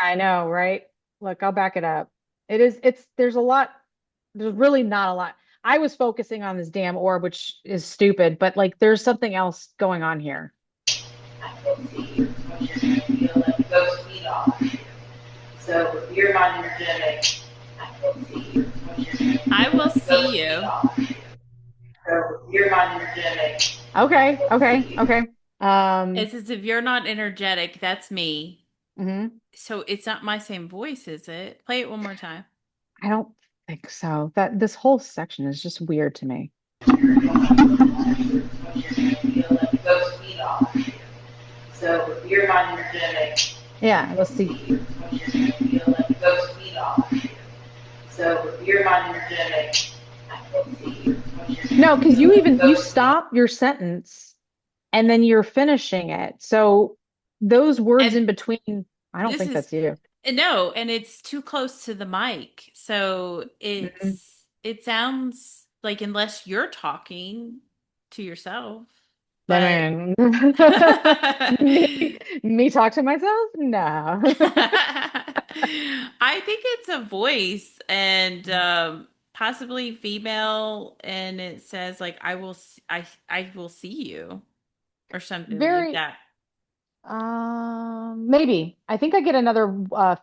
Yeah, I know, right? Look, I'll back it up. There's really not a lot. I was focusing on this damn orb, which is stupid, but like there's something else going on here. I will see you. What you're going to feel like it goes feed off of you. So if you're not energetic, I will see you. What you're going to feel I will like it goes see you. feed off of you. So if you're not energetic, Okay, okay, okay. It says if you're not energetic, that's me. Mhm. So it's not my same voice, is it? Play it one more time. I don't think so. That this whole section is just weird to me. what you're going to feel like it goes feed off of you. So if you're not energetic, Yeah, let's see. what you're going to feel like it goes feed off of you. So if you're not energetic, I will see you. What you're going No, to because feel like it you goes stop your sentence and then you're finishing it. So those words And in between, I don't this think is that's you. no, and it's too close to the mic. So Mhm. it sounds like unless you're talking to yourself, but I mean, me talk to myself? No. I think it's a voice and possibly female, and it says like I will see you or something like Very, that. maybe. I think I get another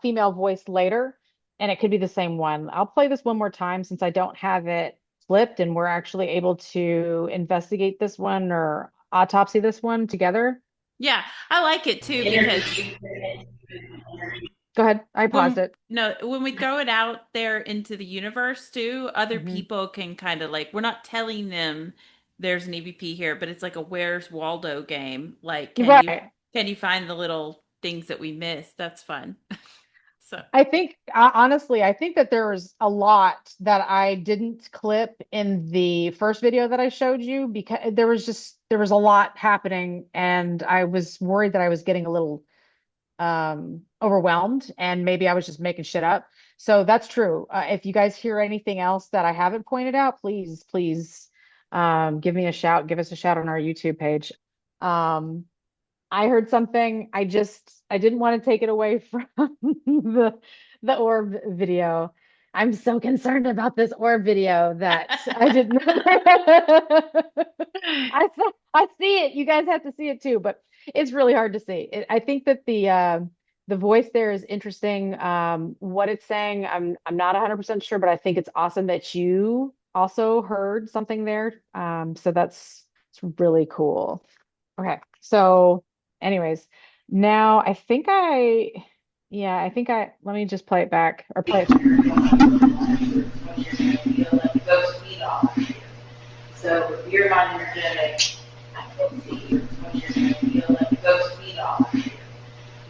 female voice later, and it could be the same one. I'll play this one more time since I don't have it flipped, and we're actually able to investigate this one or autopsy this one together. Yeah, I like it too because energy you put into it, energy. Go ahead. I paused when it. no when we throw it out there into the universe too, other Mhm. people can kind of like we're not telling them there's an EVP here, but it's like a Where's Waldo game. Like, You're right. can you find the little things that we missed? That's fun. So, I think honestly, I think that there was a lot that I didn't clip in the first video that I showed you because there was a lot happening and I was worried that I was getting a little overwhelmed and maybe I was just making shit up. So that's true. If you guys hear anything else that I haven't pointed out, please give me a shout, give us a shout on our YouTube page. Um, I heard something. I didn't want to take it away from the orb video. I'm so concerned about this orb video that I didn't. I see it. You guys have to see it too, but it's really hard to see. I think that the voice there is interesting. What it's saying, I'm not 100% sure, but I think it's awesome that you also heard something there. So that's it's really cool. Okay, so. Anyways, now I think let me just play it back or play it. Those feet off. So you're not energetic. I can see what you're going to feel like those feet off.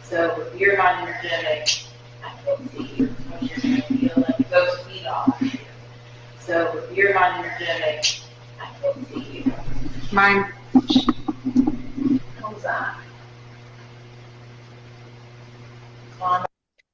So you're not energetic. I can see what you're going to feel like those feet off. So you're not energetic. I can see mine. How's that?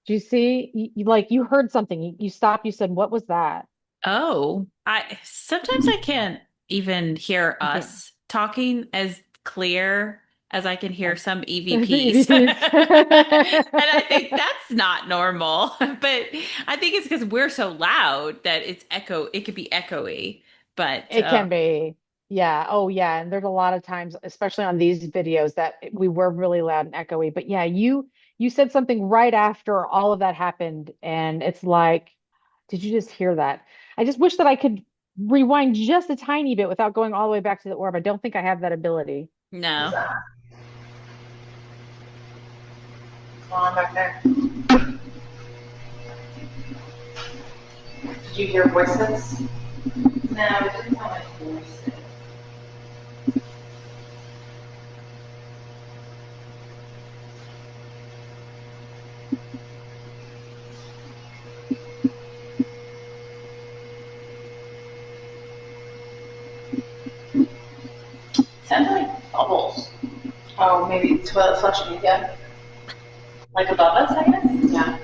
Do you see? You heard something. You stopped. You said, "What was that?" oh, I sometimes I can't even hear You can't. us talking as clear as I can hear Okay. some The EVPs. And I think EVPs. that's not normal. But I think it's because we're so loud that it could be echoey. But It can be. Yeah. Oh, yeah. And there's a lot of times, especially on these videos, that we were really loud and echoey. But yeah, you said something right after all of that happened, and it's like, did you just hear that? I just wish that I could rewind just a tiny bit without going all the way back to the orb. I don't think I have that ability. no. On back there. Did you hear voices? no, it doesn't sound like voices. Sounds like bubbles. Oh, maybe toilet flushing again. Like above us, I guess? Yeah.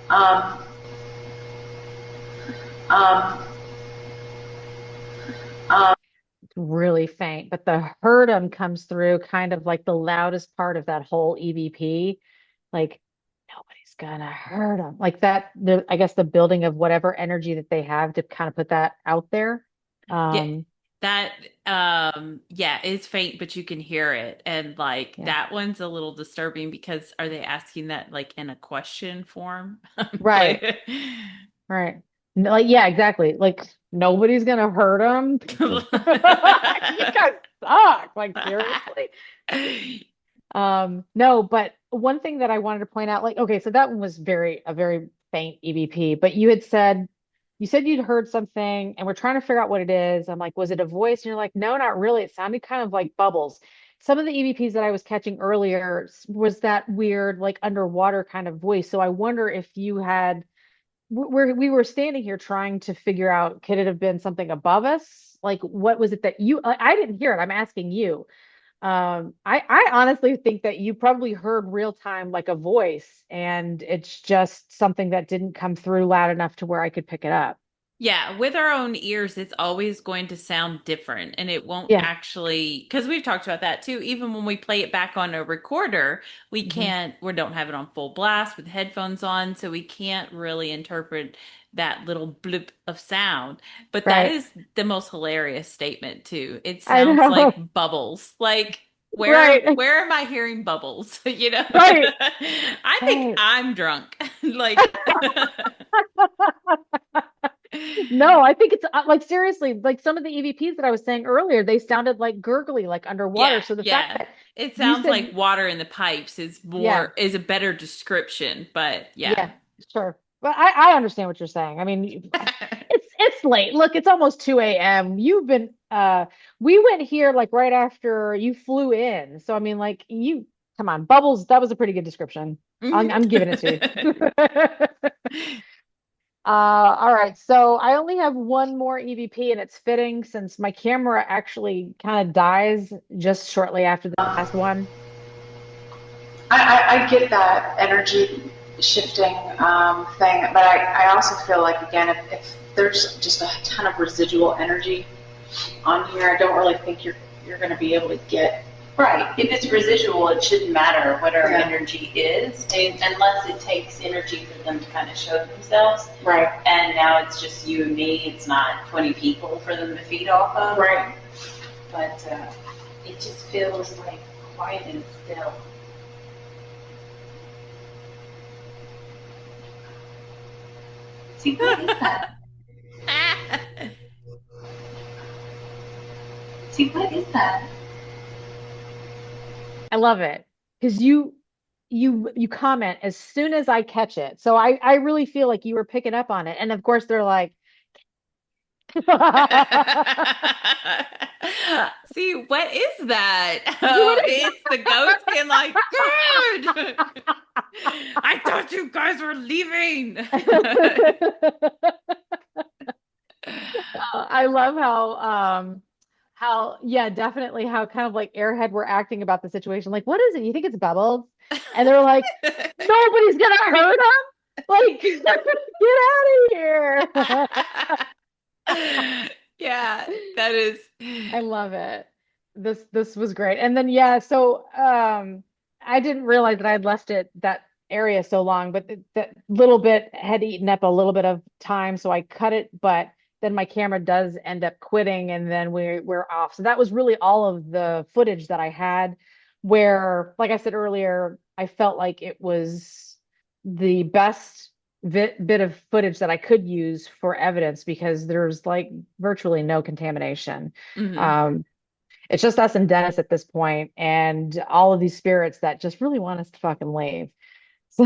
Um. Um. Um. It's really faint, but the herdum comes through kind of like the loudest part of that whole EVP. Like nobody's gonna hurt them. Like that, I guess the building of whatever energy that they have to kind of put that out there. Yeah. Um, That yeah, it's faint, but you can hear it. And like yeah. that one's a little disturbing because are they asking that like in a question form? Right, Like right. Like, yeah, exactly. Like nobody's gonna hurt them. You guys suck. Like seriously. No, but one thing that I wanted to point out, like, okay, so that one was a very faint EVP, but you said you'd heard something and we're trying to figure out what it is. I'm like, was it a voice? And you're like, no, not really. It sounded kind of like bubbles. Some of the EVPs that I was catching earlier was that weird, like underwater kind of voice. So I wonder if you had, we were standing here trying to figure out, could it have been something above us? Like, what was it that I didn't hear it. I'm asking you. I honestly think that you probably heard real time like a voice, and it's just something that didn't come through loud enough to where I could pick it up. Yeah, with our own ears, it's always going to sound different and it won't Yeah. actually, because we've talked about that too. Even when we play it back on a recorder, Hmm. we don't have it on full blast with headphones on, so we can't really interpret that little bloop of sound. But that Right. is the most hilarious statement too. It I sounds know. like bubbles. Like, Right. where am I hearing bubbles? You know? Right. I think Right. I'm drunk. Like No, I think it's like seriously, like some of the EVPs that I was saying earlier, they sounded like gurgly, like underwater. Yeah, So the fact yeah. that It you sounds like said, water in the pipes is yeah, is a better description, but yeah. yeah, sure. But I understand what you're saying. I mean, it's late. Look, it's almost 2 a.m. We went here like right after you flew in. So I mean, like you Come on, bubbles. That was a pretty good description. I'm giving it to you. All right. So I only have one more EVP, and it's fitting since my camera actually kind of dies just shortly after the last one. I get that energy shifting thing, but I also feel like, again, if there's just a ton of residual energy on here, I don't really think you're going to be able to get. Right. If it's residual, it shouldn't matter what our Yeah. energy is, unless it takes energy for them to kind of show themselves. Right. And now it's just you and me. It's not 20 people for them to feed off of. Right. But it just feels like quiet and still. See, what is that? See, what is that? I love it because you comment as soon as I catch it. So I really feel like you were picking up on it. And of course they're like, See, what is that? what Oh, is it's the ghost being like, dude, I thought you guys were leaving. I love how yeah, definitely how kind of like airhead we're acting about the situation. Like, what is it? You think it's bubbles? And they're like, nobody's gonna hurt them. Like, get out of here. Yeah, that is. I love it. This was great. And then yeah, so I didn't realize that I had left it that area so long, but that little bit had eaten up a little bit of time, so I cut it, but then my camera does end up quitting and then we're off. So that was really all of the footage that I had where, like I said earlier, I felt like it was the best bit of footage that I could use for evidence because there's like virtually no contamination. Mhm. Um, it's just us and Dennis at this point, and all of these spirits that just really want us to fucking leave. So,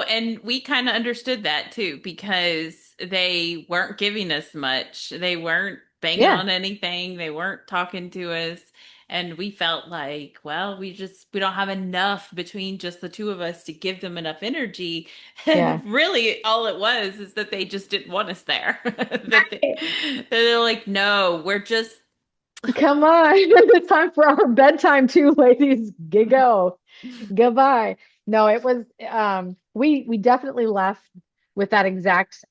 And we kind of understood that too because they weren't giving us much. They weren't banging yeah, on anything. They weren't talking to us. And we felt like, well, we don't have enough between just the two of us to give them enough energy. yeah. And really all it was is that they just didn't want us there. That they're like, no, we're just Come on, it's time for our bedtime too, ladies. Go. Goodbye. No, it was we definitely left with that exact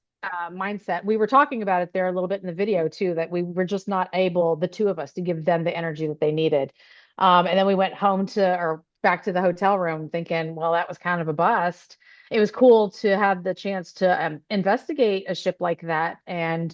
mindset. We were talking about it there a little bit in the video too, that we were just not able, the two of us, to give them the energy that they needed. And then we went home to or back to the hotel room thinking, well, that was kind of a bust. It was cool to have the chance to investigate a ship like that. And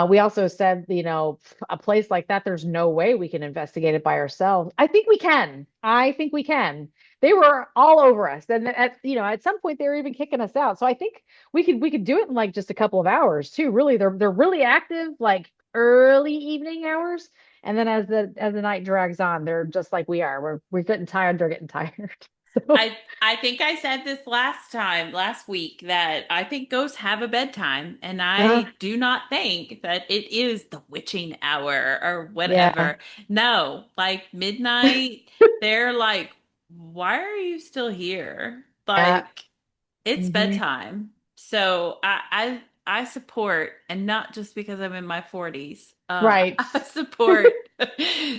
we also said, a place like that, there's no way we can investigate it by ourselves. I think we can. I think we can. They were all over us, and at some point they were even kicking us out. So I think we could do it in like just a couple of hours too. Really, they're really active, like early evening hours, and then as the night drags on, they're just like we are. We're getting tired. They're getting tired. So I think I said this last week, that I think ghosts have a bedtime, and uh, I do not think that it is the witching hour or yeah, whatever. No, like midnight, they're like, why are you still here? yeah, Like, it's hmm, bedtime. So I support, and not just because I'm in my 40s. right. I support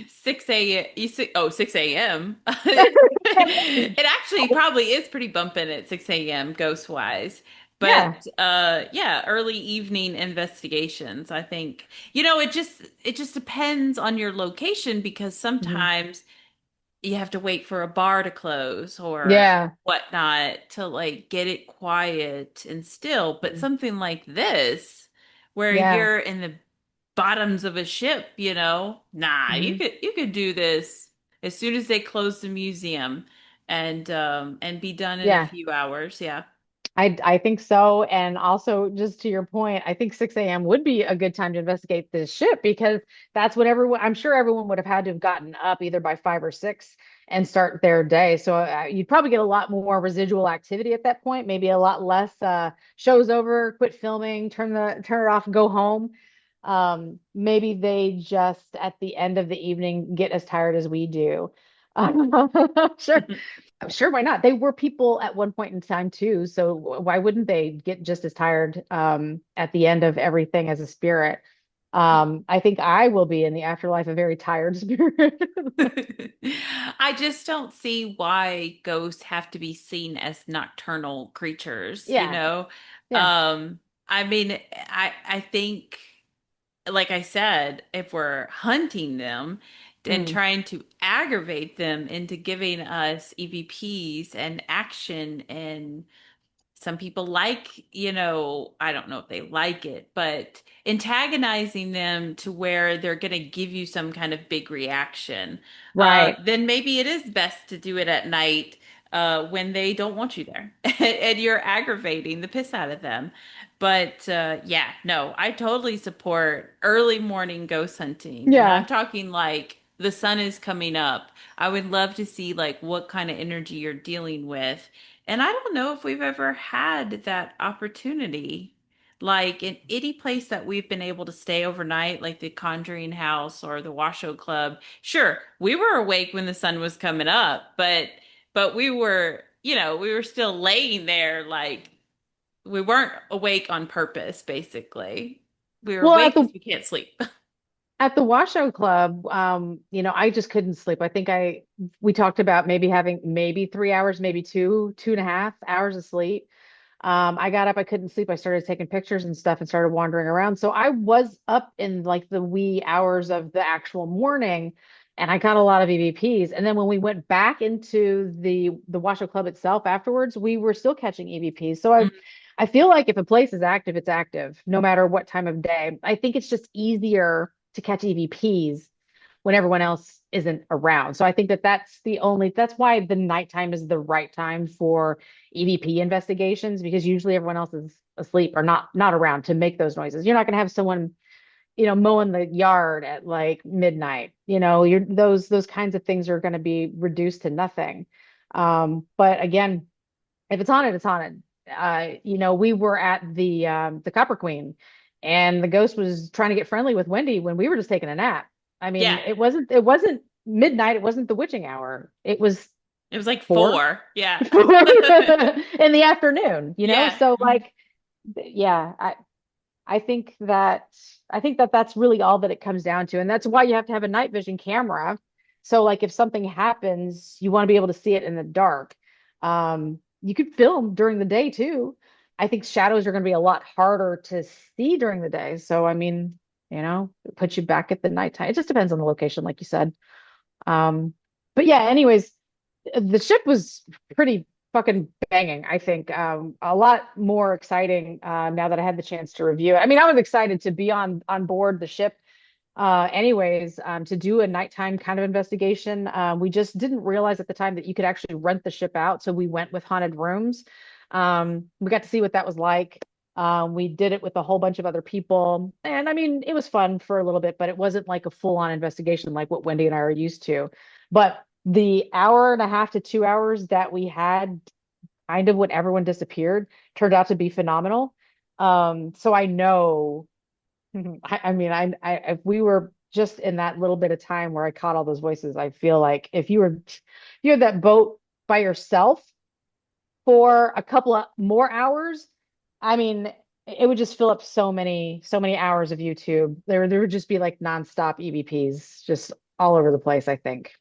6 a.m. You say, oh, 6 a.m. It actually probably is pretty bumping at 6 a.m. ghost wise. Yeah. But yeah, early evening investigations. I think, it just depends on your location because Mhm. sometimes you have to wait for a bar to close or Yeah. whatnot to like get it quiet and still. But Mhm. something like this, where Yeah. you're in the bottoms of a ship, nah, you Mhm. could do this as soon as they close the museum and be done in a Yeah. few hours. Yeah. I think so. And also, just to your point, I think 6 a.m. would be a good time to investigate this ship because that's what I'm sure everyone would have had to have gotten up either by 5 or 6 and start their day. So you'd probably get a lot more residual activity at that point, maybe a lot less show's over, quit filming, turn it off, go home. Maybe they just at the end of the evening get as tired as we do. Sure, sure, why not? They were people at one point in time too, so why wouldn't they get just as tired at the end of everything as a spirit? I think I will be in the afterlife a very tired spirit. I just don't see why ghosts have to be seen as nocturnal creatures, you Yeah, know? yeah. Um, I mean, I think, like I said, if we're hunting them and Mm, trying to aggravate them into giving us EVPs and action and some people like, I don't know if they like it, but antagonizing them to where they're going to give you some kind of big reaction, right. then maybe it is best to do it at night when they don't want you there and you're aggravating the piss out of them. But yeah, no, I totally support early morning ghost hunting. And I'm Yeah. talking like the sun is coming up. I would love to see like what kind of energy you're dealing with, and I don't know if we've ever had that opportunity. Like in any place that we've been able to stay overnight, like the Conjuring House or the Washoe Club. Sure, we were awake when the sun was coming up, but we were, we were still laying there like we weren't awake on purpose, basically. We were Well, awake because we can't sleep. at the Washoe Club, I just couldn't sleep. I think we talked about maybe having maybe 3 hours, maybe 2.5 hours of sleep. I got up, I couldn't sleep. I started taking pictures and stuff and started wandering around. So I was up in like the wee hours of the actual morning and I got a lot of EVPs. And then when we went back into the Washoe Club itself afterwards, we were still catching EVPs. So I feel like if a place is active, it's active, no matter what time of day. I think it's just easier to catch EVPs when everyone else isn't around. So I think that that's why the nighttime is the right time for EVP investigations because usually everyone else is asleep or not around to make those noises. You're not going to have someone, mowing the yard at like midnight. You're those kinds of things are going to be reduced to nothing. But again, if it's haunted, it's haunted. We were at the Copper Queen, and the ghost was trying to get friendly with Wendy when we were just taking a nap. I mean, Yeah, it wasn't midnight, it wasn't the witching hour. It was it was like four, 4. Yeah. 4 in the afternoon. Yeah. So like, yeah, I think that that's really all that it comes down to, and that's why you have to have a night vision camera. So like if something happens, you want to be able to see it in the dark. You could film during the day too. I think shadows are going to be a lot harder to see during the day. So I mean, it puts you back at the nighttime. It just depends on the location, like you said. Um, but yeah, anyways, the ship was pretty fucking banging, I think. A lot more exciting now that I had the chance to review it. I mean, I was excited to be on board the ship anyways, to do a nighttime kind of investigation. We just didn't realize at the time that you could actually rent the ship out, so we went with haunted rooms. We got to see what that was like. We did it with a whole bunch of other people, and I mean, it was fun for a little bit, but it wasn't like a full-on investigation like what Wendy and I are used to. But the hour and a half to 2 hours that we had, kind of when everyone disappeared, turned out to be phenomenal. So I know. I mean, if we were just in that little bit of time where I caught all those voices, I feel like if you had that boat by yourself for a couple of more hours, I mean, it would just fill up so many hours of YouTube. There would just be like nonstop EVPs just all over the place, I think.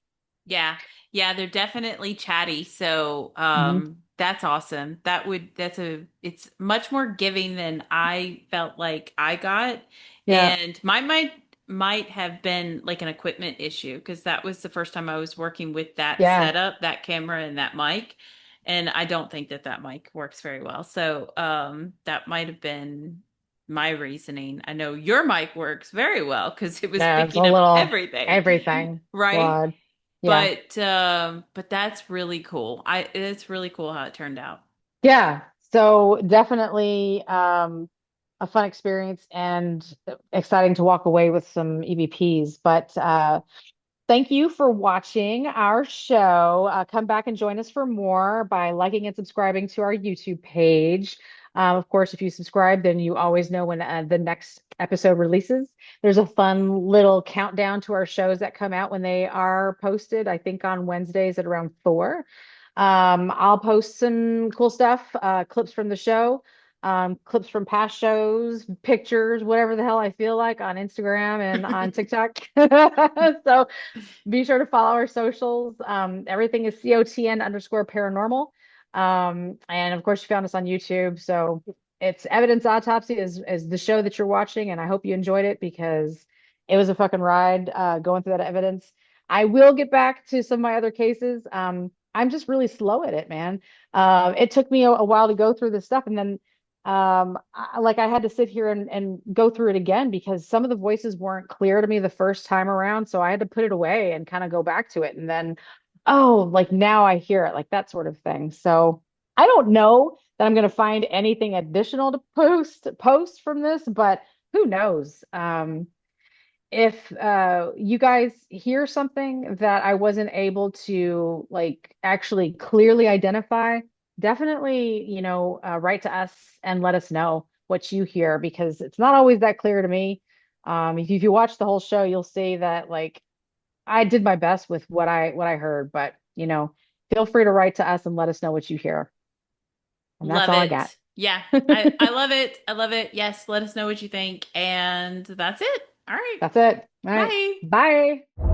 Yeah. Yeah, they're definitely chatty. So, Mhm. that's awesome. It's much more giving than I felt like I got. Yeah, And might have been like an equipment issue because that was the first time I was working with that yeah, setup, that camera and that mic. And I don't think that mic works very well. So, that might have been my reasoning. I know your mic works very well because it was yeah. It's a picking up little everything, everything right? flawed. Yeah. But that's really cool. It's really cool how it turned out. Yeah, so definitely a fun experience and exciting to walk away with some EVPs. But Thank you for watching our show. Come back and join us for more by liking and subscribing to our YouTube page. Of course, if you subscribe, then you always know when the next episode releases. There's a fun little countdown to our shows that come out when they are posted, I think on Wednesdays at around 4. I'll post some cool stuff, clips from the show, clips from past shows, pictures, whatever the hell I feel like on Instagram and on TikTok. So be sure to follow our socials. Everything is COTN_paranormal. And of course, you found us on YouTube. So it's Evidence Autopsy is the show that you're watching. And I hope you enjoyed it because it was a fucking ride going through that evidence. I will get back to some of my other cases. I'm just really slow at it, man. It took me a while to go through this stuff. And then I had to sit here and go through it again because some of the voices weren't clear to me the first time around. So I had to put it away and kind of go back to it. And then, oh, like now I hear it, like that sort of thing. So I don't know that I'm going to find anything additional to post from this, but who knows? If you guys hear something that I wasn't able to like actually clearly identify, definitely, write to us and let us know what you hear because it's not always that clear to me. If you watch the whole show, you'll see that like I did my best with what I heard, but feel free to write to us and let us know what you hear. And that's Love all I got. it. Yeah, I love it. I love it. Yes, let us know what you think. And that's it. All right. That's it. All right. Bye. Bye.